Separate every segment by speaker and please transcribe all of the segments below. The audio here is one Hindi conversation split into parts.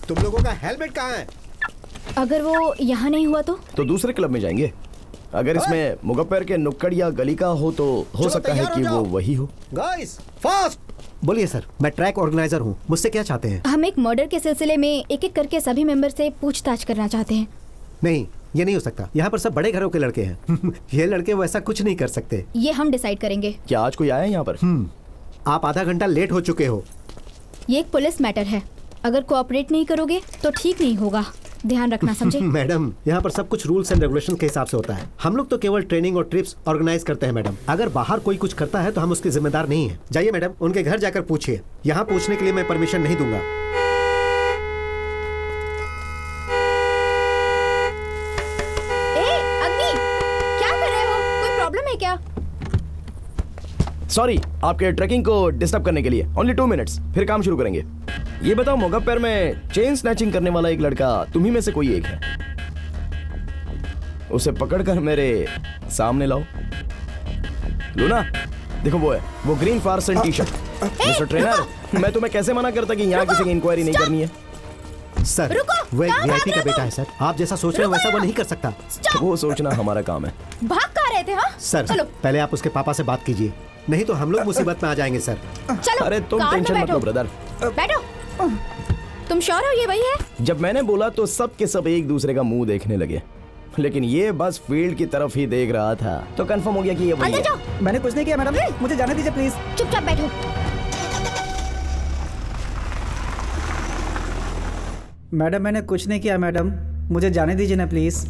Speaker 1: तुम लोगों का हेलमेट कहाँ है?
Speaker 2: अगर वो यहाँ नहीं हुआ तो
Speaker 3: दूसरे क्लब में जाएंगे। अगर इसमें मुगप्पर के नुक्कड़ या गली का हो तो हो सकता है कि वो वही हो।
Speaker 1: Guys fast. बोलिए सर, मैं ट्रैक ऑर्गेनाइजर हूँ, मुझसे क्या चाहते हैं?
Speaker 2: हम एक मर्डर के सिलसिले में एक एक करके सभी मेंबर से पूछताछ करना चाहते हैं।
Speaker 1: नहीं, ये नहीं हो सकता। यहाँ पर सब बड़े घरों के लड़के हैं। ये लड़के वैसा कुछ नहीं कर सकते।
Speaker 2: ये हम डिसाइड करेंगे।
Speaker 3: क्या आज कोई आया है यहाँ पर?
Speaker 1: आप आधा घंटा लेट हो चुके हो।
Speaker 2: ये एक पुलिस मैटर है, अगर कोऑपरेट नहीं करोगे तो ठीक नहीं होगा, ध्यान रखना, समझे?
Speaker 1: मैडम, यहाँ पर सब कुछ रूल्स एंड रेगुलेशन के हिसाब से होता है। हम लोग तो केवल ट्रेनिंग और ट्रिप्स ऑर्गेनाइज करते हैं मैडम। अगर बाहर कोई कुछ करता है तो हम उसके जिम्मेदार नहीं है। जाइए मैडम, उनके घर जाकर पूछिए। यहाँ पूछने के लिए मैं परमिशन नहीं दूंगा।
Speaker 2: अग्नि, क्या कर रहे हो? कोई प्रॉब्लम है क्या?
Speaker 3: सॉरी आपके ट्रैकिंग को डिस्टर्ब करने के लिए। ओनली 2 मिनट्स, फिर काम शुरू करेंगे। ये बताओ, मुगप्पर में चेन स्नैचिंग करने वाला एक लड़का तुम्ही में से कोई एक है? उसे पकड़कर मेरे सामने लाओ। लूना, देखो वो है, वो ग्रीन फारसन टी शर्ट। मिस्टर ट्रेनर, मैं तुम्हें कैसे मना करता कि यहाँ किसी की इंक्वायरी नहीं करनी है?
Speaker 1: सर, वो एक वीआईपी का बेटा है सर। आप जैसा सोच रहे हो वैसा वो नहीं कर सकता।
Speaker 3: वो सोचना हमारा काम है।
Speaker 2: भाग कहाँ रहे थे? हाँ
Speaker 1: सर,
Speaker 2: चलो।
Speaker 1: पहले आप उसके पापा से बात कीजिए, नहीं तो हम लोग मुसीबत में आ जाएंगे सर।
Speaker 2: चलो,
Speaker 3: अरे तुम
Speaker 2: कार में
Speaker 3: टेंशन मत
Speaker 2: बैठो।
Speaker 3: लो ब्रदर।
Speaker 2: बैठो। तुम श्योर हो ये वही है?
Speaker 3: जब मैंने बोला तो सब के सब एक दूसरे का मुंह देखने लगे, लेकिन ये बस फील्ड की तरफ ही देख रहा था तो कंफर्म हो गया कि ये वही
Speaker 2: अंदर
Speaker 3: है।
Speaker 2: जाओ।
Speaker 4: मैंने कुछ नहीं किया मैडम, मुझे जाने दीजिए प्लीज।
Speaker 2: चुपचाप बैठो।
Speaker 4: मैडम मैंने कुछ नहीं किया मैडम, मुझे जाने दीजिए ना प्लीज।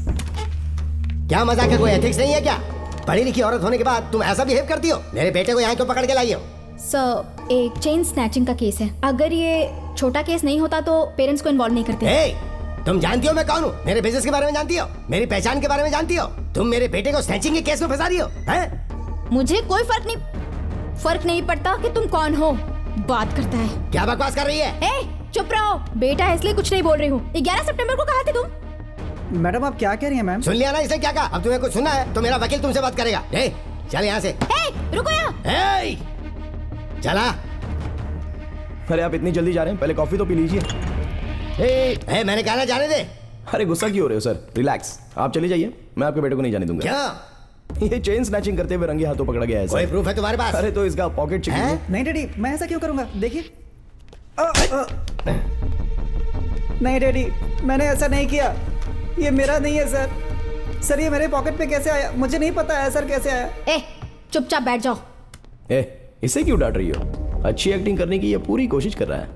Speaker 5: क्या मजाक है? कोई एथिक्स नहीं है क्या? पढ़ी लिखी औरत होने के बाद तुम ऐसा बिहेव करती हो? मेरे बेटे को यहाँ क्यों पकड़ के लाई हो?
Speaker 2: सर, एक चेन स्नैचिंग का केस है। अगर ये छोटा केस नहीं होता तो पेरेंट्स को इन्वॉल्व नहीं करते।
Speaker 5: तुम जानती हो मैं कौन हूँ? मेरे बिजनेस के बारे में जानती हो? मेरी पहचान के बारे में जानती हो? तुम मेरे बेटे को स्नैचिंग के केस में फंसा रही हो? हैं?
Speaker 2: मुझे कोई फर्क नहीं पड़ता कि तुम कौन हो। बात करता है।
Speaker 5: क्या बकवास कर रही है?
Speaker 2: चुप रहो। बेटा है इसलिए कुछ नहीं बोल रही हूँ। 11 सितंबर को कहा थे तुम?
Speaker 4: मैडम आप क्या कह रही हैं मैम?
Speaker 5: सुन लिया ना इसने क्या कहा? अब तुम्हें कुछ सुनना है तो मेरा वकील तुमसे बात करेगा। चल यहाँ से।
Speaker 2: रुको यहाँ।
Speaker 5: चला।
Speaker 3: अरे आप इतनी जल्दी जा रहे हैं? पहले कॉफी तो पी लीजिए।
Speaker 5: मैंने कहा ना जाने दे।
Speaker 3: अरे गुस्सा क्यों हो रहे हो सर? रिलैक्स, आप चले जाइए, मैं आपके बेटे को नहीं जाने दूंगा।
Speaker 5: क्या?
Speaker 3: ये चेन स्नैचिंग करते हुए रंगे हाथों पकड़ा गया है।
Speaker 5: कोई प्रूफ है तुम्हारे पास?
Speaker 3: अरे तो इसका पॉकेट चेक कीजिए।
Speaker 4: नहीं डैडी, मैं ऐसा क्यों करूंगा? देखिए। नहीं डैडी, मैंने ऐसा नहीं किया। ये मेरा नहीं है सर। सर ये मेरे पॉकेट पे कैसे आया? मुझे नहीं पता है सर कैसे आया।
Speaker 2: चुपचाप बैठ जाओ।
Speaker 3: इसे क्यों डांट रही हो? अच्छी एक्टिंग करने की ये पूरी कोशिश कर रहा है।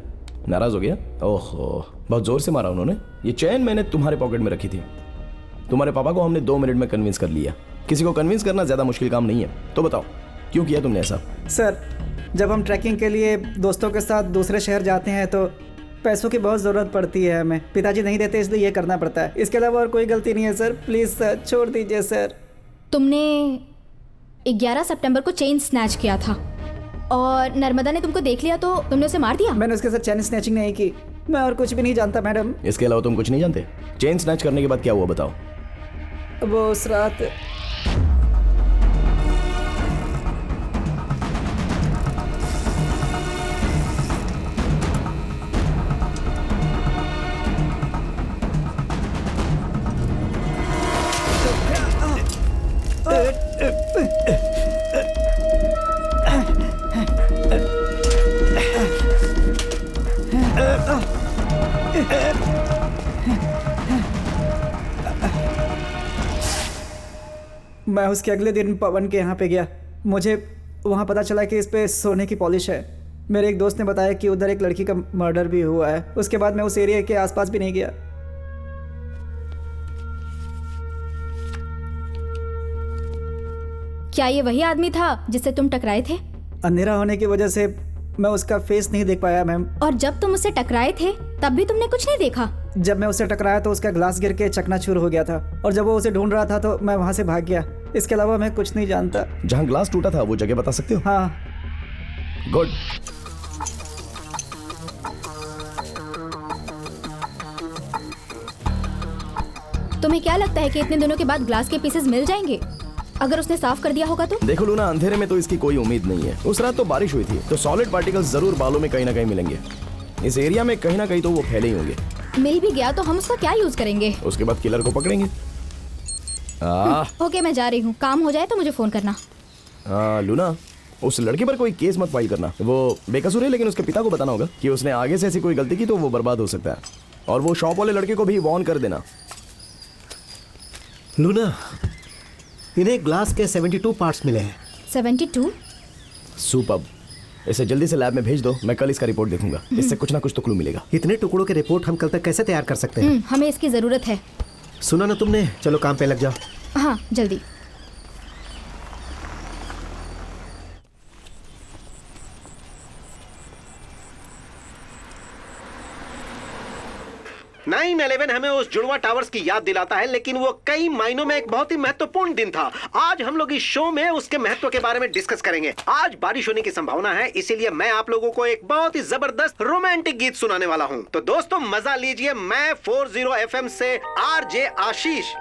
Speaker 3: नाराज हो गया? ओहो, बहुत जोर से मारा उन्होंने। ये चेन मैंने तुम्हारे पॉकेट में रखी थी। तुम्हारे पापा को हमने 2 मिनट में कन्विंस कर लिया। किसी को कन्विंस करना ज्यादा मुश्किल काम नहीं है। तो बताओ क्यों किया तुमने ऐसा?
Speaker 4: सर, जब हम ट्रैकिंग के लिए दोस्तों के साथ दूसरे शहर जाते हैं तो पैसों की बहुत ज़रूरत पड़ती है हमें। पिताजी नहीं देते इसलिए ये करना पड़ता है। इसके अलावा और कोई गलती नहीं है सर। प्लीज़ सर छोड़ दीजिए सर।
Speaker 2: तुमने 11 सितंबर को चेन स्नैच किया था और नर्मदा ने तुमको देख लिया तो तुमने उसे मार दिया?
Speaker 4: मैंने उसके साथ चेन स्नैचिंग नहीं की। मैं और कुछ भी नहीं जानता मैडम।
Speaker 3: इसके अलावा तुम कुछ नहीं जानते? चेन स्नैच करने के बाद क्या हुआ बताओ?
Speaker 4: वो उस रात मैं उसके अगले दिन पवन के यहाँ पे गया। मुझे वहाँ पता चला कि इस पे सोने की पॉलिश है। मेरे एक दोस्त ने बताया कि उधर एक लड़की का मर्डर भी हुआ है। उसके बाद मैं उस एरिया के आसपास भी नहीं गया।
Speaker 2: क्या ये वही आदमी था जिससे तुम टकराए थे?
Speaker 4: अंधेरा होने की वजह से मैं उसका फेस नहीं देख पाया मैम।
Speaker 2: और जब तुम उससे टकराए थे तब भी तुमने कुछ नहीं देखा?
Speaker 4: जब मैं उससे टकराया तो उसका ग्लास गिर के चकनाचूर हो गया था और जब वो उसे ढूंढ रहा था तो मैं वहां से भाग गया। इसके अलावा मैं कुछ नहीं जानता।
Speaker 3: जहां ग्लास टूटा था वो जगह बता सकते हो?
Speaker 4: हाँ।
Speaker 3: गुड।
Speaker 2: तुम्हें क्या लगता है कि इतने दिनों के बाद ग्लास के पीसेस मिल जाएंगे अगर उसने साफ कर दिया होगा तो?
Speaker 3: देखो लूना, अंधेरे में तो इसकी कोई उम्मीद नहीं है। उस रात तो बारिश हुई थी तो सॉलिड पार्टिकल्स जरूर बालों में कहीं ना कहीं मिलेंगे। इस एरिया में कहीं ना कहीं तो वो फैले ही होंगे।
Speaker 2: मिल भी गया तो हम उसका क्या यूज करेंगे?
Speaker 3: उसके बाद किलर को पकड़ेंगे।
Speaker 2: ओके, मैं जा रही हूँ। काम हो जाए तो मुझे फोन करना।
Speaker 3: लूना, उस लड़के पर कोई केस मत फाइल करना। वो बेकसूर है, लेकिन उसके पिता को बताना होगा कि उसने आगे से ऐसी कोई गलती की तो वो बर्बाद हो सकता है। और वो शॉप वाले लड़के को भी वार्न कर देना।
Speaker 1: लूना, इन्हें ग्लास के 72 पार्ट्स मिले हैं।
Speaker 2: 72?
Speaker 3: सुपर्ब। इसे जल्दी से लैब में भेज दो, मैं कल इसका रिपोर्ट देखूंगा। इससे कुछ ना कुछ तो क्लू मिलेगा।
Speaker 1: इतने टुकड़ों के रिपोर्ट हम कल तक कैसे तैयार कर सकते हैं?
Speaker 2: हमें इसकी जरूरत है।
Speaker 1: सुना ना तुमने? चलो काम पे लग जाओ।
Speaker 2: हाँ, जल्दी।
Speaker 1: नाइन 11 हमें उस जुड़वा टावर्स की याद दिलाता है, लेकिन वो कई मायनों में एक बहुत ही महत्वपूर्ण दिन था। आज हम लोग इस शो में उसके महत्व के बारे में डिस्कस करेंगे। आज बारिश होने की संभावना है, इसीलिए मैं आप लोगों को एक बहुत ही जबरदस्त रोमांटिक गीत सुनाने वाला हूँ। तो दोस्तों मजा लीजिए। मैं 40 FM से RJ आशीष।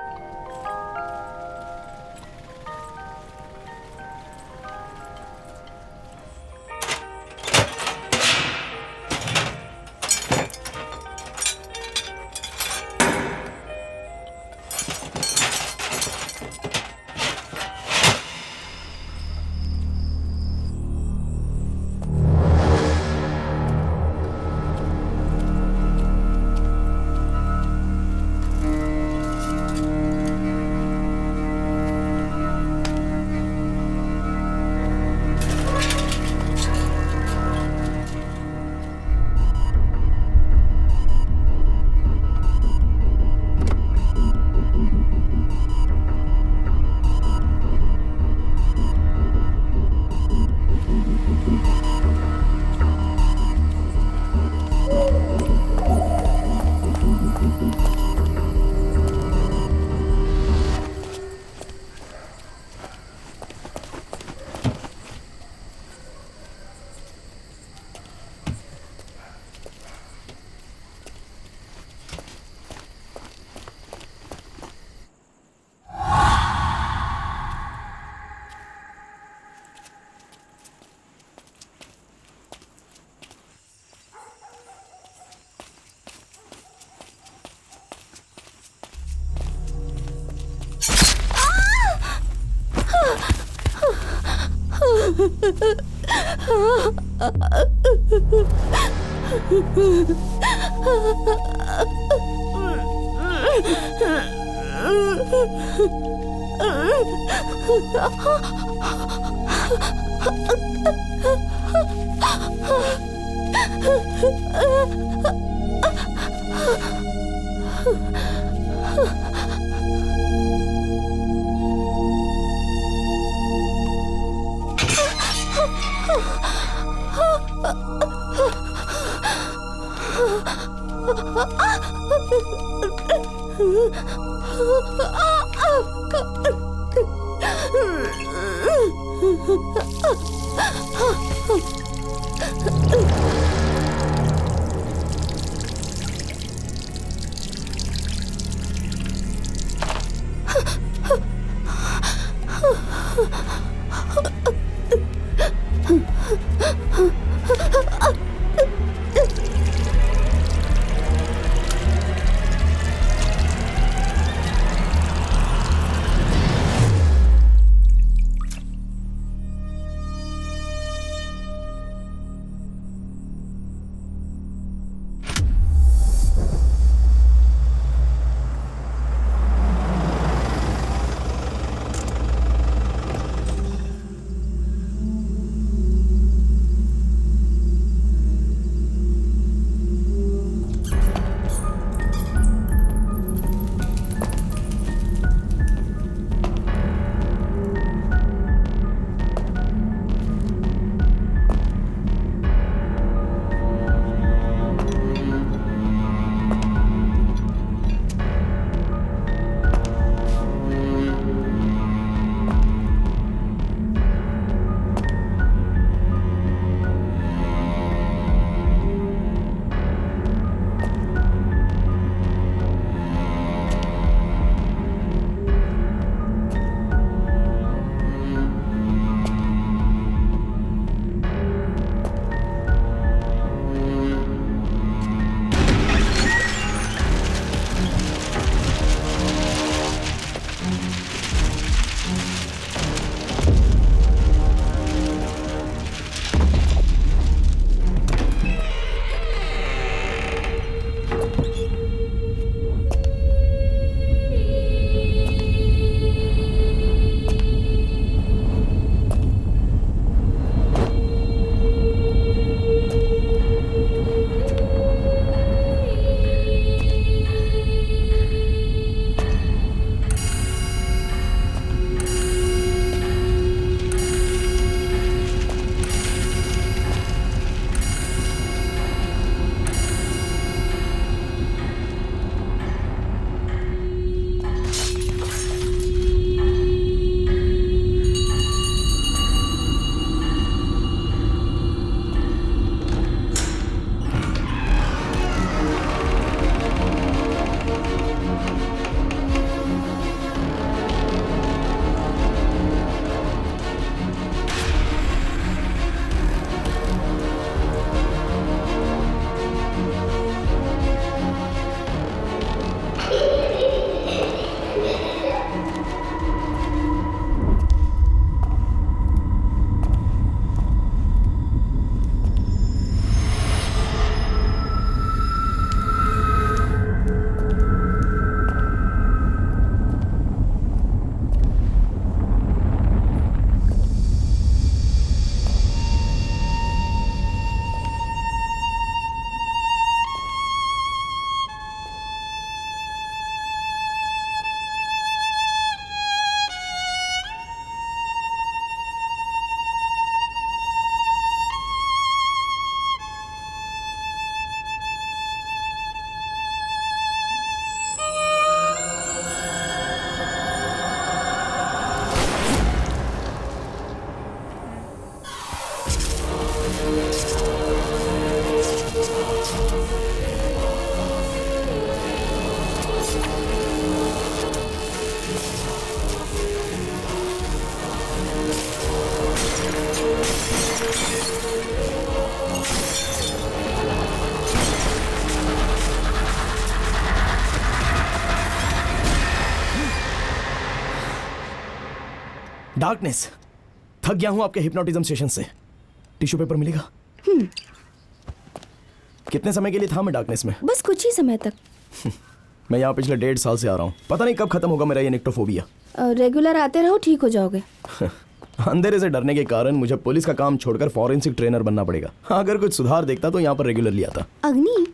Speaker 3: डार्कनेस। थक गया हूं आपके हिप्नोटिज्म सेशन से। टिश्यू पेपर मिलेगा? कितने समय के लिए था मैं डार्कनेस में?
Speaker 6: बस कुछ ही समय तक।
Speaker 3: मैं यहाँ पिछले 1.5 साल से आ रहा हूँ। पता नहीं कब खत्म होगा मेरा ये निक्टोफोबिया।
Speaker 6: रेगुलर आते रहो, ठीक हो जाओगे।
Speaker 3: अंधेरे से डरने के कारण मुझे पुलिस का काम छोड़कर फॉरेंसिक ट्रेनर बनना पड़ेगा। अगर कुछ सुधार देखता तो यहाँ पर रेगुलरली आता।
Speaker 6: अग्नि,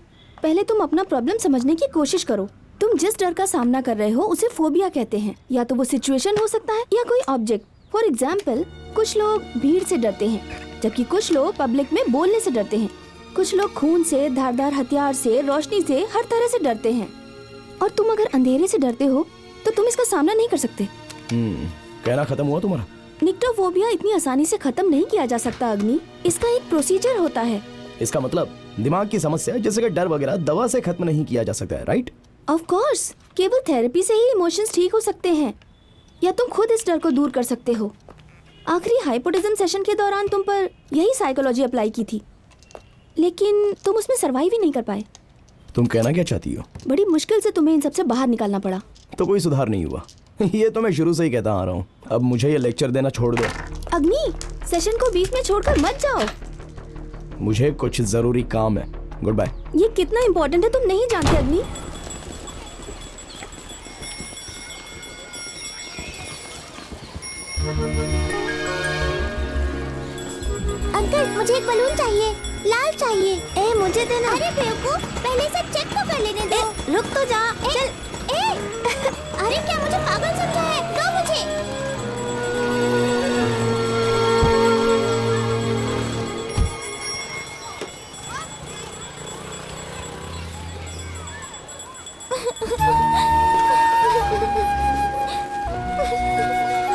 Speaker 6: पहले तुम अपना प्रॉब्लम समझने की कोशिश करो। तुम जिस डर का सामना कर रहे हो उसे फोबिया कहते हैं। या तो वो सिचुएशन हो सकता है या कोई ऑब्जेक्ट। फॉर एग्जाम्पल, कुछ लोग भीड़ से डरते हैं, जबकि कुछ लोग पब्लिक में बोलने से डरते हैं। कुछ लोग खून से, धारदार हथियार से, रोशनी से, हर तरह से डरते हैं। और तुम अगर अंधेरे से डरते हो तो तुम इसका सामना नहीं कर सकते।
Speaker 3: कहना खत्म हुआ तुम्हारा?
Speaker 6: निक्टोफोबिया इतनी आसानी से खत्म नहीं किया जा सकता अग्नि। इसका एक प्रोसीजर होता है।
Speaker 3: इसका मतलब दिमाग की समस्या जैसे कि डर वगैरह दवा से खत्म नहीं किया जा सकता है, राइट?
Speaker 6: ऑफ कोर्स, केवल थेरेपी से ही इमोशंस ठीक हो सकते हैं, या तुम खुद इस डर को दूर कर सकते हो। आखिरी हाइपोटिज्म सेशन के दौरान तुम पर यही साइकोलॉजी अप्लाई की थी, लेकिन तुम उसमें सरवाइव ही नहीं कर पाए।
Speaker 3: तुम कहना क्या चाहती हो?
Speaker 6: बड़ी मुश्किल से तुम्हें इन सबसे बाहर निकालना पड़ा।
Speaker 3: तो कोई सुधार नहीं हुआ। ये तो मैं शुरू से ही कहता आ रहा हूँ। अब मुझे ये लेक्चर देना छोड़ दो।
Speaker 6: अग्नि, सेशन को बीच में छोड़कर मत जाओ।
Speaker 3: मुझे कुछ जरूरी काम है। Goodbye.
Speaker 6: ये कितना इम्पोर्टेंट है तुम नहीं जानते अग्नि।
Speaker 7: अंकल, मुझे एक बलून चाहिए, लाल चाहिए। ए, मुझे देना। अरे बेवकूफ, पहले से चेक तो कर लेने दो। रुक तो जा। चल। अरे क्या मुझे पागल समझा है? दो मुझे।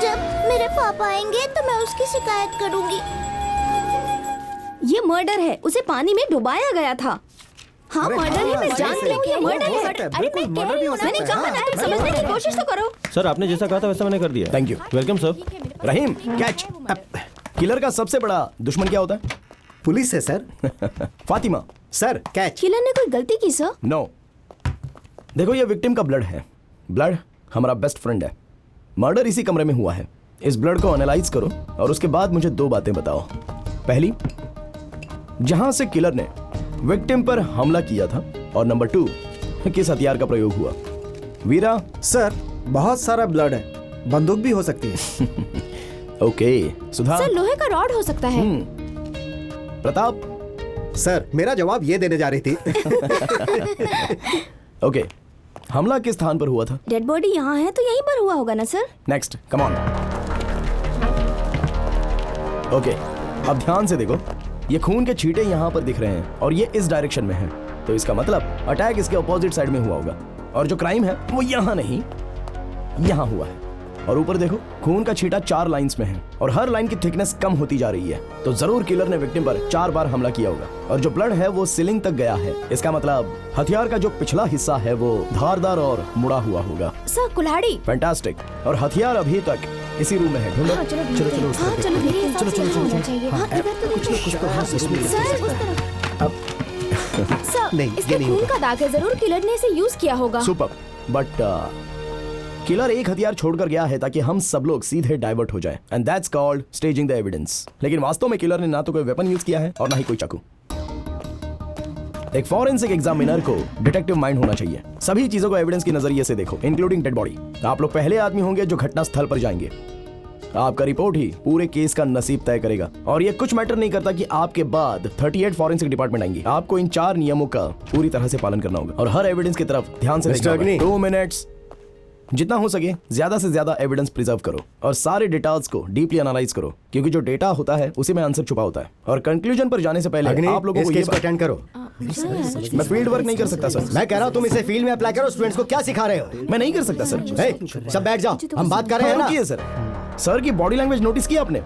Speaker 7: जब मेरे पापा आएंगे तो मैं उसकी शिकायत करूंगी।
Speaker 6: ये मर्डर है, उसे पानी में डुबाया गया था। हाँ मर्डर है, मैं जानती हूँ ये मर्डर है।
Speaker 2: अरे मैं कह रही हूँ ना,
Speaker 6: मैंने कहा ना, तुम समझने की कोशिश तो करो।
Speaker 8: सर आपने जैसा कहा था वैसा मैंने कर दिया।
Speaker 3: Thank you.
Speaker 8: Welcome sir.
Speaker 3: Rahim, catch. Killer का सबसे बड़ा दुश्मन क्या होता है?
Speaker 1: पुलिस है sir.
Speaker 3: Fatima.
Speaker 1: Sir catch.
Speaker 6: Killer ने कोई गलती की सर?
Speaker 3: नो। देखो ये विक्टिम का ब्लड है। ब्लड हमारा बेस्ट फ्रेंड है। मर्डर इसी कमरे में हुआ है। इस ब्लड को एनालाइज करो और उसके बाद मुझे 2 बातें बताओ। पहली, जहां से किलर ने विक्टिम पर हमला किया था, और नंबर 2, किस हथियार का प्रयोग हुआ। वीरा।
Speaker 4: सर, बहुत सारा ब्लड है, बंदूक भी हो सकती है।
Speaker 3: ओके सुधा।
Speaker 2: सर लोहे का रॉड हो सकता है।
Speaker 3: प्रताप।
Speaker 1: सर मेरा जवाब ये देने जा रही थी।
Speaker 3: ओके, हमला किस स्थान पर हुआ था?
Speaker 6: डेड बॉडी यहाँ है तो यहीं पर हुआ होगा ना sir.
Speaker 3: Next, come on. Okay, अब ध्यान से देखो, ये खून के छींटे यहाँ पर दिख रहे हैं और ये इस डायरेक्शन में है, तो इसका मतलब अटैक इसके अपोजिट साइड में हुआ होगा। और जो क्राइम है वो यहाँ नहीं, यहाँ हुआ है। और ऊपर देखो, खून का छींटा 4 लाइंस में है और हर लाइन की थिकनेस कम होती जा रही है, तो जरूर किलर ने विक्टिम पर 4 बार हमला किया होगा। और जो ब्लड है वो सीलिंग तक गया है, इसका मतलब हथियार का जो पिछला हिस्सा है वो धारदार और मुड़ा हुआ होगा।
Speaker 2: सर कुल्हाड़ी।
Speaker 3: फैंटास्टिक। और हथियार अभी तक इसी रूम में है। ढूंढो।
Speaker 2: हाँ चलो चलो चलो हाँ चलो मेरे हिसाब से यहाँ होना चाहिए। हाँ इधर तो कुछ तो हाँ सर उस तरफ। सर
Speaker 1: नहीं,
Speaker 2: इसके
Speaker 1: ये नहीं
Speaker 2: खून
Speaker 1: होगा।
Speaker 2: का दाग है, जरूर किलर ने इसे यूज किया होगा।
Speaker 3: सुपर। बट किलर एक हथियार छोड़कर गया है ताकि हम सब लोग सीधे डाइवर्ट हो जाएं, and that's called staging the evidence. लेकिन वास्तव में किलर ने ना तो कोई वेपन यूज किया है और ना ही कोई चाकू। एक फॉरेंसिक एग्जामिनर को डिटेक्टिव माइंड होना चाहिए। सभी चीजों को एविडेंस के नजरिए से देखो, इंक्लूडिंग डेड बॉडी। आप लोग पहले आदमी होंगे जो घटना स्थल पर जाएंगे। आपका रिपोर्ट ही पूरे केस का नसीब तय करेगा। और ये कुछ मैटर नहीं करता कि आपके बाद 38 फॉरेंसिक डिपार्टमेंट आएंगे। आपको इन 4 नियमों का पूरी तरह से पालन करना होगा और हर एविडेंस की तरफ ध्यान से देखना होगा। 2 मिनट्स। जितना हो सके ज्यादा से ज्यादा एविडेंस प्रिजर्व करो और सारे डेटास को डीपली एनालाइज करो, क्योंकि जो डेटा होता है उसी में आंसर छुपा होता है। और कंक्लूजन पर जाने से पहले आप लोगों को ये
Speaker 1: अटेंड करो।
Speaker 3: मैं फील्ड वर्क नहीं कर सकता सर।
Speaker 5: मैं कह रहा हूँ तुम इसे फील्ड में अप्लाई करो। स्टूडेंट्स को क्या सिखा रहे हो?
Speaker 3: मैं नहीं कर सकता सर।
Speaker 5: हे, सब बैठ जाओ, हम बात कर रहे हैं ना।
Speaker 3: रुकिए सर। सर की बॉडी लैंग्वेज नोटिस किया आपने?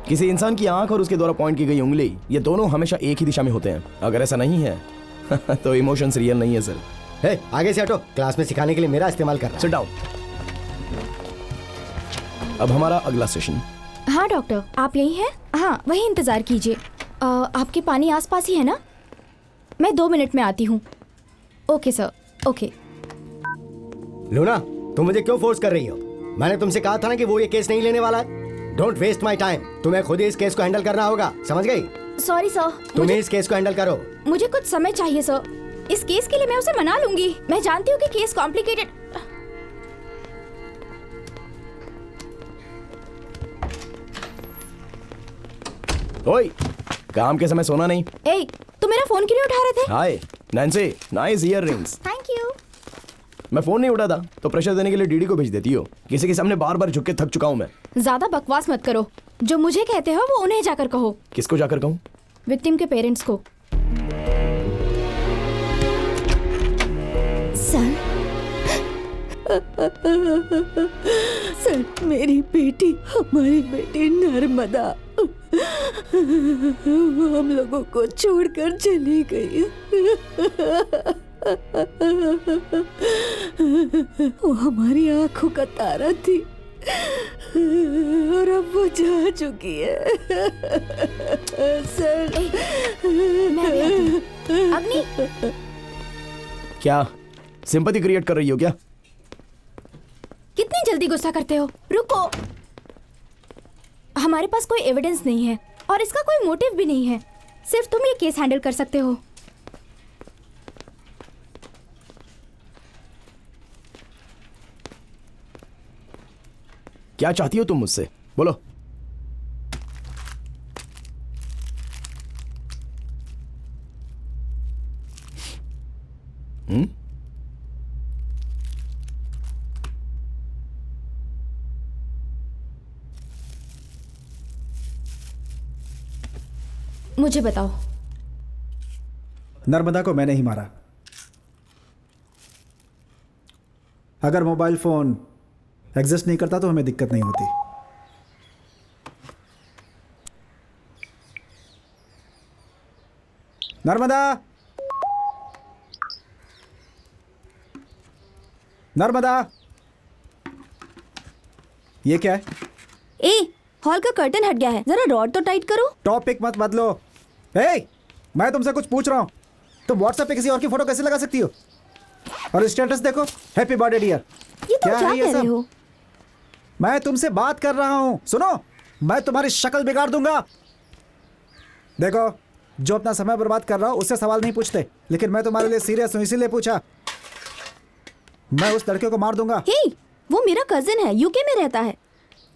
Speaker 3: किसी इंसान की आंख और उसके द्वारा पॉइंट की गई उंगली, ये दोनों हमेशा एक ही दिशा में होते हैं। अगर ऐसा नहीं है तो इमोशंस रियल नहीं है सर।
Speaker 5: हे, आगे से हटो। क्लास में सिखाने के लिए मेरा इस्तेमाल कर रहा है।
Speaker 3: Sit down. अब हमारा अगला सेशन।
Speaker 2: हाँ डॉक्टर, आप यही हैं? हाँ वही इंतजार कीजिए। आपके पानी आसपास ही है ना? मैं 2 मिनट में आती हूँ। Okay sir, okay.
Speaker 5: लूना, तुम मुझे क्यों फोर्स कर रही हो? मैंने तुमसे कहा था ना कि वो ये केस नहीं लेने वाला है। Don't waste my time. तुम्हें खुद ही इस केस को हैंडल करना होगा, समझ गई?
Speaker 2: सॉरी सर,
Speaker 5: तुम ही इस केस को हैंडल करो।
Speaker 2: मुझे कुछ समय चाहिए सर। इस केस के लिए मैं उसे मना लूंगी। मैं जानती हूँ कि केस कॉम्प्लिकेटेड।
Speaker 3: ओए, काम के समय सोना नहीं।
Speaker 2: ए, तुम मेरा फोन क्यों नहीं उठा रहे थे?
Speaker 3: Hi Nancy, nice earrings.
Speaker 2: Thank you.
Speaker 3: मैं फोन नहीं उठाता तो प्रेशर देने के लिए डीडी को भेज देती हो। किसी के सामने बार बार झुक के थक चुका हूं मैं।
Speaker 2: ज्यादा बकवास मत करो। जो मुझे कहते हो वो उन्हें जाकर कहो।
Speaker 3: किसको जाकर कहूं?
Speaker 2: विक्टिम के पेरेंट्स को।
Speaker 6: सर, सर मेरी बेटी, हमारी बेटी नर्मदा, वो हम लोगों को छोड़कर चली गई। वो हमारी आंखों का तारा थी और अब वो जा चुकी है। सर
Speaker 2: मैं भी आती हूँ। अग्नि,
Speaker 3: क्या सिंपैथी क्रिएट कर रही हो क्या?
Speaker 2: कितनी जल्दी गुस्सा करते हो? रुको, हमारे पास कोई एविडेंस नहीं है और इसका कोई मोटिव भी नहीं है। सिर्फ तुम ये केस हैंडल कर सकते हो।
Speaker 3: क्या चाहती हो तुम मुझसे? बोलो।
Speaker 2: मुझे बताओ।
Speaker 4: नर्मदा को मैंने ही मारा। अगर मोबाइल फोन एग्जिस्ट नहीं करता तो हमें दिक्कत नहीं होती। नर्मदा, नर्मदा, ये क्या है?
Speaker 6: ए, हॉल का कर्टन हट गया है, जरा रॉड तो टाइट करो।
Speaker 4: टॉपिक मत बदलो। ए, मैं तुमसे कुछ पूछ रहा हूं। तुम व्हाट्सएप पे किसी और की फोटो कैसे लगा सकती हो? और स्टेटस देखो, हैप्पी बर्थडे डियर।
Speaker 6: ये तुम क्या
Speaker 4: है ये
Speaker 6: कह रहे
Speaker 4: सब?
Speaker 6: हो?
Speaker 4: मैं तुमसे बात कर रहा हूं, सुनो। मैं तुम्हारी शक्ल बिगाड़ दूंगा। देखो, जो अपना समय बर्बाद कर रहा हूं उससे सवाल नहीं पूछते, लेकिन मैं तुम्हारे लिए सीरियस हूं, इसीलिए पूछा। मैं उस लड़के को मार दूंगा।
Speaker 6: हे, वो मेरा कजिन है, यूके में रहता है।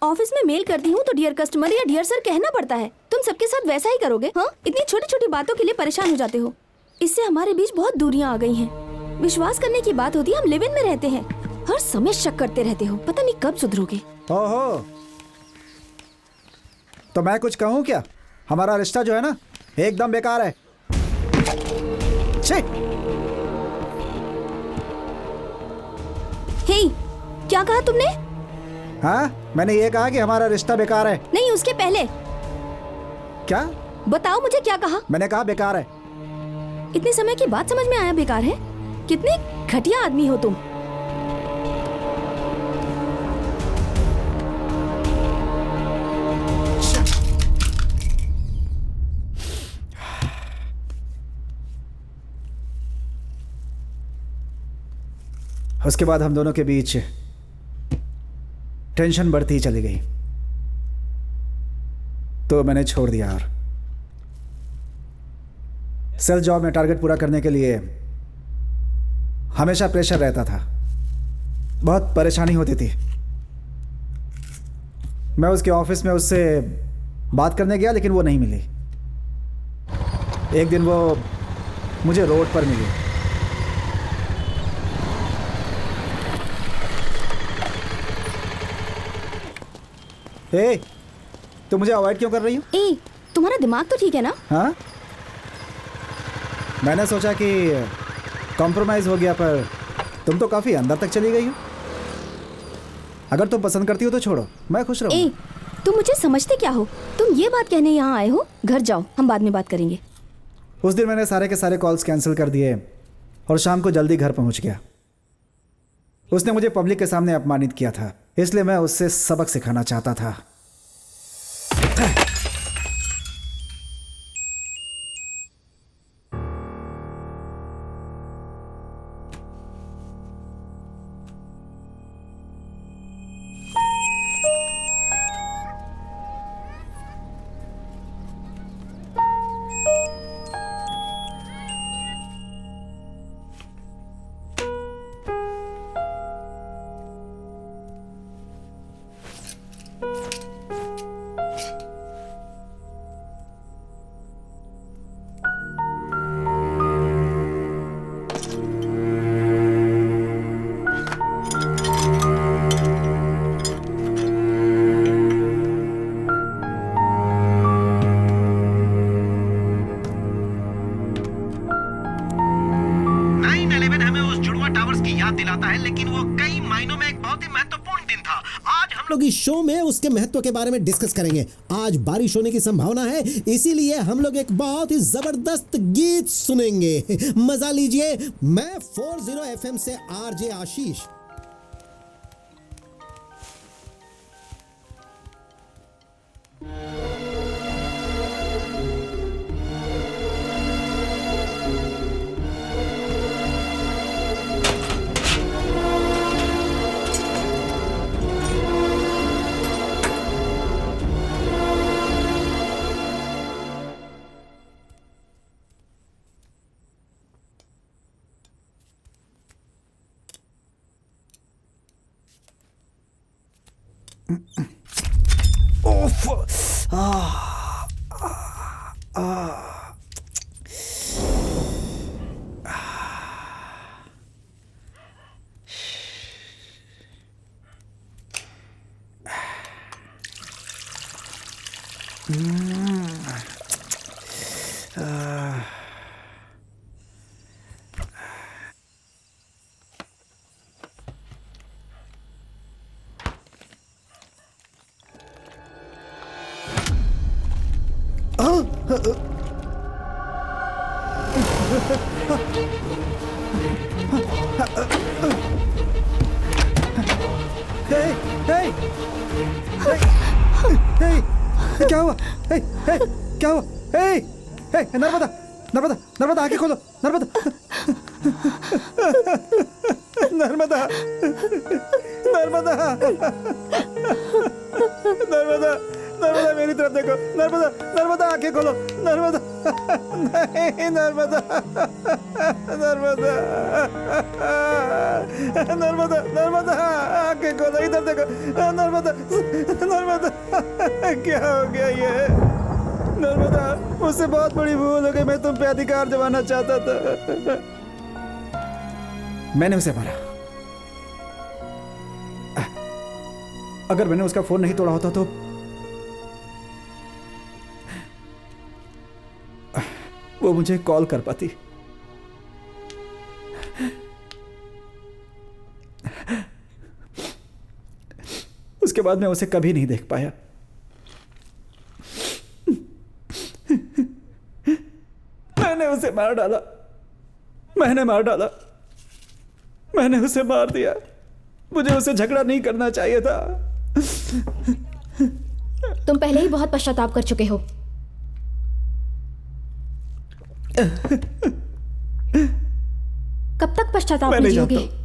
Speaker 6: ऑफिस में मेल करती हूँ तो डियर कस्टमर या डियर सर कहना पड़ता है। तुम सबके साथ वैसा ही करोगे? हाँ, इतनी छोटी छोटी बातों के लिए परेशान हो जाते हो। इससे हमारे बीच बहुत दूरियां आ गई हैं। विश्वास करने की बात होती है, हम लिव इन में रहते हैं। हर समय शक करते रहते हो, पता नहीं कब सुधरोगे।
Speaker 4: ओहो, तो मैं कुछ कहूं क्या? हमारा रिश्ता जो है ना, एकदम बेकार है। छे!
Speaker 6: हे, क्या कहा तुमने?
Speaker 4: हाँ, मैंने ये कहा कि हमारा रिश्ता बेकार है।
Speaker 6: नहीं, उसके पहले
Speaker 4: क्या?
Speaker 6: बताओ मुझे, क्या कहा?
Speaker 4: मैंने कहा बेकार है।
Speaker 6: इतने समय के बाद समझ में आया बेकार है? कितने घटिया आदमी हो तुम।
Speaker 4: उसके बाद हम दोनों के बीच टेंशन बढ़ती ही चली गई, तो मैंने छोड़ दिया। और सेल जॉब में टारगेट पूरा करने के लिए हमेशा प्रेशर रहता था, बहुत परेशानी होती थी। मैं उसके ऑफिस में उससे बात करने गया, लेकिन वो नहीं मिली। एक दिन वो मुझे रोड पर मिली। ए, तुम मुझे अवॉइड क्यों कर रही हो?
Speaker 6: ए, तुम्हारा दिमाग तो ठीक है ना?
Speaker 4: हाँ, मैंने सोचा कि कॉम्प्रोमाइज़ हो गया, पर तुम तो काफ़ी अंदर तक चली गई हो। अगर तुम पसंद करती हो तो छोड़ो, मैं खुश रहूँगा।
Speaker 6: ए, तुम मुझे समझते क्या हो? तुम ये बात कहने यहाँ आए हो? घर जाओ, हम बाद में बात करेंगे।
Speaker 4: उस दिन मैंने सारे के सारे कॉल्स कैंसिल कर दिए और शाम को जल्दी घर पहुँच गया। उसने मुझे पब्लिक के सामने अपमानित किया था, इसलिए मैं उससे सबक सिखाना चाहता था।
Speaker 1: टावर्स की याद दिलाता है, लेकिन वो कई मायनों में एक बहुत ही महत्वपूर्ण दिन था। आज हम लोग इस शो में उसके महत्व के बारे में डिस्कस करेंगे। आज बारिश होने की संभावना है, इसीलिए हम लोग एक बहुत ही जबरदस्त गीत सुनेंगे। मजा लीजिए। मैं 40 FM से आरजे आशीष।
Speaker 4: क्या हुआ? क्या हुआ? नर्मदा, नर्मदा, नर्मदा, आंखें खोलो। नर्मदा, नर्मदा, नर्मदा, नर्मदा, नर्मदा, मेरी तरफ देखो। नर्मदा, नर्मदा, आंखें खोलो। नर्मदा, नहीं, नर्मदा, नर्मदा, नर्मदा, नर्मदा, आंखें खोलो, इधर देखो। नर्मदा, नर्मदा, क्या हो गया ये? नर्मदा, मुझसे बहुत बड़ी भूल हो गई। मैं तुम पे अधिकार जमाना चाहता था। मैंने उसे मारा। अगर मैंने उसका फोन नहीं तोड़ा होता तो वो मुझे कॉल कर पाती। उसके बाद मैं उसे कभी नहीं देख पाया। मैंने उसे मार डाला। मैंने मार डाला। मैंने उसे मार दिया। मुझे उसे झगड़ा नहीं करना चाहिए था।
Speaker 2: तुम पहले ही बहुत पश्चाताप कर चुके हो। कब तक पश्चाताप
Speaker 4: मैं
Speaker 2: में
Speaker 4: नहीं
Speaker 2: जियोगे?
Speaker 4: जानता।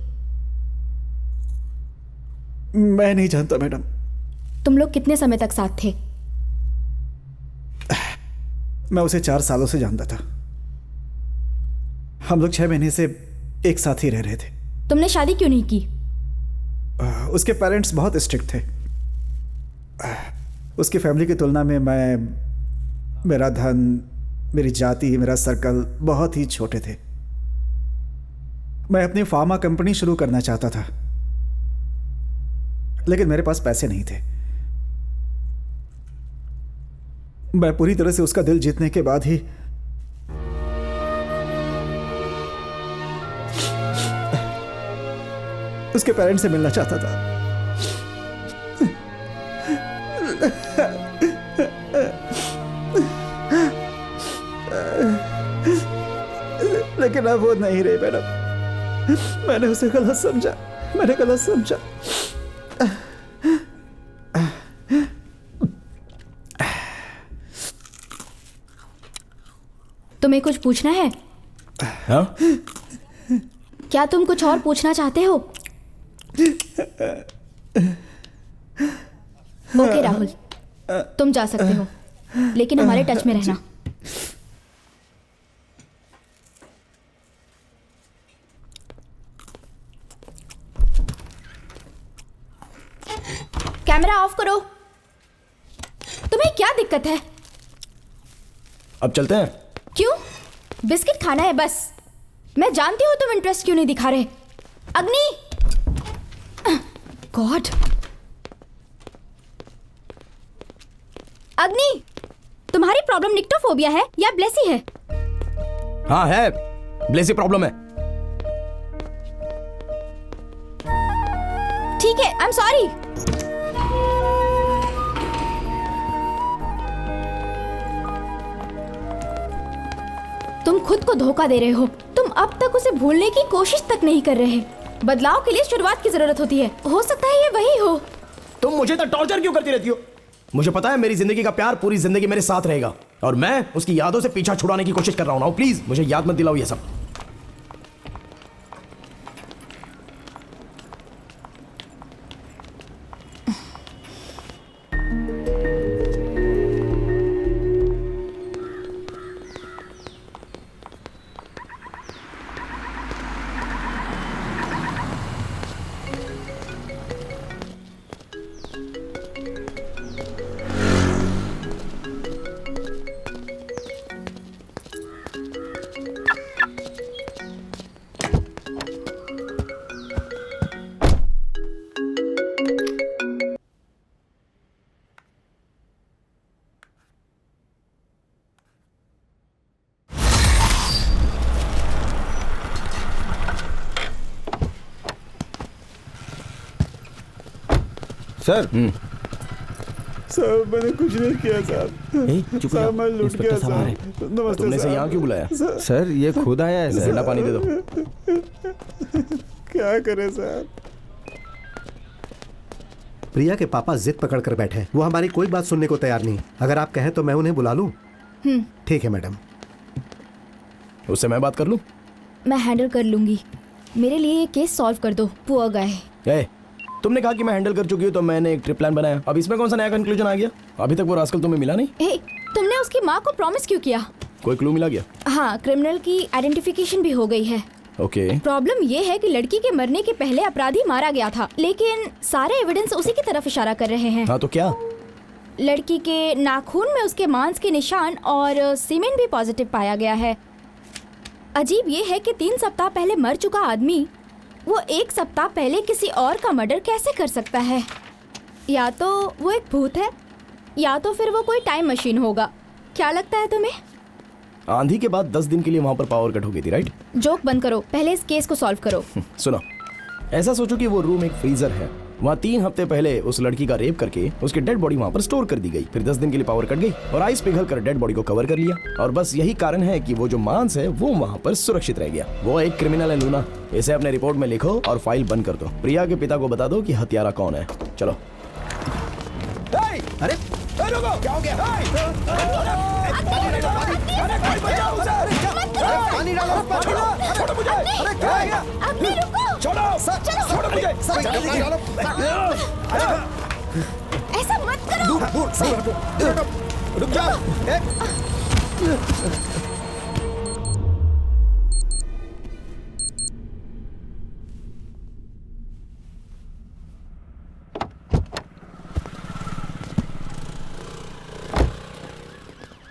Speaker 4: मैं नहीं जानता मैडम।
Speaker 2: तुम लोग कितने समय तक साथ थे?
Speaker 4: मैं उसे 4 सालों से जानता था। हम लोग 6 महीने से एक साथ ही रह रहे थे।
Speaker 2: तुमने शादी क्यों नहीं की?
Speaker 4: उसके पेरेंट्स बहुत स्ट्रिक्ट थे। उसकी फैमिली की तुलना में मेरा धन, मेरी जाति, मेरा सर्कल बहुत ही छोटे थे। मैं अपनी फार्मा कंपनी शुरू करना चाहता था, लेकिन मेरे पास पैसे नहीं थे। मैं पूरी तरह से उसका दिल जीतने के बाद ही उसके पेरेंट्स से मिलना चाहता था। लेकिन अब वो नहीं रही मैडम। मैंने उसे गलत समझा। मैंने गलत समझा।
Speaker 2: तुम्हें कुछ पूछना है?
Speaker 3: हाँ?
Speaker 2: क्या तुम कुछ और पूछना चाहते हो? ओके राहुल, तुम जा सकते हो, लेकिन हमारे टच में रहना। कैमरा ऑफ करो। तुम्हें क्या दिक्कत है?
Speaker 3: अब चलते हैं।
Speaker 2: क्यों? बिस्किट खाना है बस। मैं जानती हूं तुम इंटरेस्ट क्यों नहीं दिखा रहे। अग्नि, गॉड, अग्नि, तुम्हारी प्रॉब्लम निक्टोफोबिया है या ब्लेसी है?
Speaker 3: हाँ है, ब्लेसी प्रॉब्लम है।
Speaker 2: ठीक है, आई एम सॉरी। तुम खुद को धोखा दे रहे हो। तुम अब तक उसे भूलने की कोशिश तक नहीं कर रहे। बदलाव के लिए शुरुआत की जरूरत होती है। हो सकता है ये वही हो।
Speaker 3: तुम मुझे तो टॉर्चर क्यों करती रहती हो? मुझे पता है मेरी जिंदगी का प्यार पूरी जिंदगी मेरे साथ रहेगा और मैं उसकी यादों से पीछा छुड़ाने की कोशिश कर रहा हूं। प्लीज मुझे याद मत दिलाओ ये सब।
Speaker 8: सर
Speaker 9: साहब मैंने कुछ नहीं किया साहब।
Speaker 8: चुप
Speaker 9: साहब मैं लूट गया साहब। नमस्ते
Speaker 3: तुमने इसे
Speaker 9: साहब।
Speaker 3: यहाँ क्यों बुलाया?
Speaker 8: सर ये खुद आया है सर।
Speaker 3: ठंडा पानी दे दो।
Speaker 9: क्या करे साहब?
Speaker 1: प्रिया के पापा जिद पकड़ कर बैठे हैं। वो हमारी कोई बात सुनने को तैयार नहीं। अगर आप कहें तो मैं उन्हें बुला लूं? ठीक है मैडम।
Speaker 3: उससे मैं बात कर लूं?
Speaker 2: मैं हैंडल कर लूंगी। मेरे लिए ये केस सॉल्व कर दो। Poor guy.
Speaker 3: तुमने कहा कि मैं हैंडल कर चुकी हूँ तो मैंने एक ट्रिप प्लान बनाया। अब इसमें कौन सा नया कंक्लूजन आ गया? अभी तक वो रास्कल तुम्हें मिला नहीं?
Speaker 2: तुमने उसकी माँ को प्रॉमिस क्यों किया?
Speaker 3: कोई क्लू मिला गया?
Speaker 2: हाँ, क्रिमिनल की आइडेंटिफिकेशन भी हो गई है।
Speaker 3: ओके।
Speaker 2: प्रॉब्लम ये है कि लड़की के मरने के पहले अपराधी मारा गया था, लेकिन सारे एविडेंस उसी की तरफ इशारा कर रहे हैं।
Speaker 3: हाँ तो क्या?
Speaker 2: लड़की के नाखून में उसके मांस के निशान और सीमेंट भी पॉजिटिव पाया गया है। अजीब ये है कि 3 सप्ताह पहले मर चुका आदमी वो 1 सप्ताह पहले किसी और का मर्डर कैसे कर सकता है? या तो वो एक भूत है या तो फिर वो कोई टाइम मशीन होगा। क्या लगता है तुम्हें?
Speaker 3: आंधी के बाद 10 दिन के लिए वहां पर पावर कट हो गई थी, राइट?
Speaker 2: जोक बंद करो, पहले इस केस को सॉल्व करो।
Speaker 3: सुनो, ऐसा सोचो कि वो रूम एक फ्रीजर है। वहाँ 3 हफ्ते पहले उस लड़की का रेप करके उसकी डेड बॉडी वहाँ पर स्टोर कर दी गई। फिर 10 दिन के लिए पावर कट गई और आइस पिघल कर डेड बॉडी को कवर कर लिया। और बस यही कारण है कि वो जो मांस है वो वहाँ पर सुरक्षित रह गया। वो एक क्रिमिनल है लूना। इसे अपने रिपोर्ट में लिखो और फाइल बंद कर दो। प्रिया के पिता को बता दो कि हत्यारा कौन है। चलो।
Speaker 1: अरे
Speaker 3: क्या हो गया?
Speaker 1: पानी डालो,
Speaker 3: छोड़ो मुझे।
Speaker 1: अरे क्या है?
Speaker 7: अग्नि रुको।
Speaker 3: छोड़ो मुझे।
Speaker 7: ऐसा मत करो।
Speaker 1: रुक जाओ।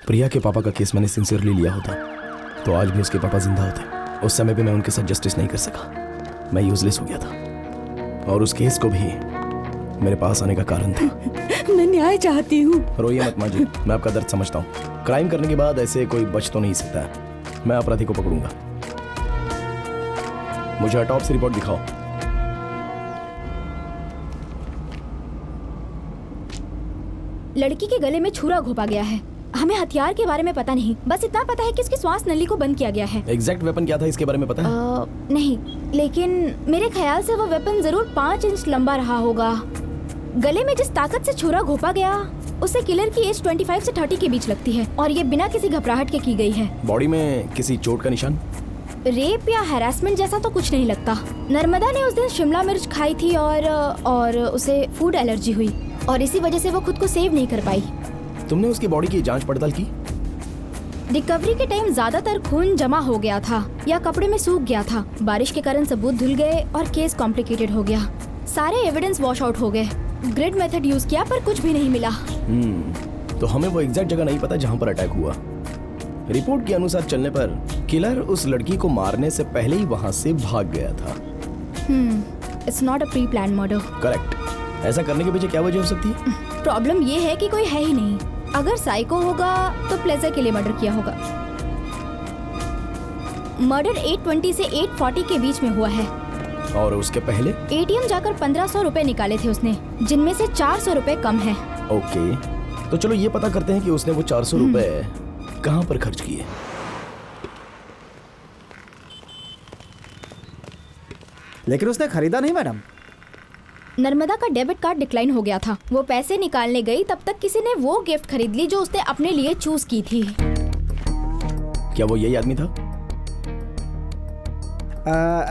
Speaker 3: प्रिया के पापा का केस मैंने सिंसियरली लिया होता तो आज भी उसके पापा जिंदा होते। उस समय भी मैं उनके साथ जस्टिस नहीं कर सका। मैं यूजलेस हो गया था और उस केस को भी मेरे पास आने का कारण था।
Speaker 6: मैं न्याय चाहती हूँ।
Speaker 3: रोइए मत माँ जी, मैं आपका दर्द समझता हूँ। क्राइम करने के बाद ऐसे कोई बच तो नहीं सकता है। मैं अपराधी को पकड़ूंगा। मुझे ऑटोप्सी रिपोर्ट दिखाओ।
Speaker 2: लड़की के गले में छुरा घोंपा गया है। हमें हथियार के बारे में पता नहीं, बस इतना पता है कि इसकी श्वास नली को बंद किया गया है।
Speaker 3: एग्जैक्ट वेपन क्या था इसके बारे में पता है?
Speaker 2: नहीं, लेकिन मेरे ख्याल से वो वेपन जरूर 5 इंच लंबा रहा होगा। गले में जिस ताकत से छुरा घोंपा गया उससे किलर की एज 25 से 30 के बीच लगती है और ये बिना किसी घबराहट के की गई है।
Speaker 3: बॉडी में किसी चोट का निशान?
Speaker 2: रेप या हैरेसमेंट जैसा तो कुछ नहीं लगता। नर्मदा ने उस दिन शिमला मिर्च खाई थी और उसे फूड एलर्जी हुई और इसी वजह से वो खुद को सेव नहीं कर पाई।
Speaker 3: तुमने उसकी बॉडी की जांच पड़ताल की?
Speaker 2: रिकवरी के टाइम ज्यादातर खून जमा हो गया था या कपड़े में सूख गया था। बारिश के कारण सबूत धुल गए और केस कॉम्प्लिकेटेड हो गया। सारे एविडेंस वॉश आउट हो गए। ग्रिड मेथड यूज किया पर कुछ भी नहीं मिला।
Speaker 3: तो हमें वो एग्जैक्ट जगह नहीं पता जहां पर अटैक हुआ। रिपोर्ट के अनुसार चलने पर किलर उस लड़की को मारने से पहले ही वहां से भाग गया था।
Speaker 2: It's not a pre plan murder.
Speaker 3: Correct. ऐसा करने के पीछे क्या वजह हो सकती है?
Speaker 2: प्रॉब्लम ये है कि कोई है ही नहीं। अगर साइको होगा तो प्लेजर के लिए मर्डर किया होगा। मर्डर 8:20 से 8:40 के बीच में हुआ है।
Speaker 3: और उसके पहले?
Speaker 2: एटीएम जाकर 1500 रुपए निकाले थे उसने, जिनमें से 400 रुपए कम है।
Speaker 3: ओके, तो चलो ये पता करते हैं कि उसने वो 400 रुपए कहाँ पर खर्च किए।
Speaker 4: लेकिन उसने खरीदा नहीं मैडम।
Speaker 2: नर्मदा का डेबिट कार्ड डिक्लाइन हो गया था। वो पैसे निकालने गई तब तक किसी ने वो गिफ्ट खरीद ली जो उसने अपने लिए चूज की थी।
Speaker 3: क्या वो यही आदमी था?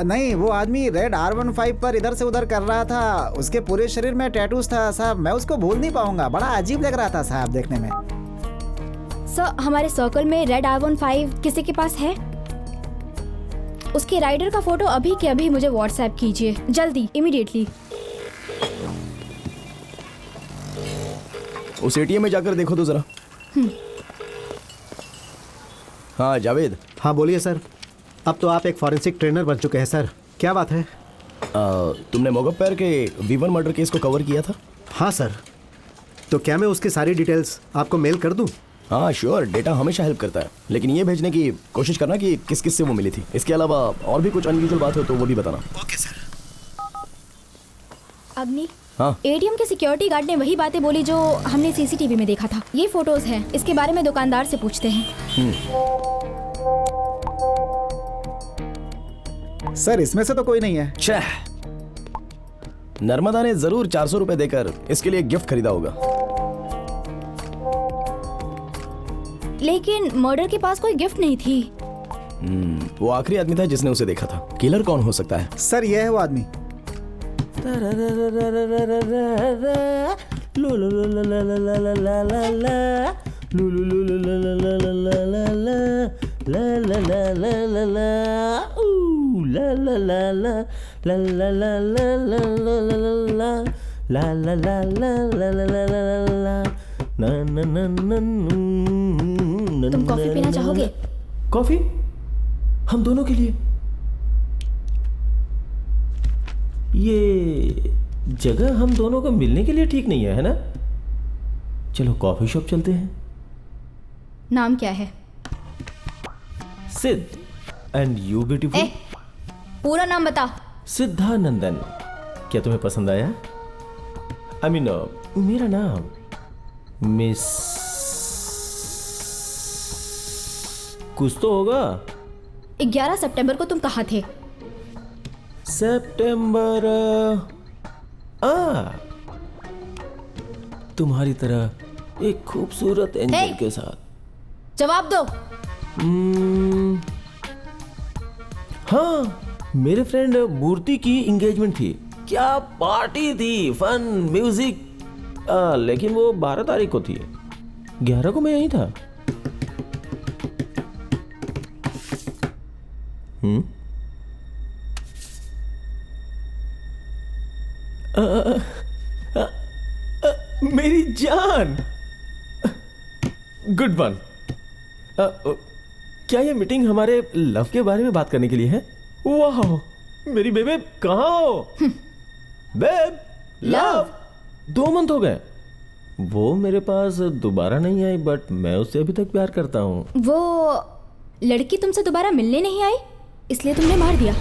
Speaker 4: नहीं, वो आदमी रेड R15 पर इधर से उधर कर रहा था। उसके पूरे शरीर में टैटूज था साहब, मैं उसको भूल नहीं पाऊंगा। बड़ा अजीब लग रहा था साहब देखने में।
Speaker 2: सर, हमारे सर्कल में रेड R15 किसी के पास है? उसके राइडर का फोटो अभी के अभी मुझे व्हाट्सएप कीजिए, जल्दी, इमीडिएटली।
Speaker 3: उस एटीएम में जाकर देखो तो जरा। हाँ जावेद।
Speaker 1: हाँ बोलिए सर। अब तो आप एक फॉरेंसिक ट्रेनर बन चुके हैं सर, क्या बात है?
Speaker 3: तुमने मोगप्पर के V1 मर्डर केस को कवर किया था?
Speaker 1: हाँ सर। तो क्या मैं उसकी सारी डिटेल्स आपको मेल कर दूं?
Speaker 3: हाँ श्योर, डेटा हमेशा हेल्प करता है, लेकिन ये भेजने की कोशिश करना कि किस किस से वो मिली थी। इसके अलावा और भी कुछ अनयूजुअल बात हो तो वो भी बताना।
Speaker 1: Okay sir.
Speaker 2: अग्नि,
Speaker 3: हाँ?
Speaker 2: एटीएम के सिक्योरिटी गार्ड ने वही बातें बोली जो हमने सीसीटीवी में देखा था। ये फोटोज हैं, इसके बारे में दुकानदार से पूछते हैं।
Speaker 4: सर इसमें से तो कोई नहीं है।
Speaker 3: छह, नर्मदा ने जरूर 400 रुपए देकर इसके लिए गिफ्ट खरीदा होगा।
Speaker 2: लेकिन मर्डर के पास कोई गिफ्ट नहीं थी।
Speaker 3: वो आखिरी आदमी था जिसने उसे देखा था। किलर कौन हो सकता है?
Speaker 4: सर ये है वो आदमी।
Speaker 2: तुम कॉफी पीना चाहोगे?
Speaker 3: कॉफी? हम दोनों के लिए? ये जगह हम दोनों को मिलने के लिए ठीक नहीं है ना? चलो कॉफी शॉप चलते हैं।
Speaker 2: नाम क्या है?
Speaker 3: सिद्ध। And you beautiful?
Speaker 2: पूरा नाम बता।
Speaker 3: सिद्धानंदन। क्या तुम्हें पसंद आया? आई मीन मेरा नाम मिस कुछ तो होगा।
Speaker 2: 11 सितंबर को तुम कहाँ थे?
Speaker 3: सितंबर तुम्हारी तरह एक खूबसूरत एंजल के साथ।
Speaker 2: जवाब दो।
Speaker 3: हाँ, मेरे फ्रेंड मूर्ति की एंगेजमेंट थी। क्या पार्टी थी, फन, म्यूजिक। लेकिन वो 12 तारीख को थी। 11 को मैं यहीं था। मेरी जान, गुड वन। क्या ये मीटिंग हमारे लव के बारे में बात करने के लिए है? वाह, मेरी बेबे कहाँ हो? Babe, love. 2 मंथ हो गए। वो मेरे पास दोबारा नहीं आई, बट मैं उससे अभी तक प्यार करता हूँ।
Speaker 2: वो लड़की तुमसे दोबारा मिलने नहीं आई, इसलिए तुमने मार दिया।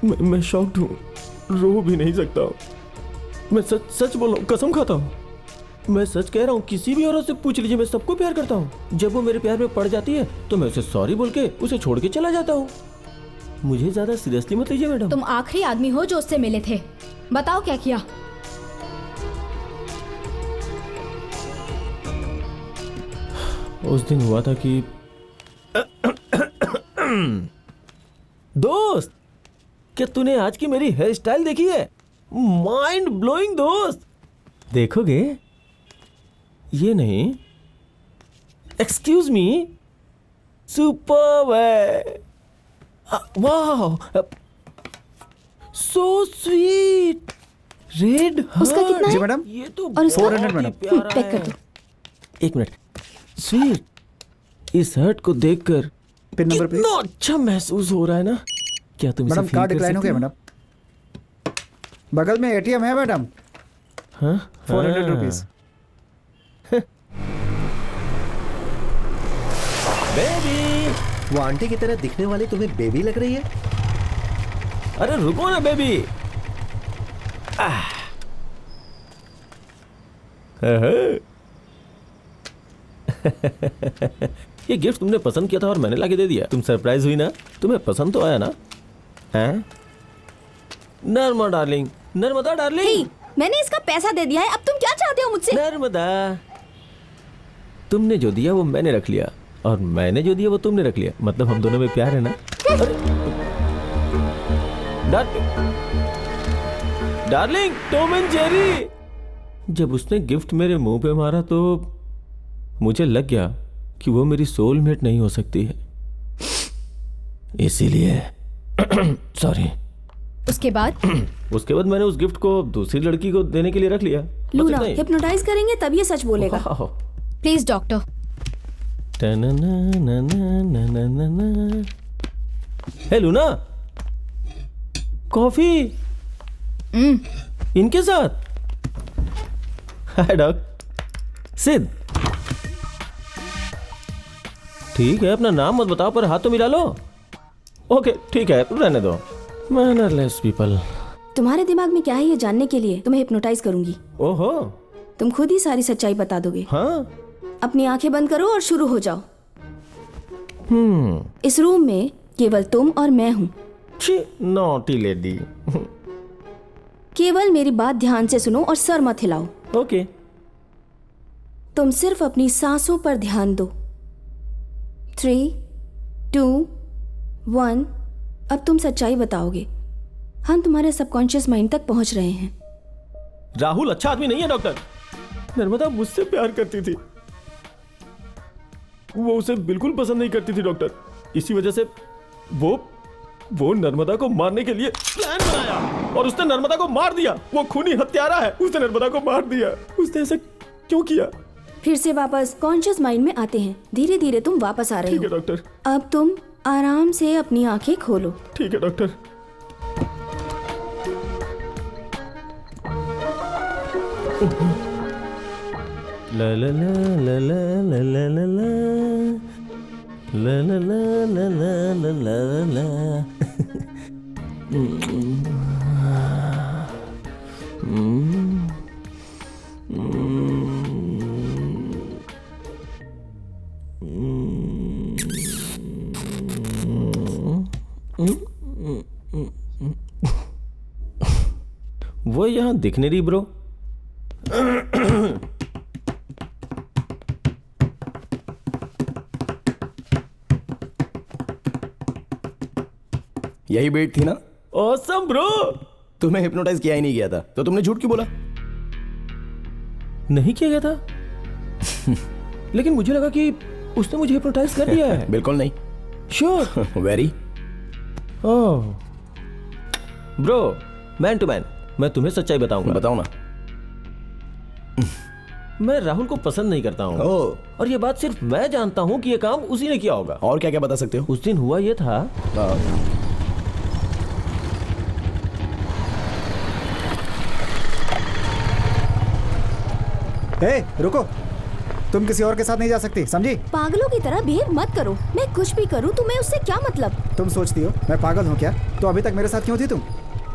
Speaker 2: मैं शॉक्ड हूँ, रो भी नहीं सकता हूँ। मैं सच सच बोल रहा हूँ, कसम खाता हूँ। मैं सच कह रहा हूँ, किसी भी औरत से पूछ लीजिए, मैं सबको प्यार करता हूँ। जब वो मेरे प्यार में पड़ जाती है तो मैं उसे सॉरी बोल के उसे छोड़ के चला जाता हूँ। मुझे ज्यादा सीरियसली मत लीजिए मैडम। तुम आखिरी आदमी हो जो उससे मिले थे। बताओ क्या किया? उस दिन हुआ था कि दोस्त, क्या तूने आज की मेरी हेयर स्टाइल देखी है? माइंड ब्लोइंग दोस्त। देखोगे? ये नहीं, एक्सक्यूज मी, सुपर्ब है। वाह, सो स्वीट। रेड
Speaker 6: उसका कितना है?
Speaker 4: जी मैडम।
Speaker 3: ये तो
Speaker 6: और उसका?
Speaker 4: 400 मैडम।
Speaker 6: पैक कर दो।
Speaker 3: एक मिनट। स्वीट, इस हर्ट को देखकर
Speaker 4: पिन नंबर प्लीज।
Speaker 3: कितना अच्छा महसूस हो रहा है ना? क्या तुम इसे
Speaker 4: मैडम
Speaker 3: फील
Speaker 4: कार्ड
Speaker 3: कर
Speaker 4: डिक्लाइन हो
Speaker 3: सकती
Speaker 4: गया
Speaker 3: हो?
Speaker 4: मैडम। बगल में एटीएम है मैडम। 400 रुपीज।
Speaker 3: बेबी,
Speaker 1: वो आंटी की तरह दिखने वाली तुम्हें बेबी लग रही है?
Speaker 3: अरे रुको ना बेबी। ये गिफ्ट तुमने पसंद किया था और मैंने लाके दे दिया। तुम सरप्राइज हुई ना? तुम्हें पसंद तो आया ना? हैं? Narmada darling, Narmada darling.
Speaker 6: Hey, मैंने इसका पैसा दे दिया है, अब तुम क्या चाहते हो मुझसे?
Speaker 3: नर्मदा, तुमने जो दिया वो मैंने रख लिया और मैंने जो दिया वो तुमने रख लिया, मतलब हम दोनों में प्यार है ना? अरे डार्लिंग, टॉम एंड जेरी। जब उसने गिफ्ट मेरे मुंह पे मारा तो मुझे लग गया कि वो मेरी सोलमेट नहीं हो सकती है, इसीलिए सॉरी।
Speaker 2: उसके बाद
Speaker 3: मैंने उस गिफ्ट को दूसरी लड़की को देने के लिए रख लिया।
Speaker 6: लूना, हिप्नोटाइज करेंगे तब ये सच बोलेगा।
Speaker 2: Please doctor.
Speaker 3: Hey Luna, coffee इनके साथ। Hi doc. सिद्ध, ठीक है, अपना नाम मत बताओ पर हाथ तो मिला लो। ओके ठीक है, रहने दो। Mannerless people.
Speaker 6: तुम्हारे दिमाग में क्या है ये जानने के लिए तुम्हें हिप्नोटाइज करूंगी।
Speaker 3: ओहो,
Speaker 6: तुम खुद ही सारी सच्चाई बता दोगे।
Speaker 3: हाँ।
Speaker 6: अपनी आंखें बंद करो और शुरू हो जाओ। इस रूम में केवल तुम और मैं हूँ।
Speaker 3: Naughty lady.
Speaker 6: केवल मेरी बात ध्यान से सुनो और सर मत हिलाओ।
Speaker 3: ओके।
Speaker 6: तुम सिर्फ अपनी सांसों पर ध्यान दो। 3, 2, 1। अब तुम सच्चाई बताओगे। हम तुम्हारे सबकॉन्शियस माइंड तक पहुंच रहे हैं।
Speaker 3: राहुल अच्छा आदमी नहीं है डॉक्टर। नर्मदा मुझसे प्यार करती थी, वो उसे बिल्कुल पसंद नहीं करती थी डॉक्टर। इसी वजह से वो नर्मदा को मारने के लिए प्लान बनाया और उसने नर्मदा को मार दिया। वो खूनी हत्यारा है, उसने नर्मदा को मार दिया। उसने ऐसा क्यों किया?
Speaker 6: फिर से वापस कॉन्शियस माइंड में आते हैं। धीरे धीरे तुम वापस आ रहे
Speaker 3: ठीक है
Speaker 6: हो।
Speaker 3: डॉक्टर।
Speaker 6: अब तुम आराम से अपनी आंखें खोलो।
Speaker 3: ठीक है डॉक्टर। ला ला ला ला ला ला ला ला ला ला ला ला ला ला ला। वो यहाँ दिखने रही ब्रो।
Speaker 5: यही बेट थी ना?
Speaker 3: Awesome bro.
Speaker 5: तुम्हें हिप्नोटाइज किया ही नहीं गया था तो तुमने झूठ क्यों बोला?
Speaker 3: नहीं किया गया था लेकिन मुझे लगा कि उसने मुझे हिप्नोटाइज कर दिया है।
Speaker 5: बिल्कुल नहीं।
Speaker 3: Sure.
Speaker 5: Very.
Speaker 3: Oh bro, man to man, मैं तुम्हें सच्चाई बताऊंगा।
Speaker 5: बताओ ना।
Speaker 3: मैं राहुल को पसंद नहीं करता हूँ और ये बात सिर्फ मैं जानता हूँ कि ये काम उसी ने किया होगा।
Speaker 5: और क्या क्या बता सकते हो?
Speaker 3: उस दिन हुआ ये था।
Speaker 4: रुको, तुम किसी और के साथ नहीं जा सकती, समझी?
Speaker 6: पागलों की तरह बिहेव मत करो। मैं कुछ भी करूं तुम्हें उससे क्या मतलब?
Speaker 4: तुम सोचती हो मैं पागल हूँ क्या? तो अभी तक मेरे साथ क्यों थी तुम?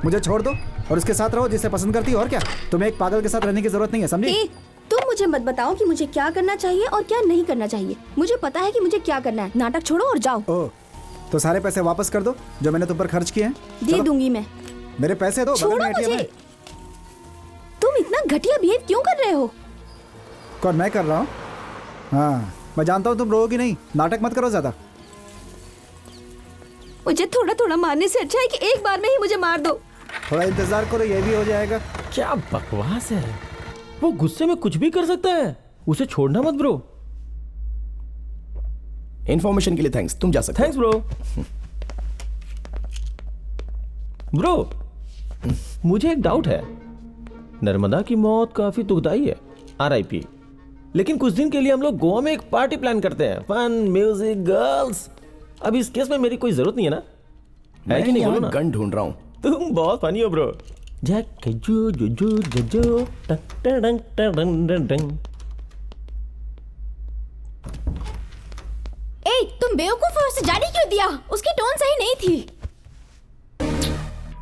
Speaker 4: मुझे छोड़ दो और उसके साथ रहो जिसे पसंद करती हो। और क्या, तुम्हें एक पागल के साथ रहने की जरूरत नहीं है, समझी?
Speaker 6: तुम मुझे मत बताओ कि मुझे क्या करना चाहिए और क्या नहीं करना चाहिए। मुझे पता है कि मुझे क्या करना है। नाटक छोड़ो और जाओ।
Speaker 4: ओह, तो सारे पैसे वापस कर दो जो मैंने तुम पर खर्च किए हैं।
Speaker 6: दे दूंगी मैं।
Speaker 4: मेरे पैसे दो।
Speaker 6: छोड़ो मुझे। तुम इतना घटिया बिहेव क्यों कर रहे हो?
Speaker 4: कौन, मैं कर रहा हूँ? हाँ, मैं जानता हूँ तुम रोओगी नहीं। नाटक मत करो ज्यादा।
Speaker 6: मुझे थोड़ा थोड़ा मारने से अच्छा है कि एक बार में ही मुझे मार दो।
Speaker 4: थोड़ा इंतजार करो, ये भी हो जाएगा।
Speaker 3: क्या बकवास है, वो गुस्से में कुछ भी कर सकता है। उसे छोड़ना मत ब्रो।
Speaker 5: इंफॉर्मेशन के लिए थैंक्स, तुम जा सकते।
Speaker 3: Thanks bro. ब्रो, मुझे एक डाउट है। नर्मदा की मौत काफी दुखदाई है, RIP। लेकिन कुछ दिन के लिए हम लोग गोवा में एक पार्टी प्लान करते हैं। Fun, music, girls. अब इस केस में मेरी कोई जरूरत नहीं है ना?
Speaker 5: मैं
Speaker 3: है कि नहीं? बोलो
Speaker 5: यहाँ
Speaker 3: ना।
Speaker 5: गन ढूंढ रहा हूँ।
Speaker 3: तुम बहुत फनी हो ब्रो।
Speaker 9: झक जो जो जो जो जो टक टडंग टडंग टडंग।
Speaker 2: ए, तुम बेवकूफ हो, उसे जाने क्यों दिया? उसकी टोन सही नहीं थी।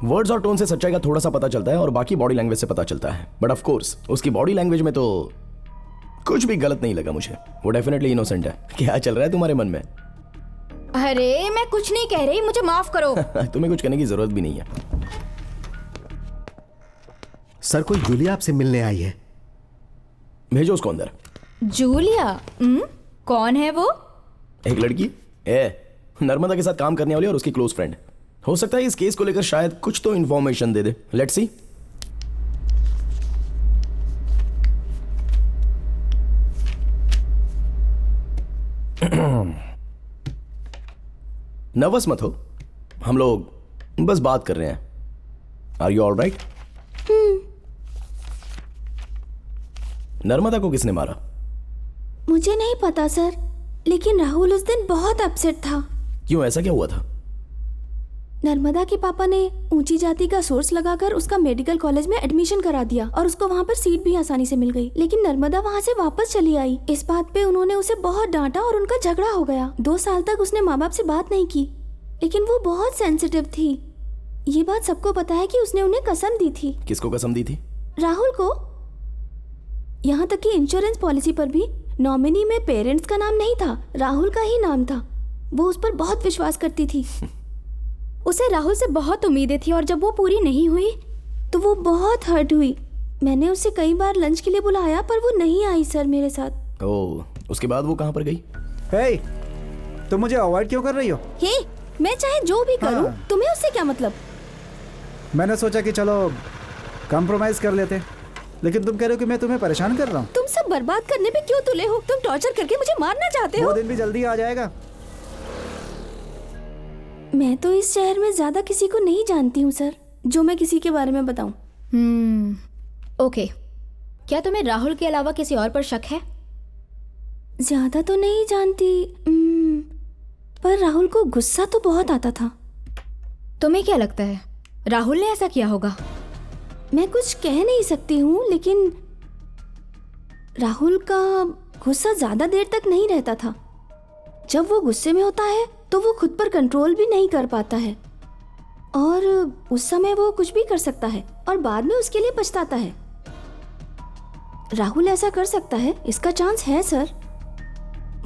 Speaker 3: वर्ड्स और टोन से सच्चाई का थोड़ा सा पता चलता है और बाकी बॉडी लैंग्वेज से पता चलता है, बट ऑफ कोर्स उसकी बॉडी लैंग्वेज में तो कुछ भी गलत नहीं लगा मुझे। वो डेफिनेटली इनोसेंट है। क्या चल रहा है तुम्हारे मन में?
Speaker 2: अरे मैं कुछ नहीं कह रही, मुझे माफ करो।
Speaker 3: तुम्हें कुछ कहने की जरूरत भी नहीं है।
Speaker 1: सर, कोई जूलिया आपसे मिलने आई है।
Speaker 3: भेजो उसको अंदर।
Speaker 2: जूलिया? कौन है वो?
Speaker 3: एक लड़की नर्मदा के साथ काम करने वाली और उसकी क्लोज फ्रेंड। हो सकता है इस केस को लेकर शायद कुछ तो इंफॉर्मेशन दे दे। Let's see. नर्वस मत हो, हम लोग बस बात कर रहे हैं। Are you all right? Narmada को किसने मारा?
Speaker 6: मुझे नहीं पता सर, लेकिन राहुल उस दिन बहुत अपसेट था।
Speaker 3: क्यों, ऐसा क्या हुआ था?
Speaker 6: नर्मदा के पापा ने ऊंची जाति का सोर्स लगाकर उसका मेडिकल कॉलेज में एडमिशन करा दिया और उसको वहाँ पर सीट भी आसानी से मिल गई। लेकिन नर्मदा वहाँ से वापस चली आई। इस बात पे उन्होंने उसे बहुत डांटा और उनका झगड़ा हो गया। 2 साल तक उसने माँ बाप से बात नहीं की, लेकिन वो बहुत सेंसिटिव थी। ये बात सबको पता है कि उसने उन्हें कसम दी थी।
Speaker 3: किसको कसम दी थी?
Speaker 6: राहुल को। यहाँ तक कि इंश्योरेंस पॉलिसी पर भी नॉमिनी में पेरेंट्स का नाम नहीं था, राहुल का ही नाम था। वो उस पर बहुत विश्वास करती थी।
Speaker 2: उसे राहुल से बहुत उम्मीदें थी और जब वो पूरी नहीं हुई
Speaker 6: तो वो बहुत हर्ट हुई। मैंने उसे कई बार लंच के लिए बुलाया पर वो नहीं आई सर मेरे साथ।
Speaker 3: ओह, उसके बाद वो कहाँ पर गई?
Speaker 4: हे, तुम मुझे अवॉइड क्यों कर रही हो?
Speaker 6: हे, मैं चाहे जो भी करूं, तुम्हें उससे क्या मतलब?
Speaker 4: मैंने सोचा कि चलो कॉम्प्रोमाइज कर लेते, लेकिन तुम कह रहे हो कि मैं तुम्हें परेशान कर रहा हूँ।
Speaker 6: तुम सब बर्बाद करने पे क्यों तुले हो? तुम टॉर्चर करके मुझे मारना चाहते हो।
Speaker 4: वो दिन भी जल्दी आ जाएगा।
Speaker 6: मैं तो इस शहर में ज्यादा किसी को नहीं जानती हूँ सर, जो मैं किसी के बारे में बताऊं।
Speaker 2: ओके, क्या तुम्हें राहुल के अलावा किसी और पर शक है?
Speaker 6: ज्यादा तो नहीं जानती, पर राहुल को गुस्सा तो बहुत आता था।
Speaker 2: तुम्हें क्या लगता है राहुल ने ऐसा किया होगा?
Speaker 6: मैं कुछ कह नहीं सकती हूँ, लेकिन राहुल का गुस्सा ज्यादा देर तक नहीं रहता था। जब वो गुस्से में होता है तो वो खुद पर कंट्रोल भी नहीं कर पाता है और उस समय वो कुछ भी कर सकता है और बाद में उसके लिए पछताता है। राहुल ऐसा कर सकता है, इसका चांस है सर।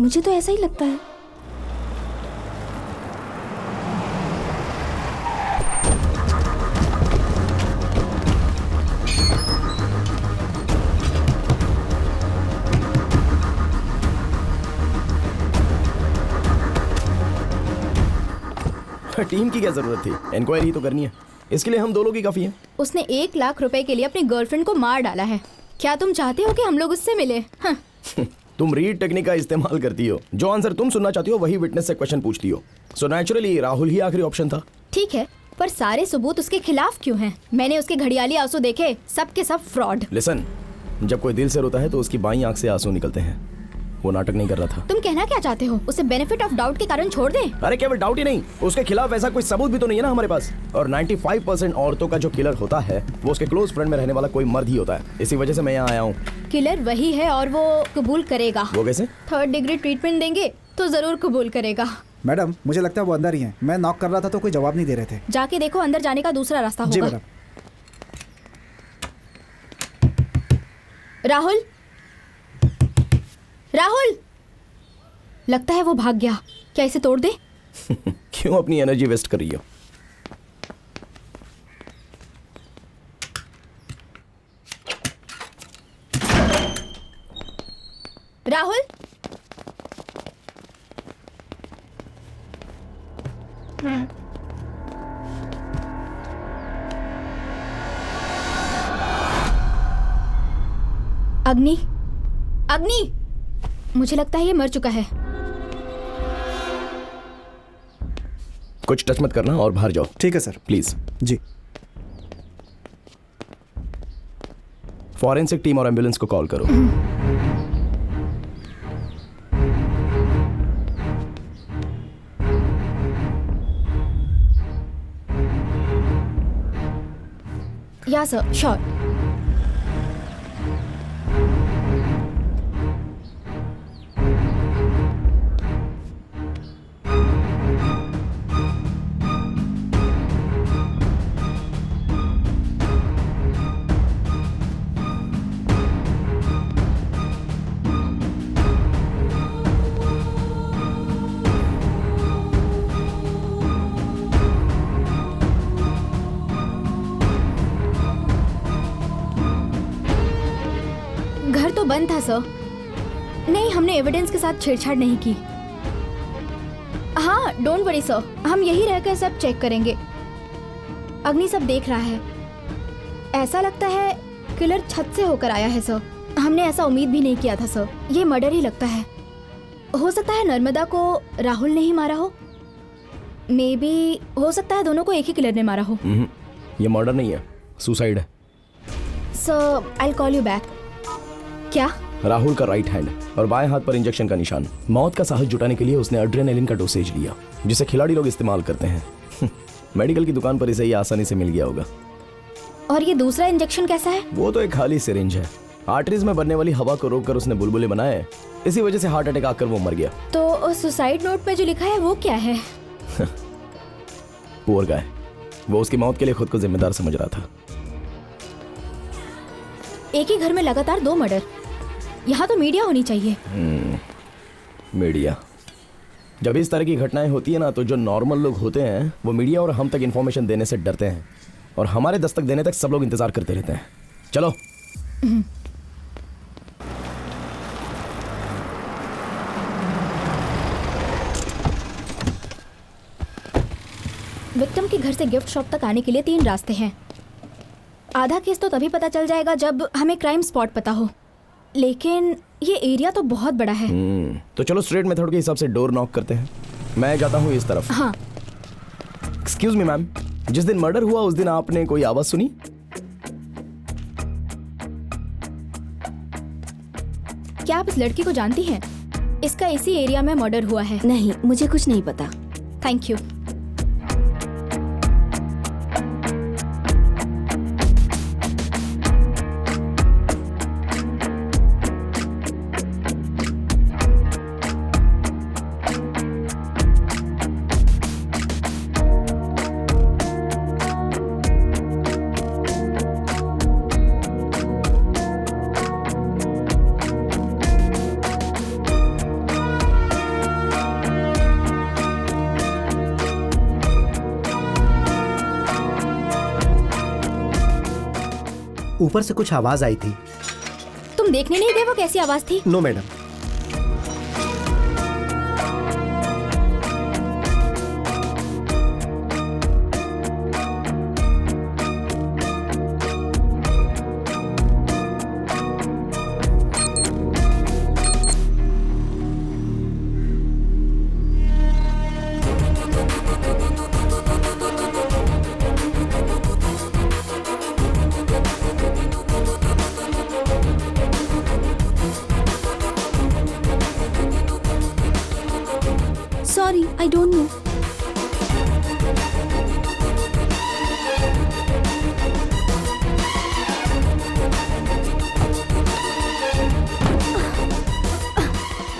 Speaker 6: मुझे तो ऐसा ही लगता है।
Speaker 3: टीम की क्या जरूरत थी? इंक्वायरी तो करनी है, इसके लिए हम 2 लोग ही काफी हैं।
Speaker 2: उसने 1 लाख रुपए के लिए अपनी गर्लफ्रेंड को मार डाला है। क्या तुम चाहते हो कि हम लोग उससे मिले?
Speaker 3: तुम रीड टेक्निक का इस्तेमाल करती हो। जो आंसर तुम सुनना चाहती हो वही विटनेस से क्वेश्चन पूछती हो। सो नेचुरली राहुल ही आखिरी ऑप्शन था।
Speaker 2: ठीक है, पर सारे सबूत उसके खिलाफ क्यों हैं? मैंने उसके घड़ियाली आंसू देखे, सब के सब फ्रॉड।
Speaker 3: लिसन, जब कोई दिल से रोता है तो उसकी बाईं आंख से आंसू निकलते हैं। वो नाटक नहीं कर रहा था।
Speaker 2: तुम कहना क्या चाहते हो? उसे बेनिफिट ऑफ डाउट के कारण छोड़ दे?
Speaker 3: अरे केवल डाउट ही नहीं, उसके खिलाफ ऐसा कोई सबूत भी तो नहीं है ना हमारे पास। और 95% औरतों का जो किलर होता है वो उसके क्लोज फ्रेंड में रहने वाला कोई मर्द ही होता है। इसी वजह से मैं यहाँ आया हूँ।
Speaker 2: किलर वही है और वो कबूल करेगा।
Speaker 3: वो कैसे?
Speaker 2: 3rd डिग्री ट्रीटमेंट देंगे तो जरूर कबूल करेगा।
Speaker 4: मैडम, मुझे लगता है वो अंदर ही हैं। मैं नॉक कर रहा था तो कोई जवाब नहीं दे रहे थे।
Speaker 2: जाके देखो, अंदर जाने का दूसरा रास्ता
Speaker 4: जी
Speaker 2: होगा।
Speaker 4: मैडम।
Speaker 2: राहुल, राहुल, लगता है वो भाग गया। क्या इसे तोड़ दे?
Speaker 3: क्यों अपनी एनर्जी वेस्ट कर रही हो?
Speaker 2: राहुल, अग्नि, अग्नि, मुझे लगता है ये मर चुका है।
Speaker 3: कुछ टच मत करना और बाहर जाओ।
Speaker 4: ठीक है सर।
Speaker 3: प्लीज।
Speaker 4: जी।
Speaker 3: फॉरेंसिक टीम और एम्बुलेंस को कॉल करो।
Speaker 2: या सर, श्योर। घर तो बंद था सर। नहीं, हमने एविडेंस के साथ छेड़छाड़ नहीं की। हाँ, डोंट वरी सर, हम यही रहकर सब चेक करेंगे। अग्नि सब देख रहा है। ऐसा लगता है किलर छत से होकर आया है सर। हमने ऐसा उम्मीद भी नहीं किया था सर। ये मर्डर ही लगता है। हो सकता है नर्मदा को राहुल ने ही मारा हो। मे बी हो सकता है दोनों को एक ही किलर ने मारा हो।
Speaker 3: ये मर्डर नहीं है, सुसाइड है।
Speaker 2: Sir, I will call you back. क्या?
Speaker 3: राहुल का राइट हैंड और बाएं हाथ पर इंजेक्शन का निशान। मौत का साहस जुटाने के लिए उसने एड्रेनालिन का डोसेज लिया, जिसे खिलाड़ी लोग इस्तेमाल करते हैं। मेडिकल की दुकान पर इसे ये आसानी से मिल गया होगा।
Speaker 2: और ये दूसरा इंजेक्शन कैसा है?
Speaker 3: वो तो एक खाली सिरिंज है। आर्टरीज में बनने वाली हवा को रोककर उसने बुलबुले बनाए। इसी वजह से हार्ट अटैक आकर वो मर गया।
Speaker 2: तो सुसाइड नोट में जो लिखा है वो क्या है?
Speaker 3: Poor guy. वो उसकी मौत के लिए खुद को जिम्मेदार समझ रहा था।
Speaker 2: एक ही घर में लगातार 2 मर्डर। यहाँ तो मीडिया होनी चाहिए।
Speaker 3: मीडिया। जब इस तरह की घटनाएं होती है ना, तो जो नॉर्मल लोग होते हैं वो मीडिया और हम तक इन्फॉर्मेशन देने से डरते हैं, और हमारे दस्तक देने तक सब लोग इंतजार करते रहते हैं। चलो।
Speaker 2: विक्टिम के घर से गिफ्ट शॉप तक आने के लिए 3 रास्ते हैं। आधा केस तो तभी पता चल जाएगा जब हमें क्राइम स्पॉट पता हो, लेकिन ये एरिया तो बहुत बड़ा है।
Speaker 3: तो चलो स्ट्रेट मेथड के हिसाब से डोर नॉक करते हैं। मैं जाता हूँ इस तरफ।
Speaker 2: हाँ।
Speaker 3: एक्सक्यूज मी मैम, जिस दिन मर्डर हुआ उस दिन आपने कोई आवाज सुनी?
Speaker 2: क्या आप इस लड़की को जानती हैं? इसका इसी एरिया में मर्डर हुआ है।
Speaker 6: नहीं, मुझे कुछ नहीं पता।
Speaker 2: Thank you.
Speaker 1: ऊपर से कुछ आवाज आई थी।
Speaker 2: तुम देखने नहीं गए वो कैसी आवाज थी?
Speaker 1: No madam.
Speaker 6: Sorry, I don't know.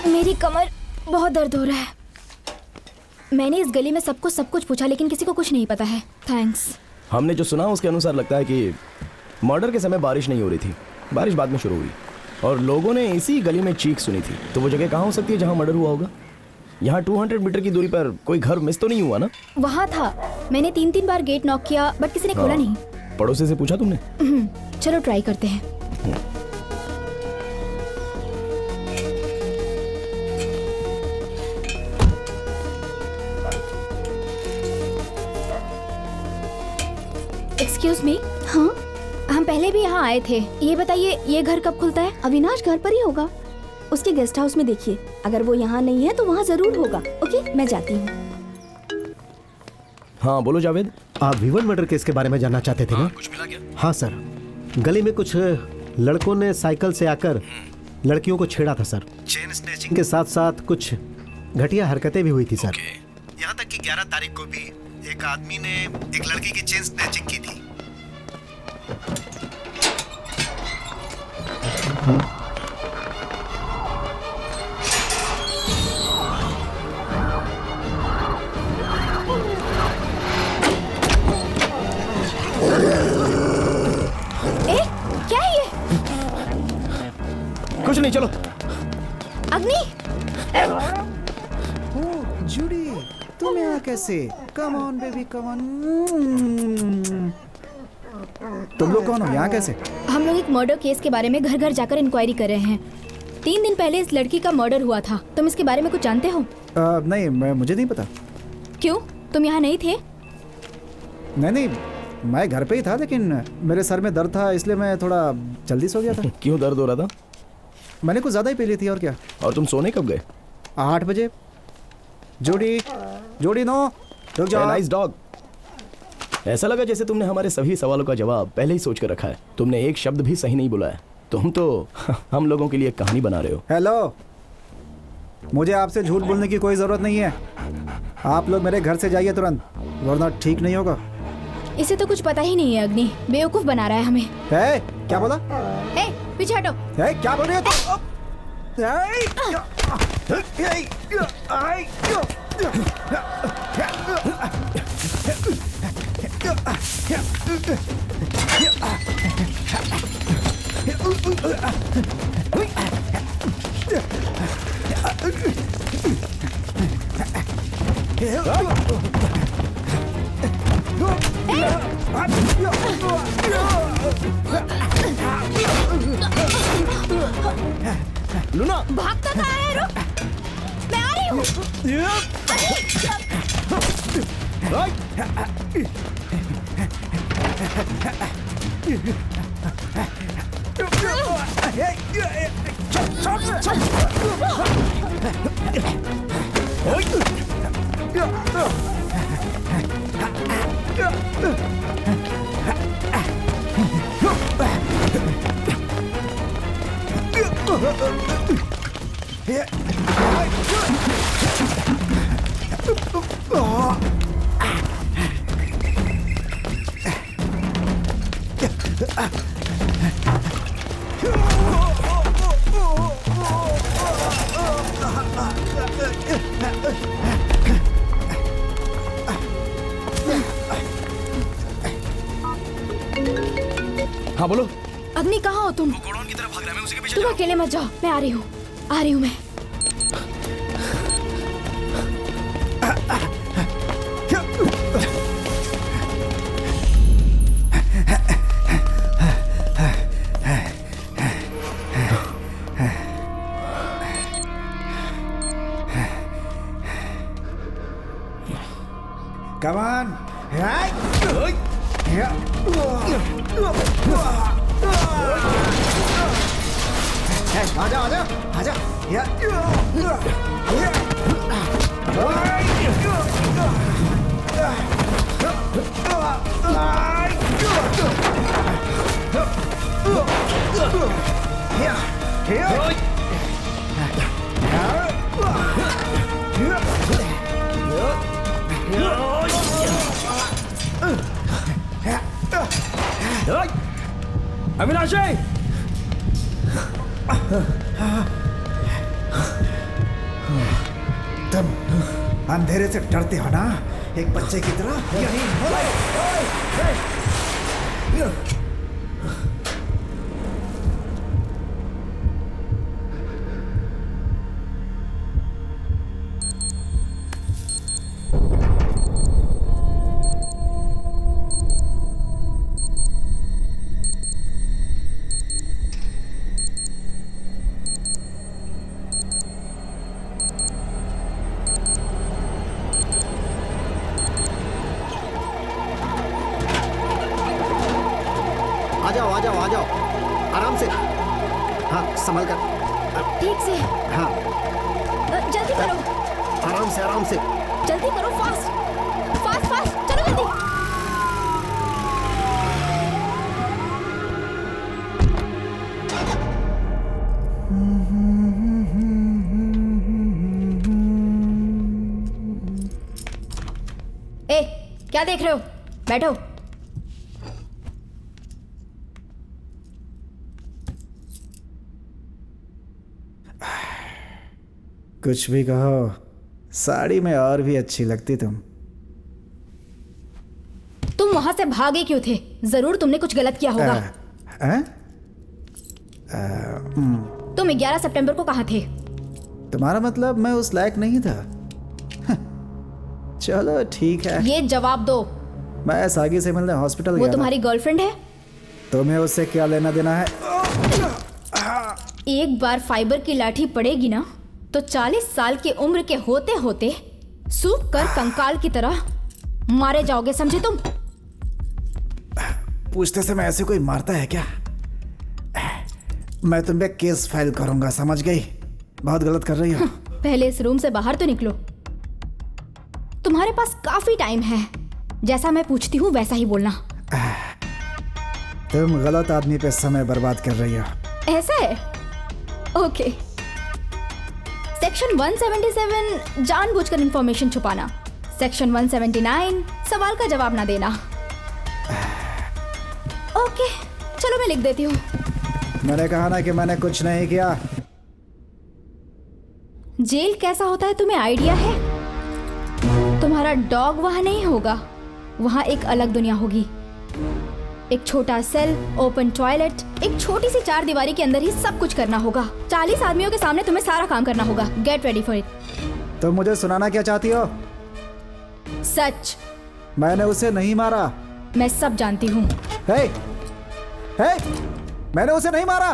Speaker 2: मेरी कमर बहुत दर्द हो रहा है। मैंने इस गली में सबको सब कुछ पूछा, लेकिन किसी को कुछ नहीं पता है। थैंक्स।
Speaker 3: हमने जो सुना उसके अनुसार लगता है कि मर्डर के समय बारिश नहीं हो रही थी। बारिश बाद में शुरू हुई और लोगों ने इसी गली में चीख सुनी थी। तो वो जगह कहाँ हो सकती है जहाँ मर्डर हुआ होगा? यहाँ 200 मीटर की दूरी पर कोई घर मिस तो नहीं हुआ ना?
Speaker 2: वहाँ था। मैंने 3 बार गेट नॉक किया, बट किसी ने खोला नहीं।
Speaker 3: पड़ोसी से पूछा तुमने?
Speaker 2: चलो ट्राई करते हैं। Excuse me.
Speaker 6: हाँ,
Speaker 2: हम पहले भी यहाँ आए थे। ये बताइए, ये घर कब खुलता है?
Speaker 6: अविनाश घर पर ही होगा। उसके गेस्ट हाउस में देखिए। अगर वो यहाँ नहीं है तो वहाँ जरूर होगा। ओके, मैं जाती हूँ।
Speaker 3: हाँ बोलो जावेद।
Speaker 1: आप विवन मर्डर केस के बारे में जानना चाहते थे ना?
Speaker 3: कुछ मिला क्या?
Speaker 1: हाँ सर, गली में कुछ लड़कों ने साइकिल से आकर लड़कियों को छेड़ा था सर। चेन स्नैचिंग के साथ साथ कुछ घटिया हरकतें भी हुई थी सर। यहाँ तक कि 11 तारीख को भी एक आदमी ने एक लड़की की चेन स्नैचिंग की थी।
Speaker 2: क्या है ये?
Speaker 3: कुछ नहीं, चलो।
Speaker 2: अग्नि,
Speaker 4: जूडी, तुम यहाँ कैसे? Come on baby, come on. तुम लोग कौन हो? यहाँ कैसे?
Speaker 2: हम लोग एक मर्डर केस के बारे में घर घर जाकर इंक्वायरी कर रहे हैं। 3 दिन पहले इस लड़की का मर्डर हुआ था। तुम इसके बारे में कुछ जानते हो?
Speaker 4: नहीं, मुझे नहीं पता।
Speaker 2: क्यों, तुम यहाँ नहीं थे?
Speaker 4: नहीं, मैं घर पे ही था, लेकिन मेरे सर में दर्द था, इसलिए मैं थोड़ा जल्दी सो गया था।
Speaker 3: क्यों दर्द हो रहा था?
Speaker 4: मैंने कुछ ज़्यादा ही पी ली थी, और क्या।
Speaker 3: और तुम सोने कब गए?
Speaker 4: 8 बजे। जोड़ी नो, रुक जाओ।
Speaker 3: Nice dog. ऐसा लगा जैसे तुमने हमारे सभी सवालों का जवाब पहले ही सोच कर रखा है। तुमने एक शब्द भी सही नहीं बुलाया। तुम तो हम लोगों के लिए कहानी बना रहे हो।
Speaker 4: हेलो, मुझे आपसे झूठ बोलने की कोई ज़रूरत नहीं है। आप लोग मेरे घर से जाइए तुरंत, वरना ठीक नहीं होगा।
Speaker 2: इसे तो कुछ पता ही नहीं है। अग्नि बेवकूफ बना रहा है हमें।
Speaker 4: है, क्या बोला?
Speaker 2: पीछे हटो।
Speaker 4: है, क्या बोल रही हो तुम?
Speaker 3: लूना,
Speaker 2: भागता कहाँ है? रुक, मैं आ रही हूँ।
Speaker 3: हाँ बोलो।
Speaker 2: अग्नि कहाँ हो तुम?
Speaker 3: गोडाउन की तरफ भाग रहा है, मैं उसी के पीछे
Speaker 2: तुम
Speaker 3: जा रहा हूं।
Speaker 2: अकेले मत जाओ, मैं आ रही हूँ मैं।
Speaker 4: Come on. आजा।
Speaker 3: अविनाशी,
Speaker 4: तुम अंधेरे से डरते हो ना, एक बच्चे की तरह।
Speaker 1: आ जाओ आराम से। हाँ, संभल कर।
Speaker 2: ठीक से।
Speaker 1: हाँ,
Speaker 2: जल्दी करो।
Speaker 1: आराम से।
Speaker 2: जल्दी करो, फास्ट चलो जल्दी। क्या देख रहे हो? बैठो।
Speaker 4: कुछ भी कहो, साड़ी में और भी अच्छी लगती तुम।
Speaker 2: तुम वहां से भागे क्यों थे? जरूर तुमने कुछ गलत किया होगा। तुम 11 सितंबर को कहाँ थे?
Speaker 4: तुम्हारा मतलब मैं उस लायक नहीं था? चलो ठीक है।
Speaker 2: ये जवाब दो।
Speaker 4: मैं सागी से मिलने हॉस्पिटल गया
Speaker 2: वो
Speaker 4: था।
Speaker 2: तुम्हारी गर्लफ्रेंड है?
Speaker 4: तुम्हें उससे क्या लेना देना है?
Speaker 2: एक बार फाइबर की लाठी पड़ेगी ना तो 40 साल की उम्र के होते होते सूख कर कंकाल की तरह मारे जाओगे, समझे तुम?
Speaker 4: पूछते समय ऐसे कोई मारता है क्या? मैं तुम पे केस फाइल करूंगा, समझ गई? बहुत गलत कर रही हो।
Speaker 2: पहले इस रूम से बाहर तो निकलो। तुम्हारे पास काफी टाइम है। जैसा मैं पूछती हूँ वैसा ही बोलना।
Speaker 4: तुम गलत आदमी पे समय बर्बाद कर रही हो।
Speaker 2: ऐसा है? ओके। सेक्शन 177 जानबूझकर इंफॉर्मेशन छुपाना। सेक्शन 179 सवाल का जवाब ना देना। ओके, चलो मैं लिख देती हूँ।
Speaker 4: मैंने कहा ना कि मैंने कुछ नहीं किया।
Speaker 2: जेल कैसा होता है तुम्हें आइडिया है? तुम्हारा डॉग वहां नहीं होगा, वहां एक अलग दुनिया होगी। एक छोटा सेल, ओपन टॉयलेट, एक छोटी सी 4 दीवारी के अंदर ही सब कुछ करना होगा। 40 आदमियों के सामने तुम्हें सारा काम करना होगा। Get ready for it.
Speaker 4: तुम मुझे सुनाना क्या चाहती हो?
Speaker 2: सच।
Speaker 4: मैंने उसे नहीं मारा।
Speaker 2: मैं सब जानती हूँ।
Speaker 4: हे, मैंने उसे नहीं मारा।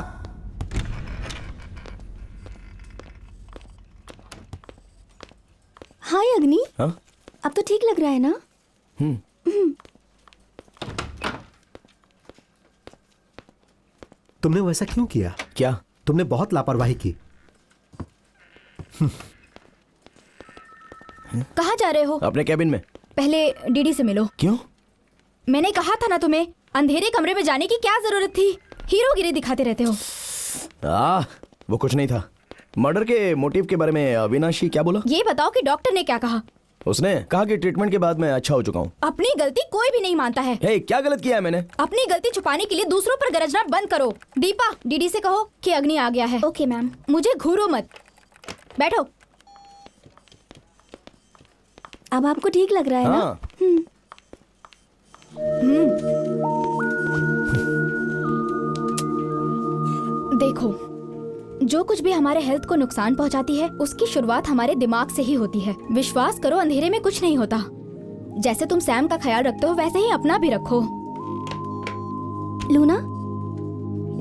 Speaker 6: हाय अग्नि।
Speaker 3: हाँ?
Speaker 6: अब तो ठीक लग रहा है ना?
Speaker 1: तुमने वैसा क्यों किया?
Speaker 3: क्या?
Speaker 1: तुमने बहुत लापरवाही की।
Speaker 2: कहाँ जा रहे हो?
Speaker 3: अपने कैबिन में।
Speaker 2: पहले डीडी से मिलो।
Speaker 3: क्यों?
Speaker 2: मैंने कहा था ना तुम्हें, अंधेरे कमरे में जाने की क्या जरूरत थी? हीरोगिरी दिखाते रहते हो।
Speaker 3: वो कुछ नहीं था। मर्डर के मोटिव के बारे में अविनाशी क्या बोला?
Speaker 2: ये बताओ कि डॉक्टर ने क्या कहा?
Speaker 3: उसने कहा कि ट्रीटमेंट के बाद मैं अच्छा हो चुका हूँ।
Speaker 2: अपनी गलती कोई भी नहीं मानता है।
Speaker 3: हे, क्या गलत किया है मैंने?
Speaker 2: अपनी गलती छुपाने के लिए दूसरों पर गरजना बंद करो। दीपा, डीडी से कहो कि अग्नि आ गया है।
Speaker 6: Okay ma'am.
Speaker 2: मुझे घूरो मत। बैठो।
Speaker 6: अब आपको ठीक लग रहा है ना?
Speaker 3: हाँ।
Speaker 2: देखो, जो कुछ भी हमारे हेल्थ को नुकसान पहुंचाती है उसकी शुरुआत हमारे दिमाग से ही होती है। विश्वास करो, अंधेरे में कुछ नहीं होता। जैसे तुम सैम का ख्याल रखते हो वैसे ही अपना भी रखो।
Speaker 6: लूना,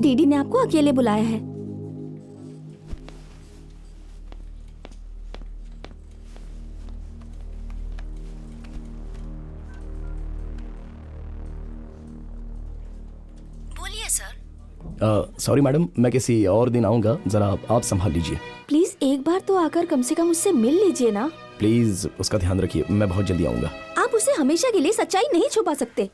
Speaker 6: डीडी ने आपको अकेले बुलाया है। बोलिए सर।
Speaker 3: सॉरी मैडम, मैं किसी और दिन आऊंगा। जरा आप संभाल लीजिए
Speaker 6: प्लीज। एक बार तो आकर कम से कम उससे मिल लीजिए ना।
Speaker 3: प्लीज। उसका ध्यान रखिए, मैं बहुत जल्दी आऊंगा।
Speaker 6: आप उसे हमेशा के लिए सच्चाई नहीं छुपा सकते।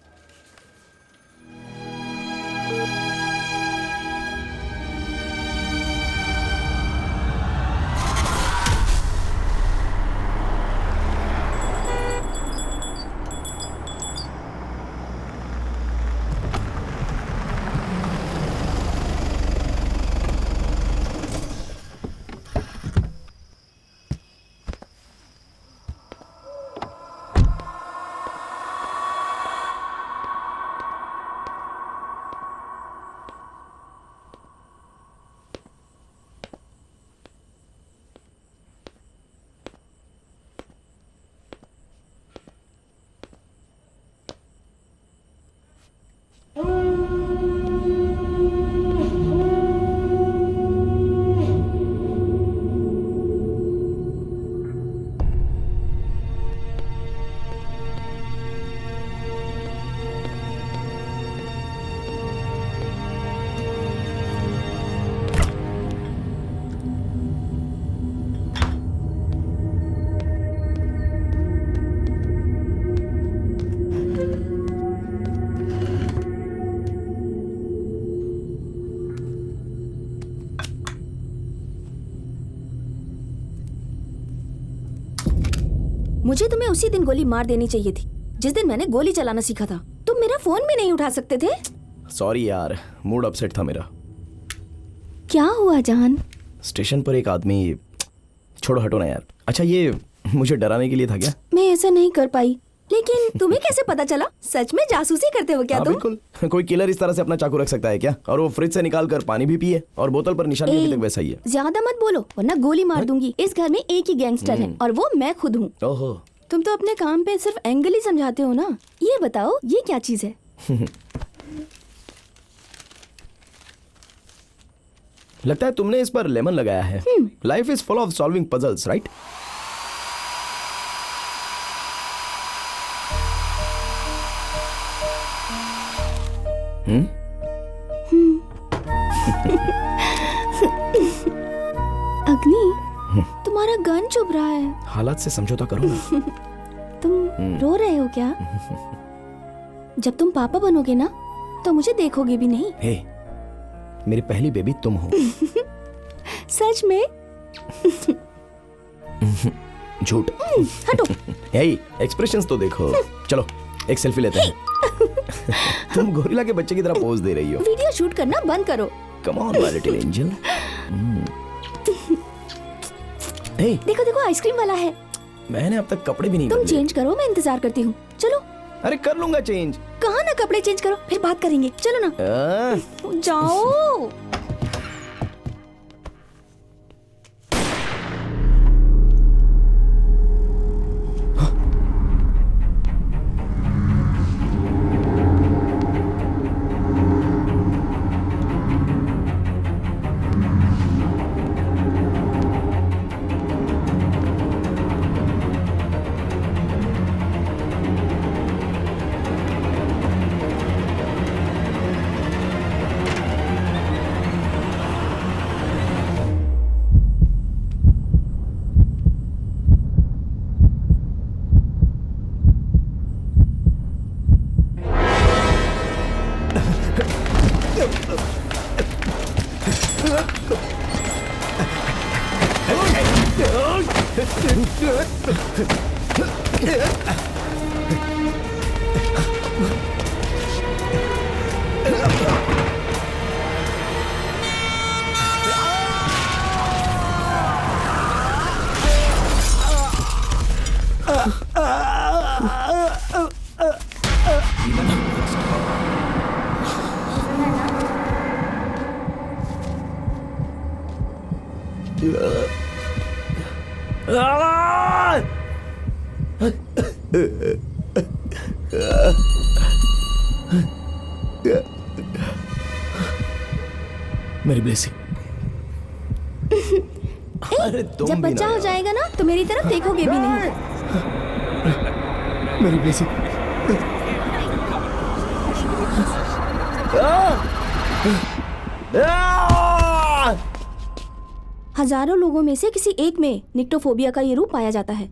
Speaker 6: मुझे तुम्हें उसी दिन गोली मार देनी चाहिए थी जिस दिन मैंने गोली चलाना सीखा था। तुम मेरा फोन भी नहीं उठा सकते थे।
Speaker 3: सॉरी यार, मूड अपसेट था मेरा।
Speaker 6: क्या हुआ जान?
Speaker 3: स्टेशन पर एक आदमी छोड़ो हटो ना यार। अच्छा ये मुझे डराने के लिए था क्या?
Speaker 6: मैं ऐसा नहीं कर पाई, लेकिन तुम्हें कैसे पता चला? सच में जासूसी करते हो क्या
Speaker 3: हाँ,
Speaker 6: तुम?
Speaker 3: बिल्कुल। कोई किलर इस तरह से अपना चाकू रख सकता है क्या? और वो फ्रिज से निकाल कर पानी भी पिए और बोतल पर निशान भी अभी तक वैसा ही है।
Speaker 6: ज्यादा मत बोलो वरना गोली मार दूंगी। इस घर में एक ही गैंगस्टर है और वो मैं खुद हूँ।
Speaker 3: ओहो।
Speaker 6: तुम तो अपने काम पे सिर्फ एंगल ही समझाते हो ना। ये बताओ ये क्या चीज है?
Speaker 3: लगता है तुमने इस पर लेमन लगाया है। Life is full of solving puzzles, right?
Speaker 6: अग्नि, तुम्हारा गन चुभ रहा है।
Speaker 3: हालात से समझौता करो ना।
Speaker 6: तुम रो रहे हो क्या? जब तुम पापा बनोगे ना तो मुझे देखोगे भी नहीं।
Speaker 3: हे, मेरी पहली बेबी तुम हो।
Speaker 6: सच में?
Speaker 3: झूठ।
Speaker 6: हटो।
Speaker 3: हे, एक्सप्रेशंस तो देखो। चलो एक सेल्फी लेते हैं। तुम गोरिल्ला के बच्चे की तरह पोज दे रही हो।
Speaker 6: वीडियो शूट करना बंद करो।
Speaker 3: Come on my little angel. Hey,
Speaker 6: देखो देखो आइसक्रीम वाला है।
Speaker 3: मैंने अब तक कपड़े भी नहीं
Speaker 6: तुम
Speaker 3: बदले।
Speaker 6: चेंज करो, मैं इंतजार करती हूँ। चलो।
Speaker 3: अरे कर लूंगा चेंज।
Speaker 6: कहा ना कपड़े चेंज करो फिर बात करेंगे। चलो ना। जाओ।
Speaker 3: मेरी ब्लेसिंग। अरे तुम
Speaker 6: जब
Speaker 3: भी
Speaker 6: बच्चा
Speaker 3: ना
Speaker 6: हो जाएगा ना तो मेरी तरफ देखोगे भी नहीं।
Speaker 3: मेरी ब्लेसिंग।
Speaker 6: हजारों लोगों में से किसी एक में निक्टोफोबिया का ये रूप पाया जाता है।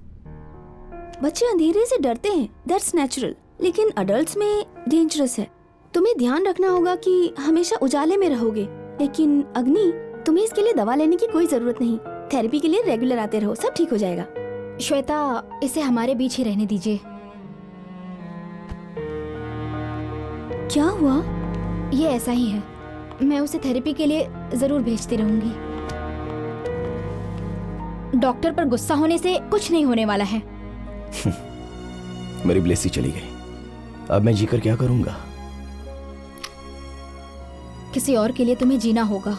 Speaker 6: बच्चे अंधेरे से डरते हैं, दैट्स नेचुरल, लेकिन अडल्ट्स में डेंजरस है। तुम्हें ध्यान रखना होगा कि हमेशा उजाले में रहोगे। लेकिन अग्नि, तुम्हें इसके लिए दवा लेने की कोई जरूरत नहीं। थेरेपी के लिए रेगुलर आते रहो, सब ठीक हो जाएगा।
Speaker 2: श्वेता, इसे हमारे बीच ही रहने दीजिए।
Speaker 6: क्या हुआ?
Speaker 2: ये ऐसा ही है, मैं उसे थेरेपी के लिए जरूर भेजती रहूंगी। डॉक्टर पर गुस्सा होने से कुछ नहीं होने वाला है।
Speaker 3: मेरी ब्लेसी चली गई, अब मैं जीकर क्या करूंगा?
Speaker 2: किसी और के लिए तुम्हें जीना होगा।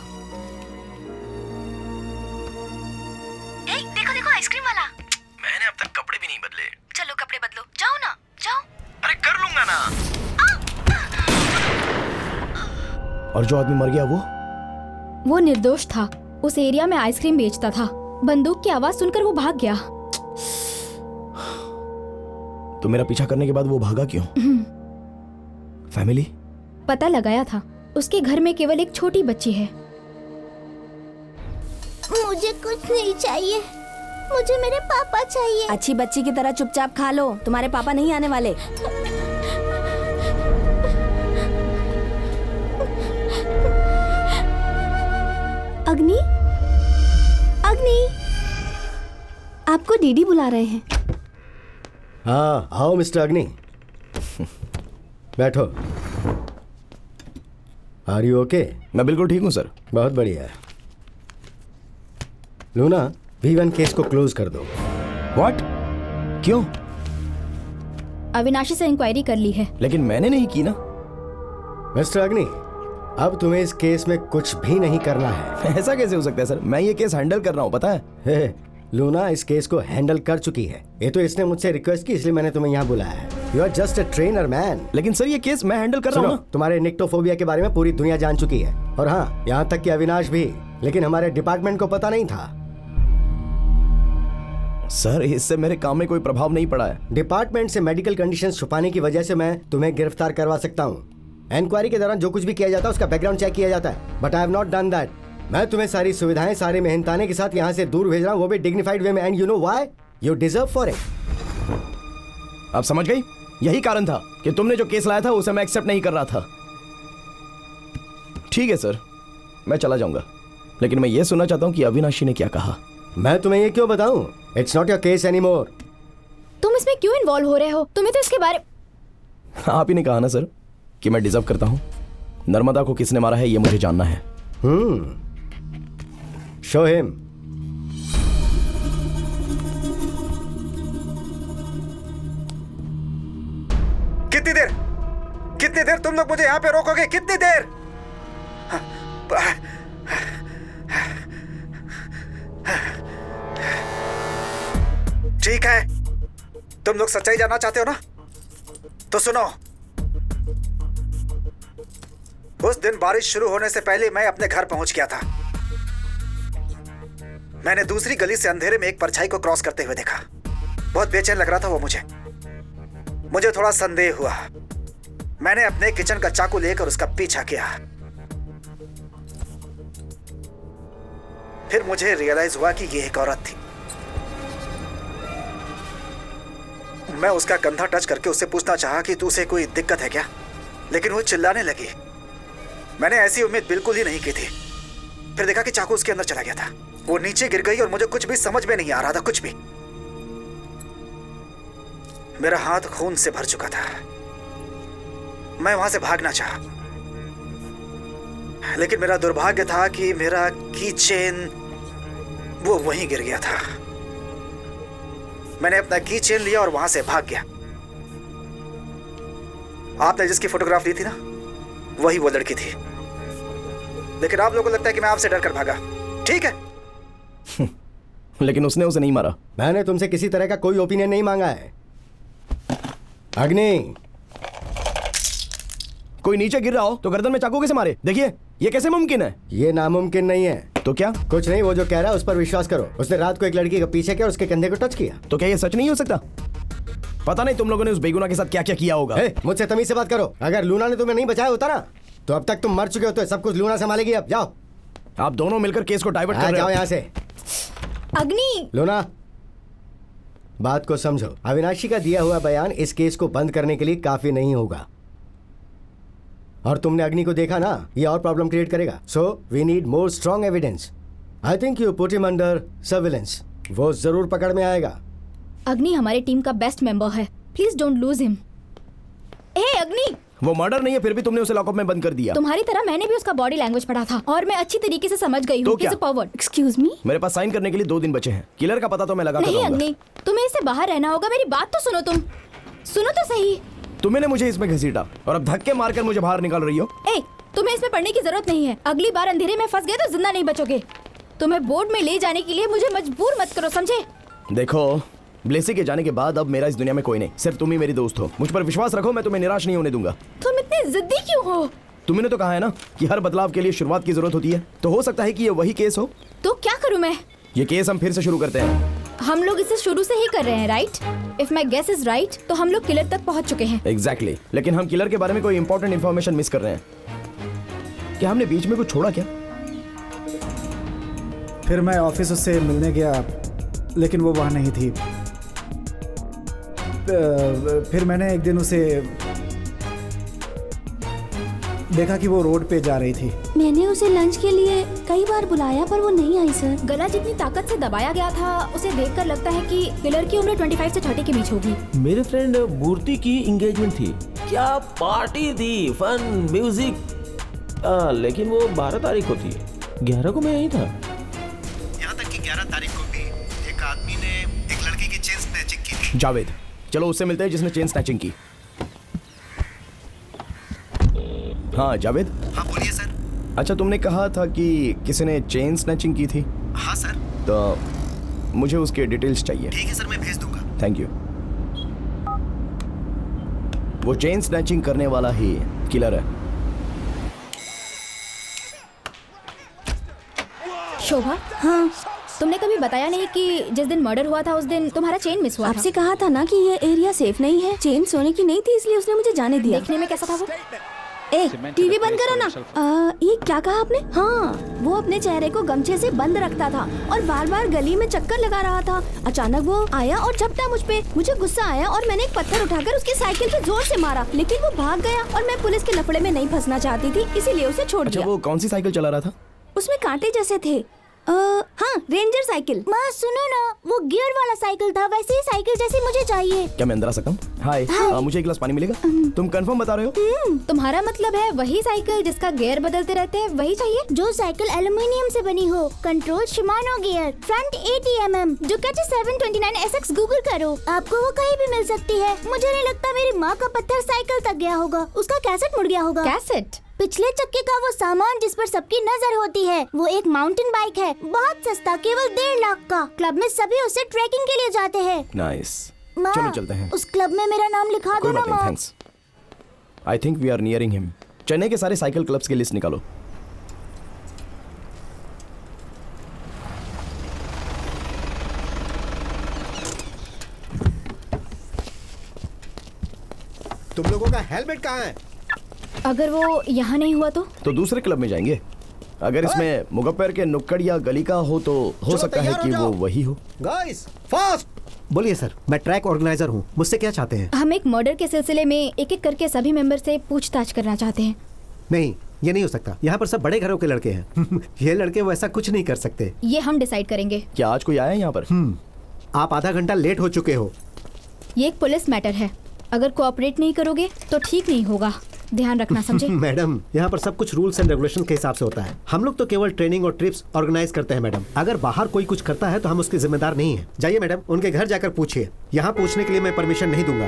Speaker 6: देखो देखो आइसक्रीम वाला।
Speaker 3: मैंने अब तक कपड़े भी नहीं बदले।
Speaker 6: चलो कपड़े बदलो, जाओ ना, जाओ।
Speaker 3: अरे कर लूंगा ना। और जो आदमी मर गया वो
Speaker 2: निर्दोष था, उस एरिया में आइसक्रीम बेचता था। बंदूक की आवाज सुनकर वो भाग गया।
Speaker 3: तो मेरा पीछा करने के बाद वो भागा क्यों? फैमिली?
Speaker 2: पता लगाया था, उसके घर में केवल एक छोटी बच्ची है।
Speaker 7: मुझे कुछ नहीं चाहिए, मुझे मेरे पापा चाहिए।
Speaker 6: अच्छी बच्ची की तरह चुपचाप खा लो, तुम्हारे पापा नहीं आने वाले। अग्नि, अग्नि, आपको डीडी बुला रहे हैं।
Speaker 5: हाँ आओ मिस्टर अग्नि, बैठो। Are you okay?
Speaker 3: मैं बिल्कुल ठीक हूँ सर।
Speaker 5: बहुत बढ़िया। लूना, V1 केस को क्लोज कर दो।
Speaker 3: व्हाट? क्यों?
Speaker 2: अविनाशी से इंक्वायरी कर ली है।
Speaker 3: लेकिन मैंने नहीं की ना।
Speaker 5: मिस्टर अग्नि, अब तुम्हें इस केस में कुछ भी नहीं करना है।
Speaker 3: ऐसा कैसे हो सकता है सर? मैं ये केस हैंडल कर रहा हूँ, पता है।
Speaker 5: हे, लूना इस केस को हैंडल कर चुकी है। ये तो इसने मुझसे रिक्वेस्ट की, इसलिए मैंने तुम्हें यहाँ बुलाया है। You are just a trainer man.
Speaker 3: लेकिन सर ये केस मैं हैंडल कर रहा हूँ ना।
Speaker 5: तुम्हारे निक्टोफोबिया के बारे में पूरी दुनिया जान चुकी है, और हाँ, यहाँ तक कि अविनाश भी, लेकिन हमारे डिपार्टमेंट को पता नहीं था।
Speaker 3: सर इससे मेरे काम में कोई प्रभाव नहीं पड़ा है।
Speaker 5: डिपार्टमेंट से मेडिकल कंडीशंस छुपाने की वजह से मैं तुम्हें गिरफ्तार करवा सकता हूँ। इंक्वायरी के दौरान जो कुछ भी किया जाता है उसका बैकग्राउंड चेक किया जाता है, but I have not done that. मैं तुम्हें सारी सुविधाएं सारे मेहनताने के साथ यहाँ से दूर भेज रहा हूँ, वो भी डिग्निफाइड वे में। And you know why? You deserve for it.
Speaker 3: आप समझ गई? यही कारण था कि तुमने जो केस लाया था उसे मैं एक्सेप्ट नहीं कर रहा था। ठीक है सर, मैं चला जाऊंगा, लेकिन मैं ये सुनना चाहता हूँ कि अविनाशी ने क्या कहा।
Speaker 5: मैं तुम्हें ये क्यों बताऊं? It's not your case anymore.
Speaker 2: तुम इसमें क्यों इन्वॉल्व हो रहे हो? तुम्हें तो इसके बारे।
Speaker 3: आप ही ने कहा ना सर कि मैं डिजर्व करता हूँ। नर्मदा को किसने मारा है ये मुझे जानना है।
Speaker 5: Show him.
Speaker 10: कितनी देर तुम लोग मुझे यहाँ पे रोकोगे? कितनी देर? ठीक है, तुम लोग सच्चाई जानना चाहते हो ना? तो सुनो, उस दिन बारिश शुरू होने से पहले मैं अपने घर पहुंच गया था। मैंने दूसरी गली से अंधेरे में एक परछाई को क्रॉस करते हुए देखा। बहुत बेचैन लग रहा था वो मुझे थोड़ा संदेह हुआ। मैंने अपने किचन का चाकू लेकर उसका पीछा किया। फिर मुझे रियलाइज हुआ कि ये एक औरत थी। मैं उसका कंधा टच करके उससे पूछना चाहा कि तुझे कोई दिक्कत है क्या, लेकिन वो चिल्लाने लगी। मैंने ऐसी उम्मीद बिल्कुल ही नहीं की थी। फिर देखा कि चाकू उसके अंदर चला गया था। वो नीचे गिर गई और मुझे कुछ भी समझ में नहीं आ रहा था, कुछ भी। मेरा हाथ खून से भर चुका था। मैं वहां से भागना चाहा, लेकिन मेरा दुर्भाग्य था कि मेरा की चेन वो वहीं गिर गया था। मैंने अपना की चेन लिया और वहां से भाग गया। आपने जिसकी फोटोग्राफ ली थी ना, वही वो लड़की थी। लेकिन आप लोगों को लगता है कि मैं आपसे डर कर भागा। ठीक है,
Speaker 3: लेकिन उसने उसे नहीं मारा।
Speaker 5: मैंने तुमसे किसी तरह का कोई ओपिनियन नहीं मांगा है। अग्नि,
Speaker 3: कोई नीचे गिर रहा हो तो गर्दन में चाकू कैसे मारे? देखिए, ये कैसे मुमकिन है?
Speaker 5: ये नामुमकिन नहीं है।
Speaker 3: तो क्या?
Speaker 5: कुछ नहीं, वो जो कह रहा है उस पर विश्वास करो। उसने रात को एक लड़की का पीछे किया और उसके कंधे को टच किया।
Speaker 3: तो क्या ये सच नहीं हो सकता? पता नहीं तुम लोगों ने उस बेगुनाह के साथ क्या क्या किया होगा।
Speaker 5: मुझसे तमीज से बात करो। अगर लूना ने तुम्हें नहीं बचाया होता ना, तो अब तक तुम मर चुके होते। सब कुछ लूना संभालेगी। अब जाओ।
Speaker 3: आप दोनों मिलकर केस को डाइवर्ट कर रहे हो।
Speaker 5: जाओ यहाँ से।
Speaker 2: अग्नि,
Speaker 5: लूना, बात को समझो। अविनाशी का दिया हुआ बयान इस केस को बंद करने के लिए काफी नहीं होगा। और तुमने अग्नि को देखा ना, ये और प्रॉब्लम क्रिएट करेगा। So we need more strong evidence. I think you put him under surveillance. वो जरूर पकड़ में आएगा।
Speaker 2: अग्नि हमारी टीम का बेस्ट मेंबर है। Please don't lose him. ए अग्नि,
Speaker 3: वो मर्डर नहीं है, फिर भी तुमने उसे लॉकअप में बंद कर दिया।
Speaker 2: तुम्हारी तरह मैंने भी उसका बॉडी लैंग्वेज पढ़ा था और मैं अच्छी तरीके से समझ गई हूँ।
Speaker 6: एक्सक्यूज मी,
Speaker 3: मेरे पास साइन करने के लिए 2 दिन बचे हैं। किलर का पता तो मैं लगा कर
Speaker 2: नहीं
Speaker 3: दूंगा।
Speaker 2: अग्नि, तुम्हें इससे बाहर रहना होगा। मेरी बात तो सुनो। तुम सुनो तो सही।
Speaker 3: तुमने मुझे इसमें घसीटा और अब धक्के मारकर मुझे बाहर निकाल रही हो।
Speaker 2: ए, तुम्हें इसमें पढ़ने की जरूरत नहीं है। अगली बार अंधेरे में फंस गए तो जिंदा नहीं बचोगे। तुम्हें बोर्ड में ले जाने के लिए मुझे मजबूर मत करो, समझे?
Speaker 3: देखो, ब्लेसी के जाने के बाद अब मेरा इस दुनिया में कोई नहीं, सिर्फ तुम ही मेरी दोस्त हो। मुझ पर विश्वास रखो, मैं तुम्हें निराश नहीं होने दूंगा।
Speaker 2: तुम इतने जिद्दी क्यों हो?
Speaker 3: तुमने तो कहा है ना कि हर बदलाव के लिए शुरुआत की जरूरत होती है, तो हो सकता है कि ये वही केस हो।
Speaker 2: तो क्या करूं मैं?
Speaker 3: ये केस हम फिर से शुरू करते हैं।
Speaker 2: हम लोग इसे शुरू से ही कर रहे हैं, right? If my guess is right, तो हम लोग किलर तक पहुंच चुके हैं।
Speaker 3: एग्जैक्टली, लेकिन हम किलर के बारे में कोई इंपॉर्टेंट इन्फॉर्मेशन मिस कर रहे हैं। क्या हमने बीच में कुछ छोड़ा क्या?
Speaker 4: फिर मैं ऑफिस उससे मिलने गया, लेकिन वो वहाँ नहीं थी। फिर मैंने एक दिन उसे देखा कि वो रोड पे जा रही थी।
Speaker 6: मैंने उसे लंच के लिए कई बार बुलाया पर वो नहीं आई सर।
Speaker 2: गला जितनी ताकत से दबाया गया था, उसे देखकर लगता है कि किलर की उम्र 25 से 30 के बीच होगी।
Speaker 9: मेरे फ्रेंड मूर्ति की एंगेजमेंट थी। क्या पार्टी थी, फन, म्यूजिक। लेकिन वो 12 तारीख को थी। 11 को मैं यहीं था।
Speaker 1: यहाँ तक कि 11 तारीख को भी
Speaker 3: जावेद, चलो उससे मिलते हैं जिसने चेन स्नैचिंग की। हाँ जावेद।
Speaker 1: हाँ बोलिए सर।
Speaker 3: अच्छा, तुमने कहा था कि किसी ने चेन स्नैचिंग की थी।
Speaker 1: हाँ सर।
Speaker 3: तो मुझे उसके डिटेल्स चाहिए।
Speaker 1: ठीक है सर, मैं भेज दूंगा।
Speaker 3: Thank you. वो चेन स्नैचिंग करने वाला ही किलर है।
Speaker 2: शोभा, हाँ, तुमने कभी बताया नहीं कि जिस दिन मर्डर हुआ था उस दिन तुम्हारा चेन मिस हुआ था।
Speaker 6: आपसे कहा था ना कि ये एरिया सेफ नहीं है। चेन सोने की नहीं थी, इसलिए उसने मुझे जाने दिया।
Speaker 2: देखने में कैसा था वो?
Speaker 6: ए, टीवी बंद करो ना। ये क्या कहा आपने? हाँ, वो अपने चेहरे को गमछे से बंद रखता था और बार बार गली में चक्कर लगा रहा था। अचानक वो आया और झपटा मुझ पे। मुझे गुस्सा आया और मैंने एक पत्थर उठाकर उसकी साइकिल पे जोर से मारा, लेकिन वो भाग गया और मैं पुलिस के लफड़े में नहीं फंसना चाहती थी, इसीलिए उसे छोड़ दिया।
Speaker 3: वो कौन सी साइकिल चला रहा था?
Speaker 6: उसमें कांटे जैसे थे। हाँ, रेंजर साइकिल।
Speaker 7: माँ सुनो ना, वो गियर वाला साइकिल था, वैसे ही साइकिल जैसी मुझे चाहिए।
Speaker 3: क्या मैं अंदर आ सकता हूँ? हाय, मुझे एक गिलास पानी मिलेगा? तुम कंफर्म बता रहे हो?
Speaker 2: तुम्हारा मतलब है वही साइकिल जिसका गियर बदलते रहते हैं, वही चाहिए?
Speaker 7: जो साइकिल एल्युमिनियम से बनी हो, control Shimano gear, front 80 mm, Ducati 729 SX। Google करो, आपको वो कहीं भी मिल सकती है। मुझे नहीं लगता मेरी माँ का पत्थर साइकिल तक गया होगा, उसका कैसेट मुड़ गया होगा।
Speaker 2: कैसेट?
Speaker 7: पिछले चक्के का वो सामान जिस पर सबकी नजर होती है, वो एक माउंटेन बाइक है, बहुत सस्ता, केवल 1.5 लाख का। क्लब में सभी उससे ट्रैकिंग के लिए जाते हैं।
Speaker 3: नाइस।
Speaker 7: माँ,
Speaker 3: चलो चलते हैं।
Speaker 7: उस क्लब में मेरा नाम लिखा दो ना माँ।
Speaker 3: Thanks. I think we are nearing him. Chennai के सारे साइकिल क्लब्स की लिस्ट निकालो।
Speaker 1: तुम लोगों का हेलमेट कहाँ है?
Speaker 2: अगर वो यहाँ नहीं हुआ तो
Speaker 3: दूसरे क्लब में जाएंगे। अगर इसमें मुगप्पर के नुक्कड़ या गली का हो तो हो सकता है कि वो वही हो।
Speaker 1: Guys, fast! बोलिए सर, मैं ट्रैक ऑर्गेनाइजर हूँ, मुझसे क्या चाहते हैं?
Speaker 2: हम एक मर्डर के सिलसिले में एक एक करके सभी मेंबर से पूछताछ करना चाहते हैं।
Speaker 1: नहीं, ये नहीं हो सकता। यहाँ पर सब बड़े घरों के लड़के हैं। ये लड़के वैसा कुछ नहीं कर सकते।
Speaker 2: ये हम डिसाइड करेंगे।
Speaker 3: क्या आज कोई आया है यहाँ पर?
Speaker 1: आप आधा घंटा लेट हो चुके हो।
Speaker 2: ये एक पुलिस मैटर है, अगर कोऑपरेट नहीं करोगे तो ठीक नहीं होगा, ध्यान रखना, समझे?
Speaker 1: मैडम, यहाँ पर सब कुछ रूल्स एंड रेगुलेशन के हिसाब से होता है। हम लोग तो केवल ट्रेनिंग और ट्रिप्स ऑर्गेनाइज करते हैं मैडम। अगर बाहर कोई कुछ करता है तो हम उसके जिम्मेदार नहीं है। जाइए मैडम, उनके घर जाकर पूछिए। यहाँ पूछने के लिए मैं परमिशन नहीं दूंगा।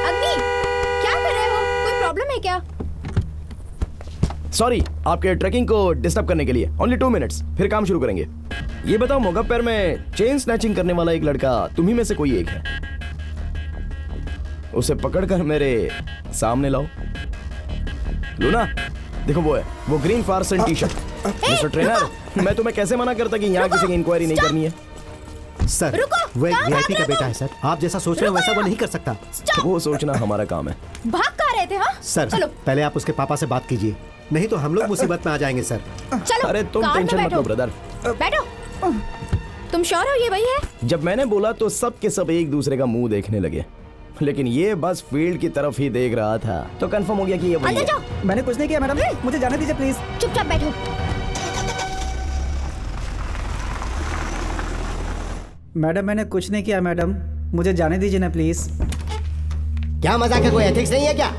Speaker 2: अग्नि, क्या कर रहे हो? कोई प्रॉब्लम है क्या?
Speaker 3: सॉरी, आपके ट्रैकिंग को डिस्टर्ब करने के लिए। ओनली 2 मिनट्स, फिर काम शुरू करेंगे। ये बताओ, मुगप्पर में चेन स्नैचिंग करने वाला एक लड़का तुम्ही में से कोई एक है? उसे पकड़कर मेरे सामने लाओ। लूना, देखो वो है, वो ग्रीन फारसन टी-शर्ट। मिस्टर ट्रेनर, मैं तुम्हें कैसे मना करता कि यहाँ किसी की इंक्वायरी नहीं करनी है?
Speaker 1: सर, वो एक वीआईपी का बेटा है सर। आप जैसा सोच रहे हो वैसा वो नहीं कर सकता।
Speaker 3: वो सोचना हमारा काम है।
Speaker 2: भाग कहाँ रहे थे? हाँ
Speaker 1: सर,
Speaker 2: चलो।
Speaker 1: पहले आप उसके पापा से बात कीजिए, नहीं तो हम लोग मुसीबत में आ जाएंगे सर।
Speaker 2: चलो,
Speaker 3: अरे तुम
Speaker 2: कार में
Speaker 3: टेंशन मत
Speaker 2: बैठो।
Speaker 3: लो ब्रदर।
Speaker 2: बैठो। तुम श्योर हो ये वही है?
Speaker 3: जब मैंने बोला तो सब के सब एक दूसरे का मुंह देखने लगे, लेकिन ये बस फील्ड की तरफ ही देख रहा था तो कंफर्म हो गया कि ये वही
Speaker 2: अंदर
Speaker 3: है।
Speaker 2: जाओ।
Speaker 4: मैंने कुछ नहीं किया मैडम, मुझे जाने दीजिए प्लीज।
Speaker 2: चुपचाप बैठो।
Speaker 4: मैडम, मैंने कुछ नहीं किया मैडम, मुझे जाने दीजिए ना प्लीज।
Speaker 5: क्या मजाक है? कोई एथिक्स नहीं है क्या?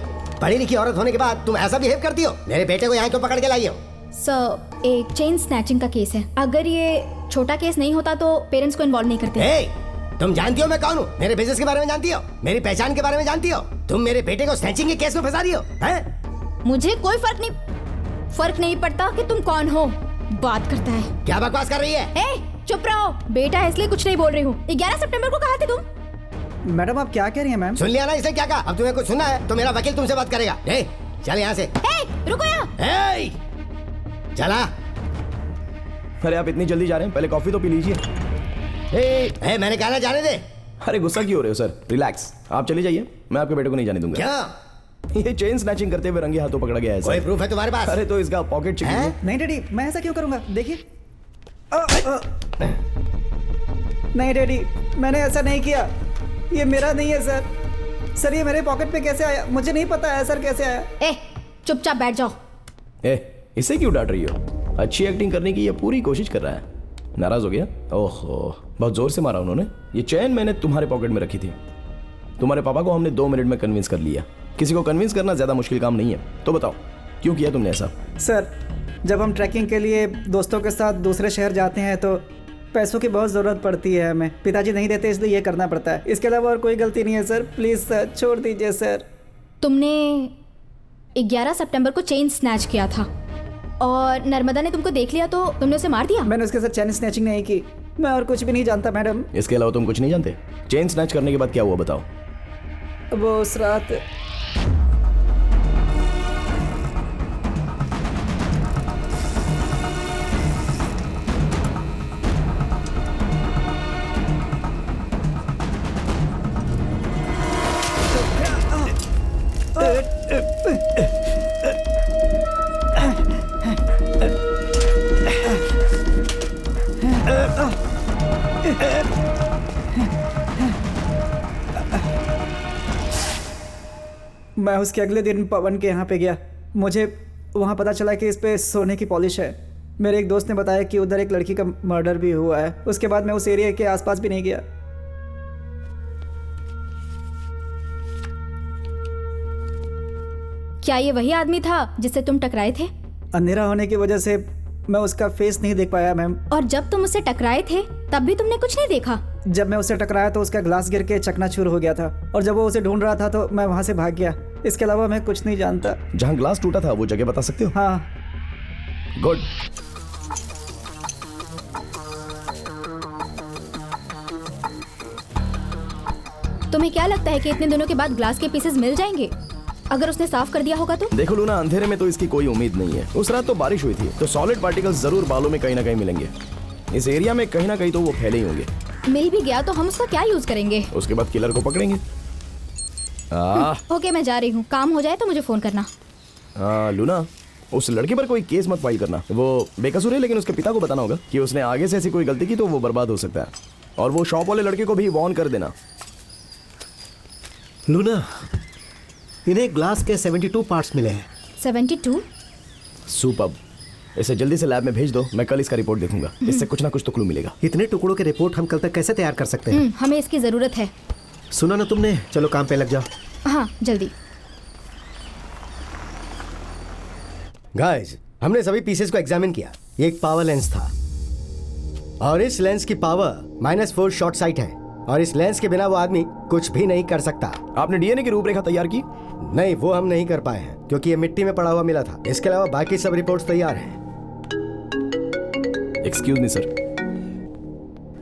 Speaker 5: पढ़ी लिखी औरत होने के बाद तुम ऐसा बिहेव करती हो? मेरे बेटे को यहाँ क्यों पकड़ के लाई हो?
Speaker 2: सर, एक चेन स्नैचिंग का केस है। अगर ये छोटा केस नहीं होता तो पेरेंट्स को इन्वॉल्व नहीं करते।
Speaker 5: तुम जानती हो मैं कौन हूँ? मेरे बिजनेस के बारे में जानती हो? मेरी पहचान के बारे में जानती हो? तुम मेरे बेटे को स्नैचिंग के केस में फंसा रही हो? हैं?
Speaker 2: मुझे कोई फर्क नहीं पड़ता कि तुम कौन हो। बात करता है।
Speaker 5: क्या बकवास कर रही है?
Speaker 2: चुप रहो। बेटा है इसलिए कुछ नहीं बोल रही हूँ। 11 सितंबर को कहा थे तुम?
Speaker 4: मैडम, आप क्या कह रही हैं मैम?
Speaker 5: सुन लिया ना इसने क्या कहा? अब तुम्हें कुछ सुनना है तो मेरा वकील तुमसे बात करेगा। चल यहाँ से।
Speaker 2: रुको यहाँ।
Speaker 5: चला।
Speaker 3: अरे आप इतनी जल्दी जा रहे हैं, पहले कॉफी तो पी लीजिए।
Speaker 5: मैंने कहा ना जाने दे।
Speaker 3: अरे गुस्सा क्यों हो रहे हो सर? रिलैक्स, आप चले जाइए, मैं आपके बेटे को नहीं जाने दूंगा।
Speaker 5: क्या?
Speaker 3: ये चेन स्नैचिंग करते हुए रंगे हाथों पकड़ा गया है।
Speaker 5: कोई प्रूफ है तुम्हारे पास?
Speaker 3: अरे तो इसका पॉकेट चेक कीजिए।
Speaker 4: नहीं डैडी, मैं ऐसा क्यों करूंगा? देखिए। नहीं डैडी, मैंने ऐसा नहीं किया। ये मेरा नहीं है सर। सर, ये मेरे पॉकेट पे कैसे आया? मुझे नहीं पता है सर कैसे आया।
Speaker 2: चुपचाप बैठ जाओ।
Speaker 3: इसे क्यों डांट रही हो? अच्छी एक्टिंग करने की ये पूरी कोशिश कर रहा है। नाराज हो गया? ओहो, बहुत जोर से मारा उन्होंने। ये चेन मैंने तुम्हारे पॉकेट में रखी थी। तुम्हारे पापा को हमने 2 मिनट में कन्विंस कर लिया। किसी को कन्विंस करना ज्यादा मुश्किल काम नहीं है। तो बताओ, क्यों किया तुमने ऐसा?
Speaker 4: सर, जब हम ट्रैकिंग के लिए दोस्तों के साथ दूसरे शहर जाते हैं तो पैसों की बहुत ज़रूरत पड़ती है हमें। पिताजी नहीं देते इसलिए ये करना पड़ता है। इसके अलावा और कोई गलती नहीं है सर। प्लीज़ सर, छोड़ दीजिए सर।
Speaker 2: तुमने 11 सितंबर को चेन स्नैच किया था और नर्मदा ने तुमको देख लिया तो तुमने उसे मार दिया।
Speaker 4: मैंने उसके साथ चैन स्नैचिंग नहीं की। मैं और कुछ भी नहीं जानता मैडम।
Speaker 3: इसके अलावा तुम कुछ नहीं जानते? चेन स्नैच करने के बाद क्या हुआ बताओ।
Speaker 4: वो उस रात मैं उसके अगले दिन पवन के यहाँ पे गया। मुझे वहाँ पता चला कि इस पे सोने की पॉलिश है। मेरे एक दोस्त ने बताया कि उधर एक लड़की का मर्डर भी हुआ है। उसके बाद मैं उस एरिया के आसपास भी नहीं गया।
Speaker 2: क्या ये वही आदमी था जिससे तुम टकराए थे?
Speaker 4: अंधेरा होने की वजह से मैं उसका फेस नहीं देख पाया मैम।
Speaker 2: और जब तुम उससे टकराए थे तब भी तुमने कुछ नहीं देखा?
Speaker 4: जब मैं उससे टकराया तो उसका ग्लास गिर के चकनाचूर हो गया था और जब वो उसे ढूंढ रहा था तो मैं वहाँ से भाग गया। इसके अलावा मैं कुछ नहीं जानता।
Speaker 3: जहाँ ग्लास टूटा था वो जगह बता सकते हो?
Speaker 4: हाँ।
Speaker 3: गुड।
Speaker 2: तुम्हें क्या लगता है कि इतने दिनों के बाद ग्लास के पीसेस मिल जाएंगे अगर उसने साफ कर दिया होगा तो?
Speaker 3: देखो लूना, अंधेरे में तो इसकी कोई उम्मीद नहीं है। उस रात तो बारिश हुई थी तो सॉलिड पार्टिकल्स जरूर बालों में कहीं ना कहीं मिलेंगे। इस एरिया में कहीं ना कहीं तो वो फैले ही होंगे।
Speaker 2: मिल भी गया तो हम उसका क्या यूज करेंगे?
Speaker 3: उसके बाद किलर को पकड़ेंगे।
Speaker 2: ओके, मैं जा रही हूँ। काम हो जाए तो मुझे फोन करना।
Speaker 3: लूना, उस लड़के पर कोई केस मत फाइल करना। वो बेकसूर है, लेकिन उसके पिता को बताना होगा कि उसने आगे से ऐसी कोई गलती की तो वो बर्बाद हो सकता है। और वो शॉप वाले लड़के को भी वार्न कर देना।
Speaker 1: लूना, इन्हें ग्लास के 72 पार्ट्स मिले हैं।
Speaker 2: 72?
Speaker 3: सुपर्ब। इसे जल्दी से लैब में भेज दो। मैं कल इसका रिपोर्ट देखूंगा। इससे कुछ ना कुछ तो क्लू मिलेगा।
Speaker 1: इतने टुकड़ों के रिपोर्ट हम कल तक कैसे तैयार कर सकते हैं?
Speaker 2: हमें इसकी जरूरत है।
Speaker 1: सुना ना तुमने? चलो काम पे लग जाओ।
Speaker 2: हाँ, जल्दी।
Speaker 5: गाइस, हमने सभी पीसेस को एग्जामिन किया। ये एक पावर लेंस था और इस लेंस की पावर -4 शॉर्ट साइट है और इस लेंस के बिना वो आदमी कुछ भी नहीं कर सकता।
Speaker 3: आपने डीएनए की रूपरेखा तैयार की?
Speaker 5: नहीं, वो हम नहीं कर पाए हैं क्योंकि ये मिट्टी में पड़ा हुआ मिला था। इसके अलावा बाकी सब रिपोर्ट्स तैयार हैं।
Speaker 3: Excuse me sir.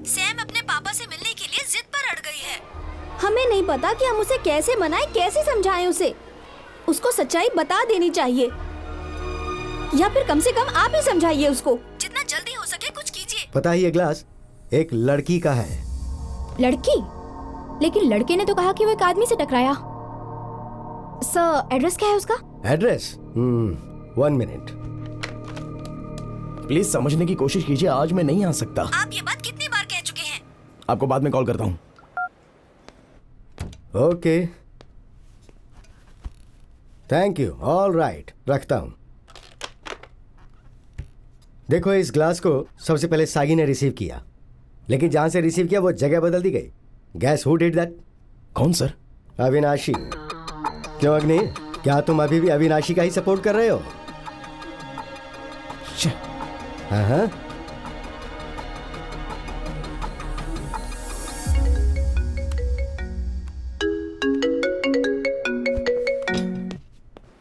Speaker 6: सैम अपने पापा से मिलने के लिए जिद पर अड़ गई है। हमें नहीं पता कि हम उसे कैसे मनाएं, कैसे समझाएं उसे। उसको सच्चाई बता देनी चाहिए या फिर कम से कम आप ही समझाइए उसको। जितना जल्दी हो सके कुछ कीजिए।
Speaker 5: पता ही ये ग्लास एक लड़की का है।
Speaker 2: लड़की? लेकिन लड़के ने तो कहा कि वो एक आदमी से टकराया। सर, एड्रेस क्या है उसका?
Speaker 5: एड्रेस? 1 मिनट।
Speaker 3: प्लीज समझने की कोशिश कीजिए। आज मैं नहीं आ सकता।
Speaker 6: आप ये बात कितनी बार कह चुके हैं?
Speaker 3: आपको बाद में कॉल करता हूँ।
Speaker 5: Okay, thank you. All right, रखता हूँ। देखो, इस ग्लास को सबसे पहले सागी ने रिसीव किया, लेकिन जहां से रिसीव किया वो जगह बदल दी गई। Gas who did that?
Speaker 3: कौन सर?
Speaker 5: अविनाशी। क्यों अग्नि, क्या तुम अभी भी अविनाशी का ही सपोर्ट कर रहे हो? हाँ।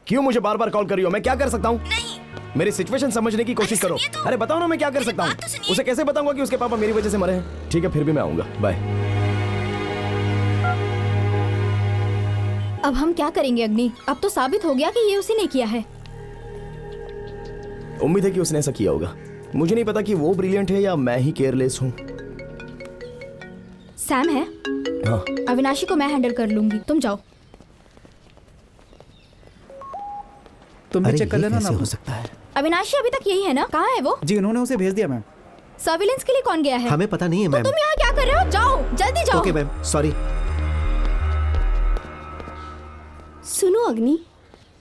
Speaker 3: क्यों मुझे बार बार कॉल कर रही हो? मैं क्या कर सकता हूँ? मेरी सिचुएशन समझने की कोशिश करो।
Speaker 6: तो।
Speaker 3: अरे बताओ ना, मैं क्या कर सकता हूँ? उसे कैसे बताऊंगा कि उसके पापा मेरी वजह से मरे हैं? ठीक है, फिर भी मैं आऊंगा। बाय।
Speaker 2: अब हम क्या करेंगे अग्नि? अब तो साबित हो गया कि ये उसी ने किया है।
Speaker 3: उम्मीद है कि उसने ऐसा किया होगा। मुझे नहीं पता कि वो ब्रिलियंट है या मैं ही केयरलेस हूँ।
Speaker 2: सैम है?
Speaker 3: हाँ।
Speaker 2: अविनाशी को मैं हैंडल कर लूंगी, तुम जाओ।
Speaker 4: तुम भी चेक कर लेना ना।
Speaker 1: हो सकता है।
Speaker 2: अविनाशी अभी तक यही है ना? कहाँ है वो?
Speaker 4: जी, उन्होंने उसे भेज दिया मैम।
Speaker 2: सर्विलेंस के लिए कौन गया है?
Speaker 1: हमें पता नहीं है मैम।
Speaker 2: तो तुम यहाँ क्या कर रहे हो? जाओ, जल्दी जाओ।
Speaker 1: Okay ma'am, sorry.
Speaker 6: सुनो अग्नि,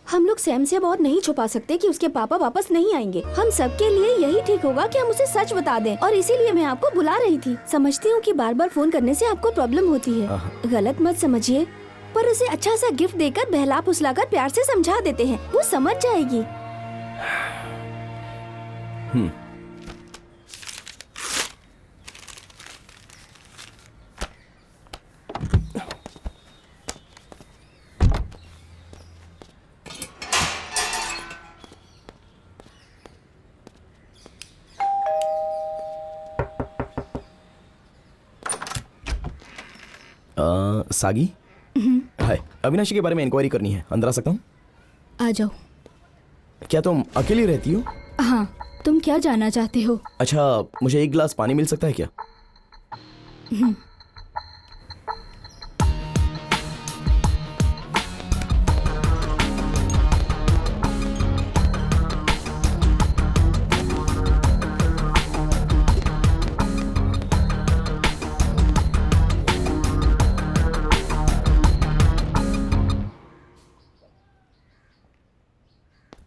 Speaker 6: हम लोग सैम से अब और नहीं छुपा सकते कि उसके पापा वापस नहीं आएंगे। हम सबके लिए यही ठीक होगा कि हम उसे सच बता दें और इसीलिए मैं आपको बुला रही थी। समझती हूँ कि बार बार फोन करने से आपको प्रॉब्लम होती है, गलत मत समझिए, पर उसे अच्छा सा गिफ्ट देकर बहला फुसलाकर प्यार से समझा देते हैं, वो समझ जाएगी।
Speaker 3: सागी, हाय। अविनाशी के बारे में इंक्वायरी करनी है, अंदर आ सकता हूँ?
Speaker 2: आ जाओ।
Speaker 3: क्या तुम अकेली रहती हो?
Speaker 2: हाँ, तुम क्या जानना चाहते हो?
Speaker 3: अच्छा, मुझे एक गिलास पानी मिल सकता है क्या?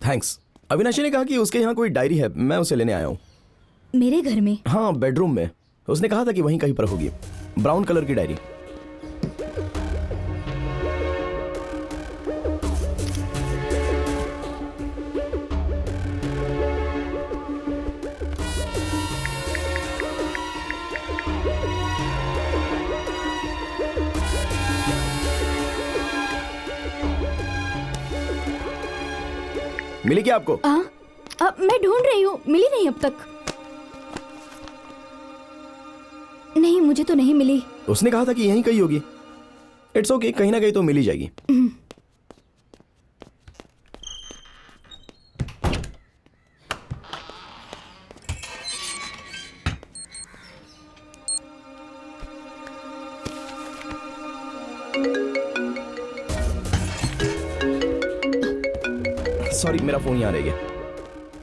Speaker 3: थैंक्स। अविनाशी ने कहा कि उसके यहाँ कोई डायरी है, मैं उसे लेने आया हूँ।
Speaker 2: मेरे घर में?
Speaker 3: हाँ, बेडरूम में। उसने कहा था कि वहीं कहीं पर होगी, ब्राउन कलर की डायरी। मिली क्या आपको?
Speaker 2: मैं ढूंढ रही हूँ, मिली नहीं अब तक। नहीं, मुझे तो नहीं मिली।
Speaker 3: उसने कहा था कि यहीं कहीं होगी। इट्स ओके, कहीं ना कहीं तो मिल ही जाएगी। सॉरी, मेरा फोन यहाँ रह गया।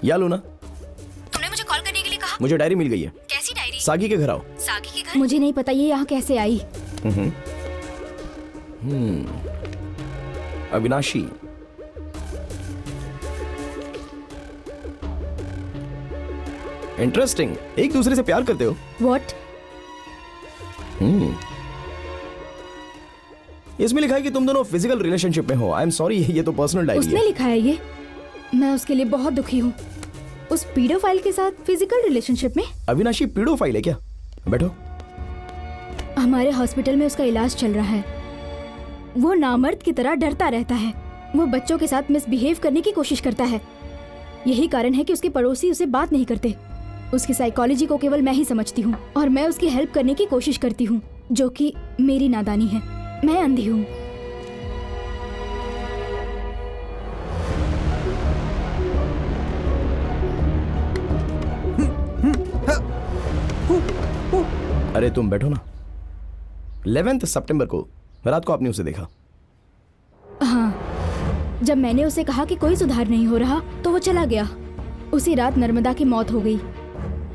Speaker 3: या लो ना।
Speaker 2: तुमने मुझे कॉल करने के लिए कहा।
Speaker 3: मुझे डायरी मिल गई है।
Speaker 2: कैसी डायरी?
Speaker 3: सागी के घर आओ।
Speaker 2: सागी के घर? मुझे नहीं पता ये यहाँ कैसे आई।
Speaker 3: अविनाशी, इंटरेस्टिंग। एक दूसरे से प्यार करते हो?
Speaker 2: What?
Speaker 3: इसमें लिखा है कि तुम दोनों फिजिकल रिलेशनशिप में हो। आई एम सॉरी, ये तो पर्सनल डायरी है।
Speaker 2: उसने लिखा है ये। मैं उसके लिए बहुत दुखी हूँ। उस पीडोफाइल के साथ फिजिकल रिलेशनशिप में?
Speaker 3: अविनाशी पीडोफाइल है क्या? बैठो।
Speaker 2: हमारे हॉस्पिटल में उसका इलाज चल रहा है। वो नामर्द की तरह डरता रहता है। वो बच्चों के साथ मिसबिहेव करने की कोशिश करता है। यही कारण है कि उसके पड़ोसी उसे बात नहीं करते। उसकी साइकोलॉजी को केवल मैं ही समझती हूँ और मैं उसकी हेल्प करने की कोशिश करती हूँ, जो कि मेरी नादानी है। मैं अंधी हूँ।
Speaker 3: अरे तुम बैठो ना। 11 सितंबर को रात को आपने उसे देखा।
Speaker 2: हाँ, जब मैंने उसे कहा कि कोई सुधार नहीं हो रहा तो वो चला गया। उसी रात नर्मदा की मौत हो गई।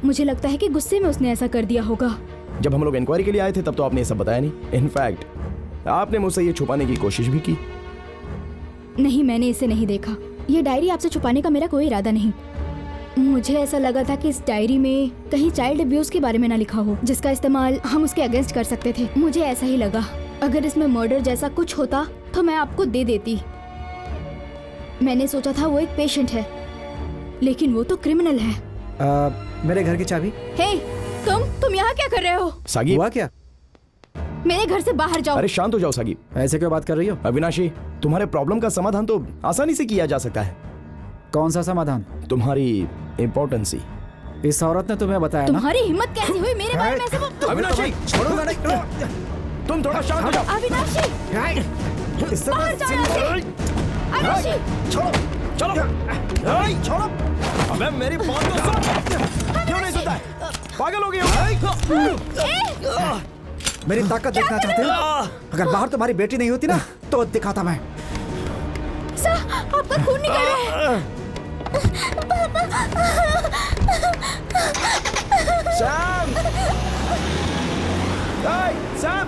Speaker 2: मुझे लगता है कि गुस्से में उसने ऐसा कर दिया होगा।
Speaker 3: जब हम लोग इंक्वायरी के लिए आए थे तब तो आपने ये सब बताया नहीं। इनफैक्ट आपने मुझसे ये छुपाने की कोशिश भी की।
Speaker 2: नहीं, मैंने इसे नहीं देखा। ये डायरी आपसे छुपाने का मेरा कोई इरादा नहीं। मुझे ऐसा लगा था कि इस डायरी में कहीं चाइल्ड अब्यूज के बारे में ना लिखा हो, जिसका इस्तेमाल हम उसके अगेंस्ट कर सकते थे। मुझे ऐसा ही लगा। अगर इसमें मर्डर जैसा कुछ होता तो मैं आपको दे देती। मैंने सोचा था वो एक पेशेंट है, लेकिन वो तो क्रिमिनल है।
Speaker 4: मेरे घर की चाबी।
Speaker 2: हे, तुम यहाँ क्या कर रहे हो?
Speaker 3: सागी,
Speaker 4: हुआ क्या?
Speaker 2: मेरे घर से बाहर जाओ।
Speaker 3: अरे शांत हो जाओ सागी।
Speaker 4: ऐसे क्यों बात कर रही हो?
Speaker 3: अविनाशी, तुम्हारे प्रॉब्लम का समाधान तो आसानी से किया जा सकता है।
Speaker 4: कौन सा समाधान?
Speaker 3: तुम्हारी इम्पोर्टेंसी।
Speaker 4: इस औरत ने तुम्हें बताया ना?
Speaker 2: तुम्हारी हिम्मत कैसी हुई मेरे बारे में ऐसे
Speaker 3: अविनाशी, छोड़ो ना। तुम थोड़ा शांत हो जाओ।
Speaker 2: अविनाशी, बाहर जाओ यहाँ से। अविनाशी,
Speaker 3: छोड़ो, चलो। छोड़ो। अबे मेरी बात तो सुन। क्यों नहीं सुनता है? पागल हो गई हो?
Speaker 4: मेरी ताकत देखना चाहते हो? अगर बाहर तुम्हारी बेटी नहीं होती ना तो दिखाता मैं।
Speaker 2: सर, आपका खून निकल रहा है।
Speaker 3: सैम! सैम!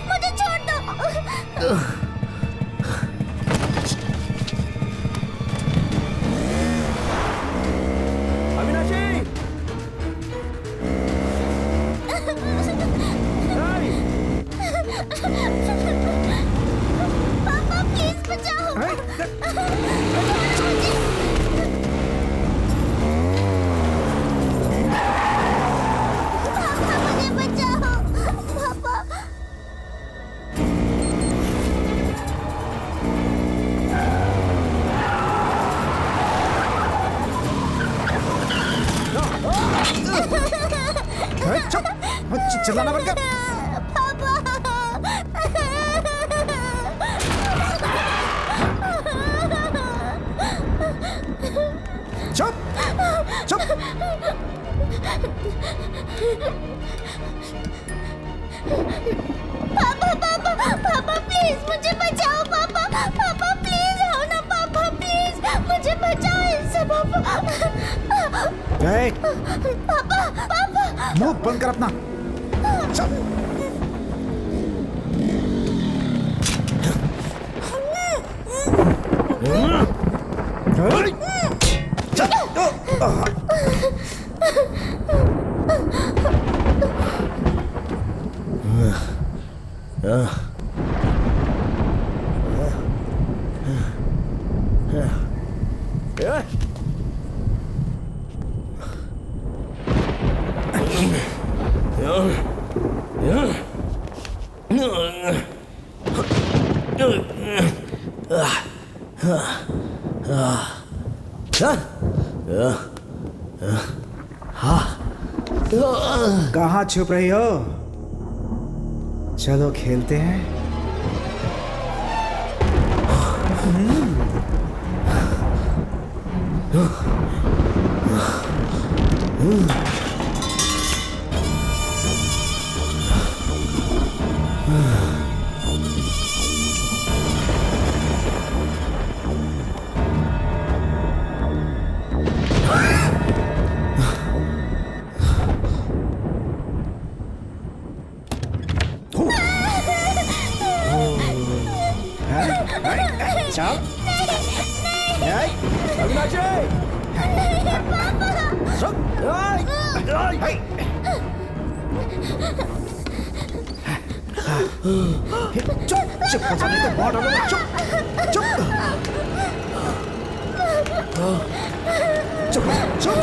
Speaker 7: मुझे छोड़ दो।
Speaker 3: अविनाशी!
Speaker 10: चिल्लाना बंद कर। चुप चुप।
Speaker 7: पापा पापा पापा प्लीज मुझे बचाओ पापा पापा प्लीज आओ ना पापा प्लीज मुझे बचाओ इनसे पापा। पापा पापा
Speaker 10: मुंह बंद कर अपना। चल। कहाँ छुप रही हो? चलो खेलते हैं। चुप हो जा, नहीं तो बहुत होगा। चुप चुप चुप चुप।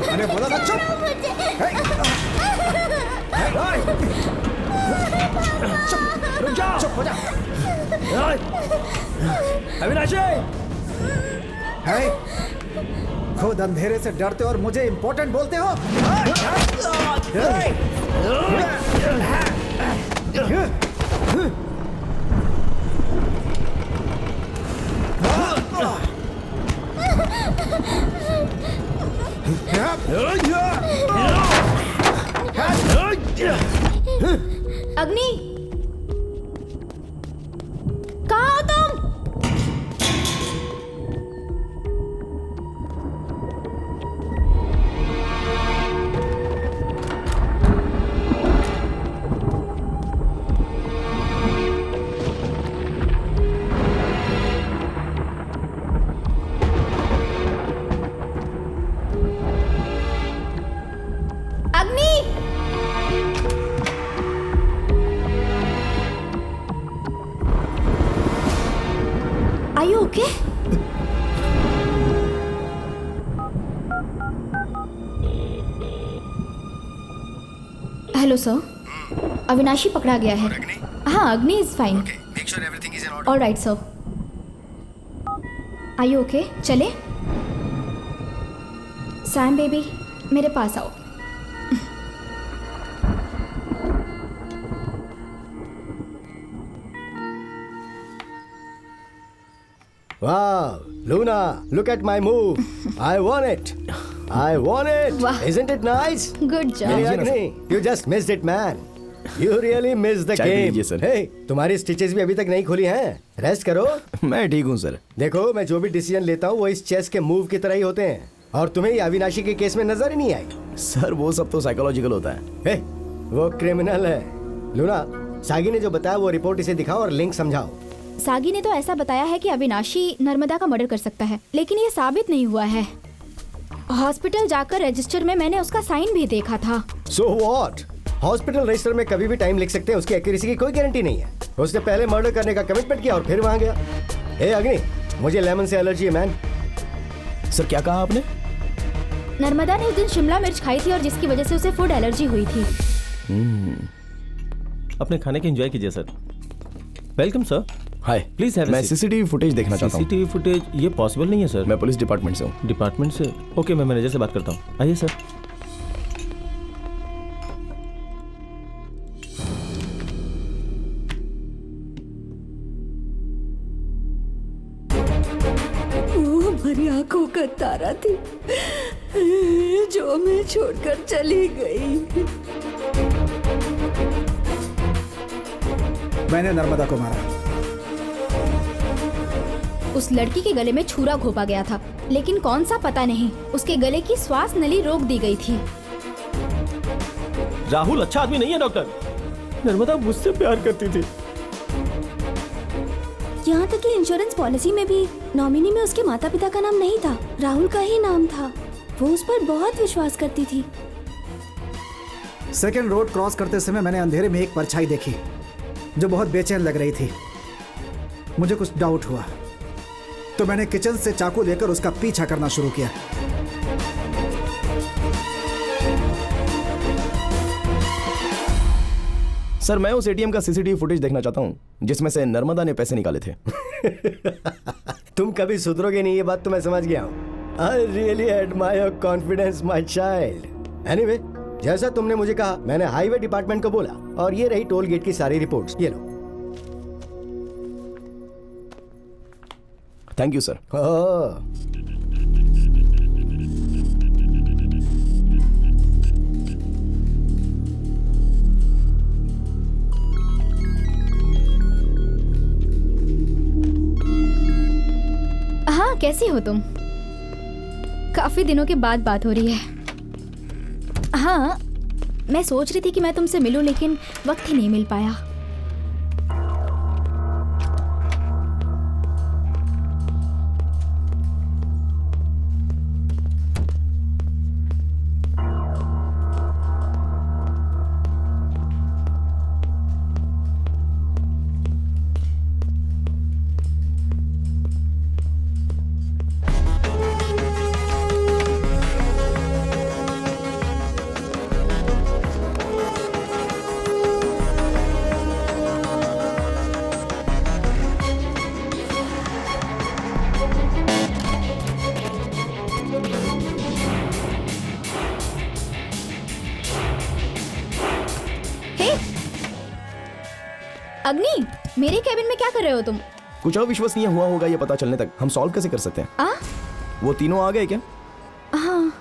Speaker 10: मैंने बोला था चुप। चुप रुक जा। चुप हो जा।
Speaker 3: अविनाशी!
Speaker 10: खुद अंधेरे से डरते और मुझे इंपॉर्टेंट बोलते हो।
Speaker 2: अग्नि, कहाँ हो तुम? अग्नि! Are you okay? Hello sir, Avinashi पकड़ा गया है। हाँ, Agni is fine. Alright sir. Are you okay? चले? सैम बेबी, मेरे पास आओ।
Speaker 5: Wow, Luna, look at my move. I won it. I won it.
Speaker 2: Wow.
Speaker 5: Isn't it nice?
Speaker 2: Good
Speaker 5: Hey,
Speaker 2: job.
Speaker 5: Agni, you just missed it, man. You really missed the
Speaker 3: चाय पी
Speaker 5: game.
Speaker 3: लीजिए, सर।
Speaker 5: Hey, तुम्हारी स्टिचेस भी अभी तक नहीं खुली हैं। रेस्ट करो।
Speaker 3: मैं ठीक हूँ सर।
Speaker 5: देखो, मैं जो भी डिसीजन लेता हूँ वो इस चेस के मूव की तरह ही होते हैं। और तुम्हें ये अविनाशी के केस में नजर ही नहीं आई।
Speaker 3: सर वो सब तो साइकोलॉजिकल होता है।
Speaker 5: हे, वो क्रिमिनल है। लूना, सागी ने जो बताया वो रिपोर्ट इसे दिखाओ और लिंक समझाओ।
Speaker 2: सागी ने तो ऐसा बताया है कि अविनाशी नर्मदा का मर्डर कर सकता है, लेकिन ये साबित नहीं हुआ है। हॉस्पिटल जाकर रजिस्टर में मैंने उसका साइन भी देखा था।
Speaker 5: So what? हॉस्पिटल रजिस्टर में कभी भी टाइम लिख सकते हैं, उसकी एक्यूरेसी की कोई गारंटी नहीं है। उसने पहले मर्डर करने का कमिटमेंट किया और फिर वहां गया। हे अग्नि, मुझे लेमन से एलर्जी है मैन।
Speaker 3: सर क्या कहा आपने?
Speaker 2: नर्मदा ने उस दिन शिमला मिर्च खाई थी और जिसकी वजह से उसे फूड एलर्जी हुई थी।
Speaker 9: अपने खाने के एंजॉय कीजिए sir. Welcome sir.
Speaker 3: Hi,
Speaker 9: please have
Speaker 3: मैं सीसीटीवी फुटेज देखना चाहता हूँ।
Speaker 9: सीसीटीवी फुटेज ये पॉसिबल नहीं है सर।
Speaker 3: मैं पुलिस डिपार्टमेंट से हूँ।
Speaker 9: डिपार्टमेंट से? ओके, मैं मैनेजर से बात करता हूँ। आइए सर।
Speaker 11: मेरी आंखों का तारा थी जो मैं छोड़कर चली गई।
Speaker 10: मैंने नर्मदा को मारा।
Speaker 2: उस लड़की के गले में छुरा घोंपा गया था, लेकिन कौन सा पता नहीं। उसके गले की श्वास नली रोक दी गई थी।
Speaker 9: राहुल अच्छा आदमी नहीं है डॉक्टर। नर्मदा मुझसे प्यार करती थी।
Speaker 6: यहाँ तक कि इंश्योरेंस पॉलिसी में भी नॉमिनी में उसके माता पिता का नाम नहीं था, राहुल का ही नाम था। वो उस पर बहुत विश्वास करती थी।
Speaker 10: सेकेंड रोड क्रॉस करते समय मैंने अंधेरे में एक परछाई देखी जो बहुत बेचैन लग रही थी। मुझे कुछ डाउट हुआ तो मैंने किचन से चाकू लेकर उसका पीछा करना शुरू किया।
Speaker 3: सर, मैं उस एटीएम का सीसीटीवी फुटेज देखना चाहता हूँ जिसमें से नर्मदा ने पैसे निकाले थे।
Speaker 5: तुम कभी सुधरोगे नहीं, ये बात तो मैं समझ गया हूँ। I really admire your confidence my child. Anyway, जैसा तुमने मुझे कहा मैंने हाईवे डिपार्टमेंट को बोला और ये रही टोल गेट की सारी रिपोर्ट्स। ये लो।
Speaker 3: Thank you sir.
Speaker 2: हाँ, कैसी हो तुम? काफी दिनों के बाद बात हो रही है। हाँ, मैं सोच रही थी कि मैं तुमसे मिलूं, लेकिन वक्त ही नहीं मिल पाया। अग्नि, मेरे कैबिन में क्या कर रहे हो तुम?
Speaker 3: कुछ अविश्वसनीय हुआ होगा ये पता चलने तक हम सॉल्व कैसे कर सकते हैं? वो तीनों आ गए क्या?
Speaker 2: हाँ।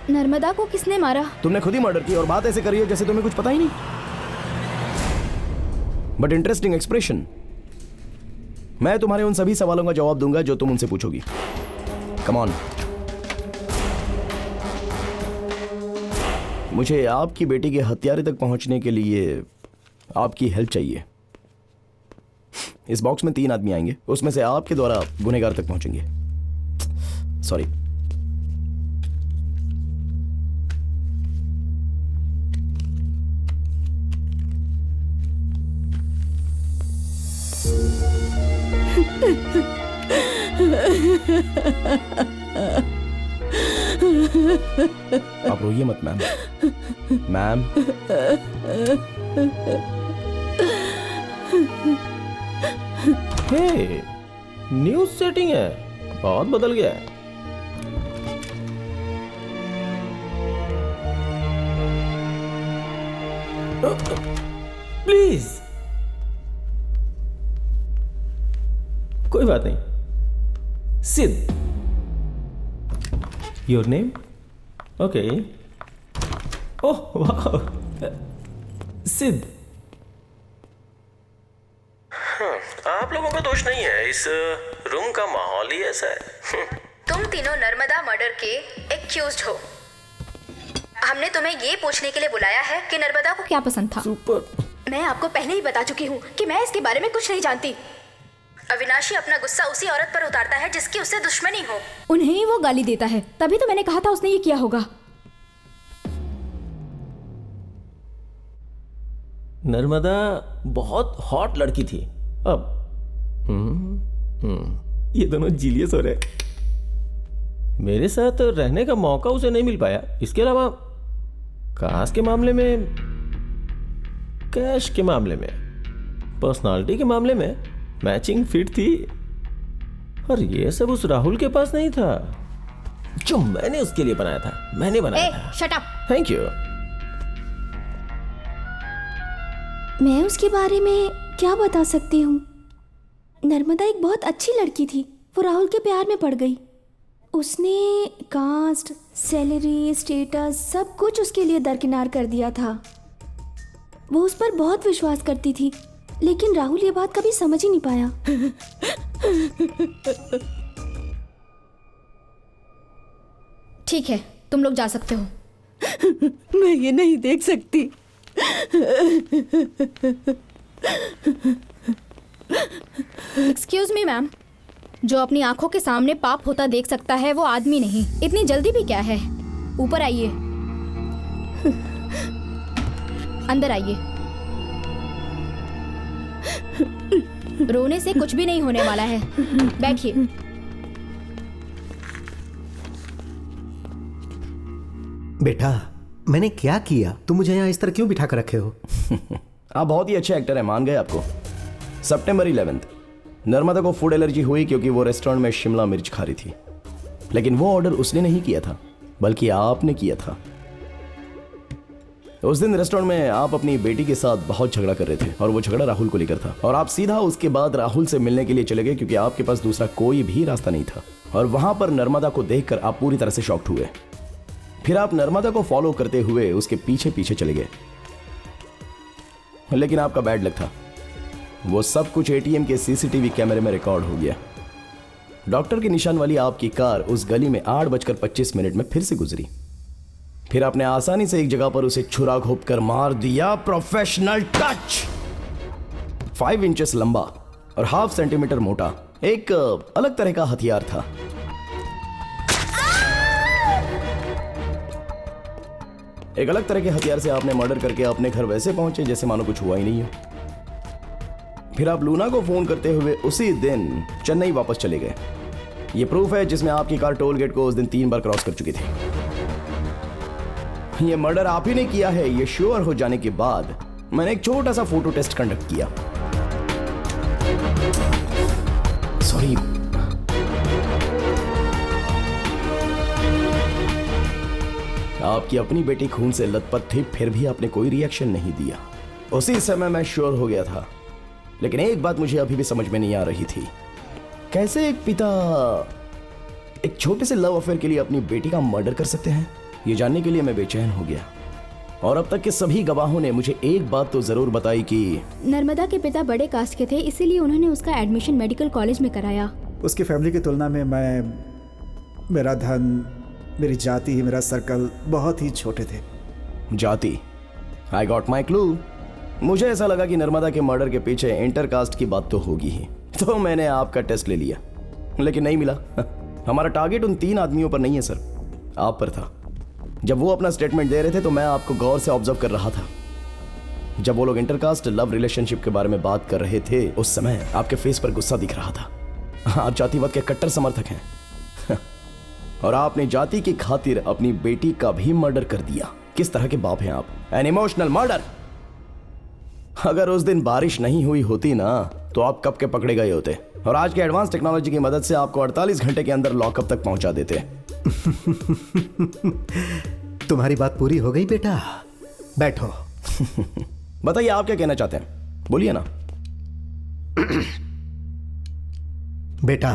Speaker 2: नर्मदा को किसने मारा?
Speaker 3: तुमने खुद ही मर्डर की और बात ऐसे करी हो जैसे तुम्हें कुछ पता ही नहीं। But interesting expression. मैं तुम्हारे उन सभी सवालों का जवाब दूंगा जो तुम उनसे पूछोगी। Come on. मुझे आपकी बेटी के हत्यारे तक पहुंचने के लिए आपकी हेल्प चाहिए। इस बॉक्स में 3 आदमी आएंगे, उसमें से आपके द्वारा गुनहगार तक पहुंचेंगे। सॉरी। आप रोइए मत मैम। मैम,
Speaker 9: हे, न्यू सेटिंग है, बहुत बदल गया है। प्लीज, कोई बात नहीं। सिद्ध, योर नेम? ओके। ओह वाह, सिद्ध।
Speaker 12: आप लोगों का दोष नहीं है, इस रूम का माहौल ही ऐसा है।
Speaker 2: तुम तीनों नर्मदा मर्डर के एक्यूज्ड हो। हमने तुम्हें ये पूछने के लिए बुलाया है कि नर्मदा को क्या पसंद था।
Speaker 9: सुपर।
Speaker 2: मैं आपको पहले ही बता चुकी हूँ कि मैं इसके बारे में कुछ नहीं जानती। अविनाशी अपना गुस्सा उसी औरत पर उतारता है जिसकी उससे दुश्मनी हो। उन्हें ही वो गाली देता है, तभी तो मैंने कहा था उसने ये किया होगा।
Speaker 9: नर्मदा बहुत हॉट लड़की थी। अब ये दोनों जीलियस हो रहे। मेरे साथ रहने का मौका उसे नहीं मिल पाया। इसके अलावा कास्ट के मामले में, कैश के मामले में, पर्सनालिटी के मामले में मैचिंग फिट थी। और ये सब उस राहुल के पास नहीं था जो मैंने उसके लिए बनाया था। मैंने बनाया था।
Speaker 2: Shut up.
Speaker 9: Thank you.
Speaker 6: मैं उसके बारे में क्या बता सकती हूँ? नर्मदा एक बहुत अच्छी लड़की थी। वो राहुल के प्यार में पड़ गई। उसने कास्ट, सैलरी, स्टेटस सब कुछ उसके लिए दरकिनार कर दिया था। वो उस पर बहुत विश्वास करती थी, लेकिन राहुल ये बात कभी समझ ही नहीं पाया।
Speaker 2: ठीक है, तुम लोग जा सकते हो।
Speaker 11: मैं ये नहीं देख सकती।
Speaker 2: एक्सक्यूज मी मैम, जो अपनी आंखों के सामने पाप होता देख सकता है वो आदमी नहीं। इतनी जल्दी भी क्या है? ऊपर आइए, अंदर आइए। रोने से कुछ भी नहीं होने वाला है, बैठिए।
Speaker 1: बेटा, मैंने क्या किया? तुम मुझे यहाँ इस तरह क्यों बिठा कर रखे हो?
Speaker 3: आप बहुत ही अच्छे एक्टर हैं, मान गए आपको। सितंबर 11 नर्मदा को फूड एलर्जी हुई क्योंकि वो रेस्टोरेंट में शिमला मिर्च खा रही थी। लेकिन वो ऑर्डर उसने नहीं किया था, बल्कि आपने किया था। उस दिन रेस्टोरेंट में आप अपनी बेटी के साथ बहुत झगड़ा कर रहे थे और वो झगड़ा राहुल को लेकर था। और आप सीधा उसके बाद राहुल से मिलने के लिए चले गए क्योंकि आपके पास दूसरा कोई भी रास्ता नहीं था। और वहां पर नर्मदा को देखकर आप पूरी तरह से शॉक्ड हुए। फिर आप नर्मदा को फॉलो करते हुए उसके पीछे पीछे चले गए। लेकिन आपका बैड लक था, वो सब कुछ एटीएम के सीसीटीवी कैमरे में रिकॉर्ड हो गया। डॉक्टर के निशान वाली आपकी कार उस गली में 8:25 में फिर से गुजरी। फिर आपने आसानी से एक जगह पर उसे छुरा घोंप कर मार दिया। Professional touch. 5 इंचेस लंबा और 0.5 सेंटीमीटर मोटा, एक अलग तरह का हथियार था। एक अलग तरह के हथियार से आपने मर्डर करके अपने घर वैसे पहुंचे जैसे मानो कुछ हुआ ही नहीं हो। फिर आप लूना को फोन करते हुए उसी दिन चेन्नई वापस चले गए। यह प्रूफ है जिसमें आपकी कार टोल गेट को उस दिन 3 बार क्रॉस कर चुकी थी। यह मर्डर आप ही ने किया है, यह श्योर हो जाने के बाद मैंने एक छोटा सा फोटो टेस्ट कंडक्ट किया। सॉरी, आपकी अपनी बेटी खून से लथपथ थी, फिर भी आपने कोई रिएक्शन नहीं दिया। उसी समय मैं श्योर हो गया था। लेकिन एक बात मुझे अभी भी समझ में नहीं आ रही थी, कैसे एक पिता एक छोटे से लव अफेयर के लिए अपनी बेटी का मर्डर कर सकते हैं। ये जानने के लिए मैं बेचैन हो गया। और अब तक के सभी गवाहों ने मुझे एक बात तो जरूर बताई कि
Speaker 2: नर्मदा के पिता बड़े कास्ट के थे, इसीलिए उन्होंने उसका एडमिशन मेडिकल कॉलेज में कराया।
Speaker 10: उसकी फैमिली की तुलना में मेरा धन, मेरी जाति, मेरा सर्कल बहुत ही छोटे थे।
Speaker 3: जाति? I got my clue. मुझे ऐसा लगा कि नर्मदा के मर्डर के पीछे इंटरकास्ट की बात तो होगी ही, तो मैंने आपका टेस्ट ले लिया, लेकिन नहीं मिला। हमारा टारगेट उन 3 आदमियों पर नहीं है सर, आप पर था। जब वो अपना स्टेटमेंट दे रहे थे तो मैं आपको गौर से ऑब्जर्व कर रहा था। जब वो लोग इंटरकास्ट लव रिलेशनशिप के बारे में बात कर रहे थे, उस समय आपके फेस पर गुस्सा दिख रहा था। आप जातिवाद के कट्टर समर्थक हैं और आपने जाति की खातिर अपनी बेटी का भी मर्डर कर दिया। किस तरह के बाप हैं आप? An emotional murder. अगर उस दिन बारिश नहीं हुई होती ना, तो आप कब के पकड़े गए होते और आज के एडवांस टेक्नोलॉजी की मदद से आपको 48 घंटे के अंदर लॉकअप तक पहुंचा देते।
Speaker 1: तुम्हारी बात पूरी हो गई बेटा, बैठो।
Speaker 3: बताइए आप क्या कहना चाहते हैं, बोलिए ना।
Speaker 1: बेटा,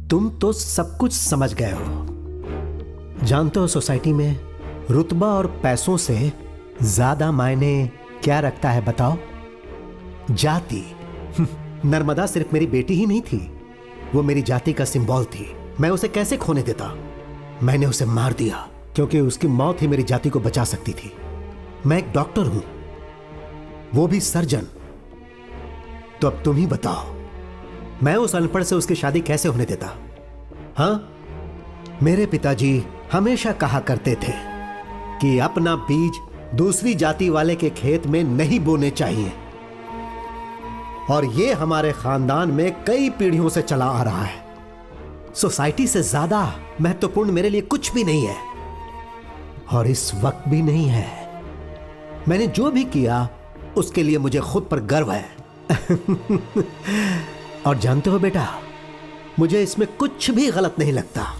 Speaker 1: तुम तो सब कुछ समझ गए हो। जानते हो सोसाइटी में रुतबा और पैसों से ज्यादा मायने क्या रखता है बताओ? जाति। नर्मदा सिर्फ मेरी बेटी ही नहीं थी, वो मेरी जाति का सिंबल थी। मैं उसे कैसे खोने देता? मैंने उसे मार दिया क्योंकि उसकी मौत ही मेरी जाति को बचा सकती थी। मैं एक डॉक्टर हूं, वो भी सर्जन। तो अब तुम ही बताओ, मैं उस अनपढ़ से उसकी शादी कैसे होने देता? हाँ, मेरे पिताजी हमेशा कहा करते थे कि अपना बीज दूसरी जाति वाले के खेत में नहीं बोने चाहिए, और ये हमारे खानदान में कई पीढ़ियों से चला आ रहा है। सोसाइटी से ज्यादा महत्वपूर्ण मेरे लिए कुछ भी नहीं है, और इस वक्त भी नहीं है। मैंने जो भी किया उसके लिए मुझे खुद पर गर्व है। और जानते हो बेटा, मुझे इसमें कुछ भी गलत नहीं लगता।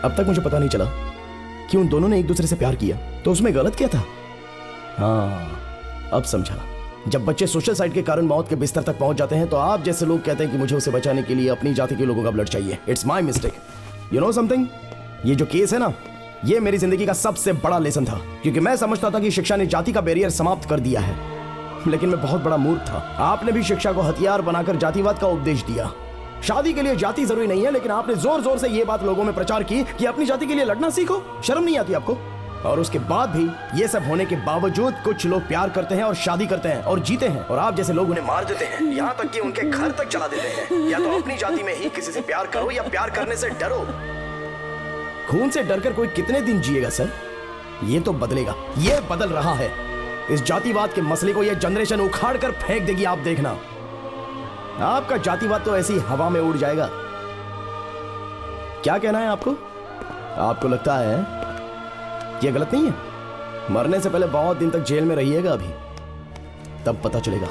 Speaker 3: अब तक मुझे पता नहीं चला कि उन दोनों ने एक दूसरे से प्यार किया, तो उसमें गलत क्या था? हाँ, अब समझा। जब बच्चे सोशल साइड के कारण मौत के बिस्तर तक पहुंच जाते हैं तो आप जैसे लोग कहते हैं कि मुझे उसे बचाने के लिए अपनी जाति के लोगों का ब्लड चाहिए। It's my mistake. You know something, ये जो केस है ना, ये मेरी जिंदगी का सबसे बड़ा लेसन था, क्योंकि मैं समझता था कि शिक्षा ने जाति का बैरियर समाप्त कर दिया है, लेकिन मैं बहुत बड़ा मूर्ख था। आपने भी शिक्षा को हथियार बनाकर जातिवाद का उपदेश दिया। शादी के लिए जाति जरूरी नहीं है, लेकिन आपने जोर जोर से ये बात लोगों में प्रचार की कि अपनी जाति के लिए लड़ना सीखो। शर्म नहीं आती आपको? और उसके बाद भी ये सब होने के बावजूद कुछ लोग प्यार करते हैं और शादी करते हैं और जीते हैं, और आप जैसे लोग उन्हें मार देते हैं, यहाँ तक कि उनके घर तक चला देते हैं। या तो अपनी जाति में ही किसी से प्यार करो या प्यार करने से डरो। खून से डरकर कोई कितने दिन जिएगा सर? ये तो बदलेगा, ये बदल रहा है। इस जातिवाद के मसले को ये जनरेशन उखाड़ कर फेंक देगी, आप देखना। आपका जातिवाद तो ऐसी हवा में उड़ जाएगा। क्या कहना है आपको? आपको लगता है ये गलत नहीं है? मरने से पहले बहुत दिन तक जेल में रहिएगा अभी, तब पता चलेगा।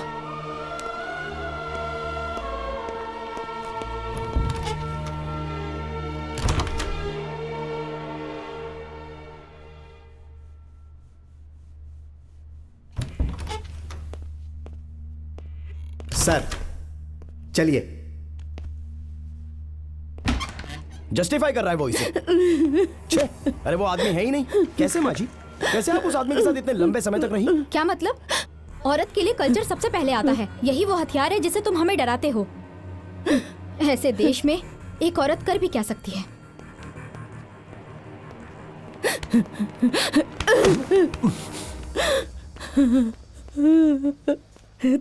Speaker 1: सर चलिए।
Speaker 3: जस्टिफाई कर रहा है वो इसे। छे, अरे वो आदमी है ही नहीं। कैसे माँ जी, कैसे आप उस आदमी के साथ इतने लंबे समय तक रही?
Speaker 2: क्या मतलब? औरत के लिए कल्चर सबसे पहले आता है। यही वो हथियार है जिसे तुम हमें डराते हो। ऐसे देश में एक औरत कर भी क्या सकती है?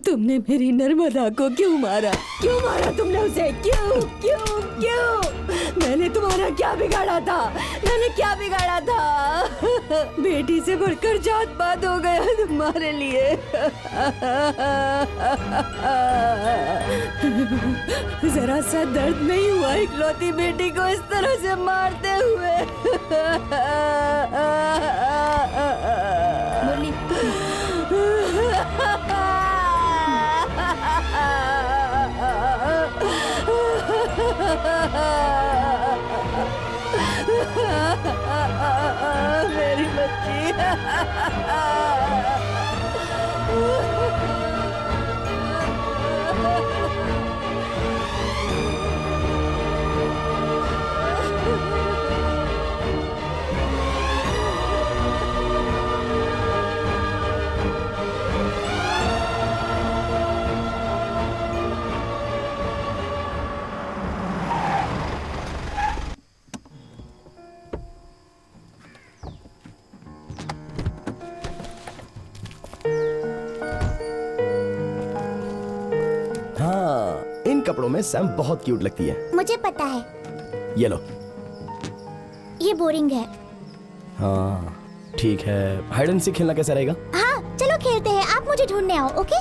Speaker 11: तुमने मेरी नर्मदा को क्यों मारा? क्यों मारा तुमने उसे? क्यों क्यों क्यों? मैंने तुम्हारा क्या बिगाड़ा था? मैंने क्या बिगाड़ा था? बेटी से बढ़कर जात पात हो गया तुम्हारे लिए। जरा सा दर्द नहीं हुआ इकलौती बेटी को इस तरह से मारते हुए?
Speaker 2: मुरली,
Speaker 11: मेरी बच्ची।
Speaker 3: कपड़ों में सैम बहुत क्यूट लगती है।
Speaker 7: मुझे पता है।
Speaker 3: ये लो।
Speaker 7: ये बोरिंग है।
Speaker 3: हाँ ठीक है, हाइड एंड सीक खेलना कैसा रहेगा?
Speaker 7: हाँ चलो खेलते हैं, आप मुझे ढूंढने आओ, ओके?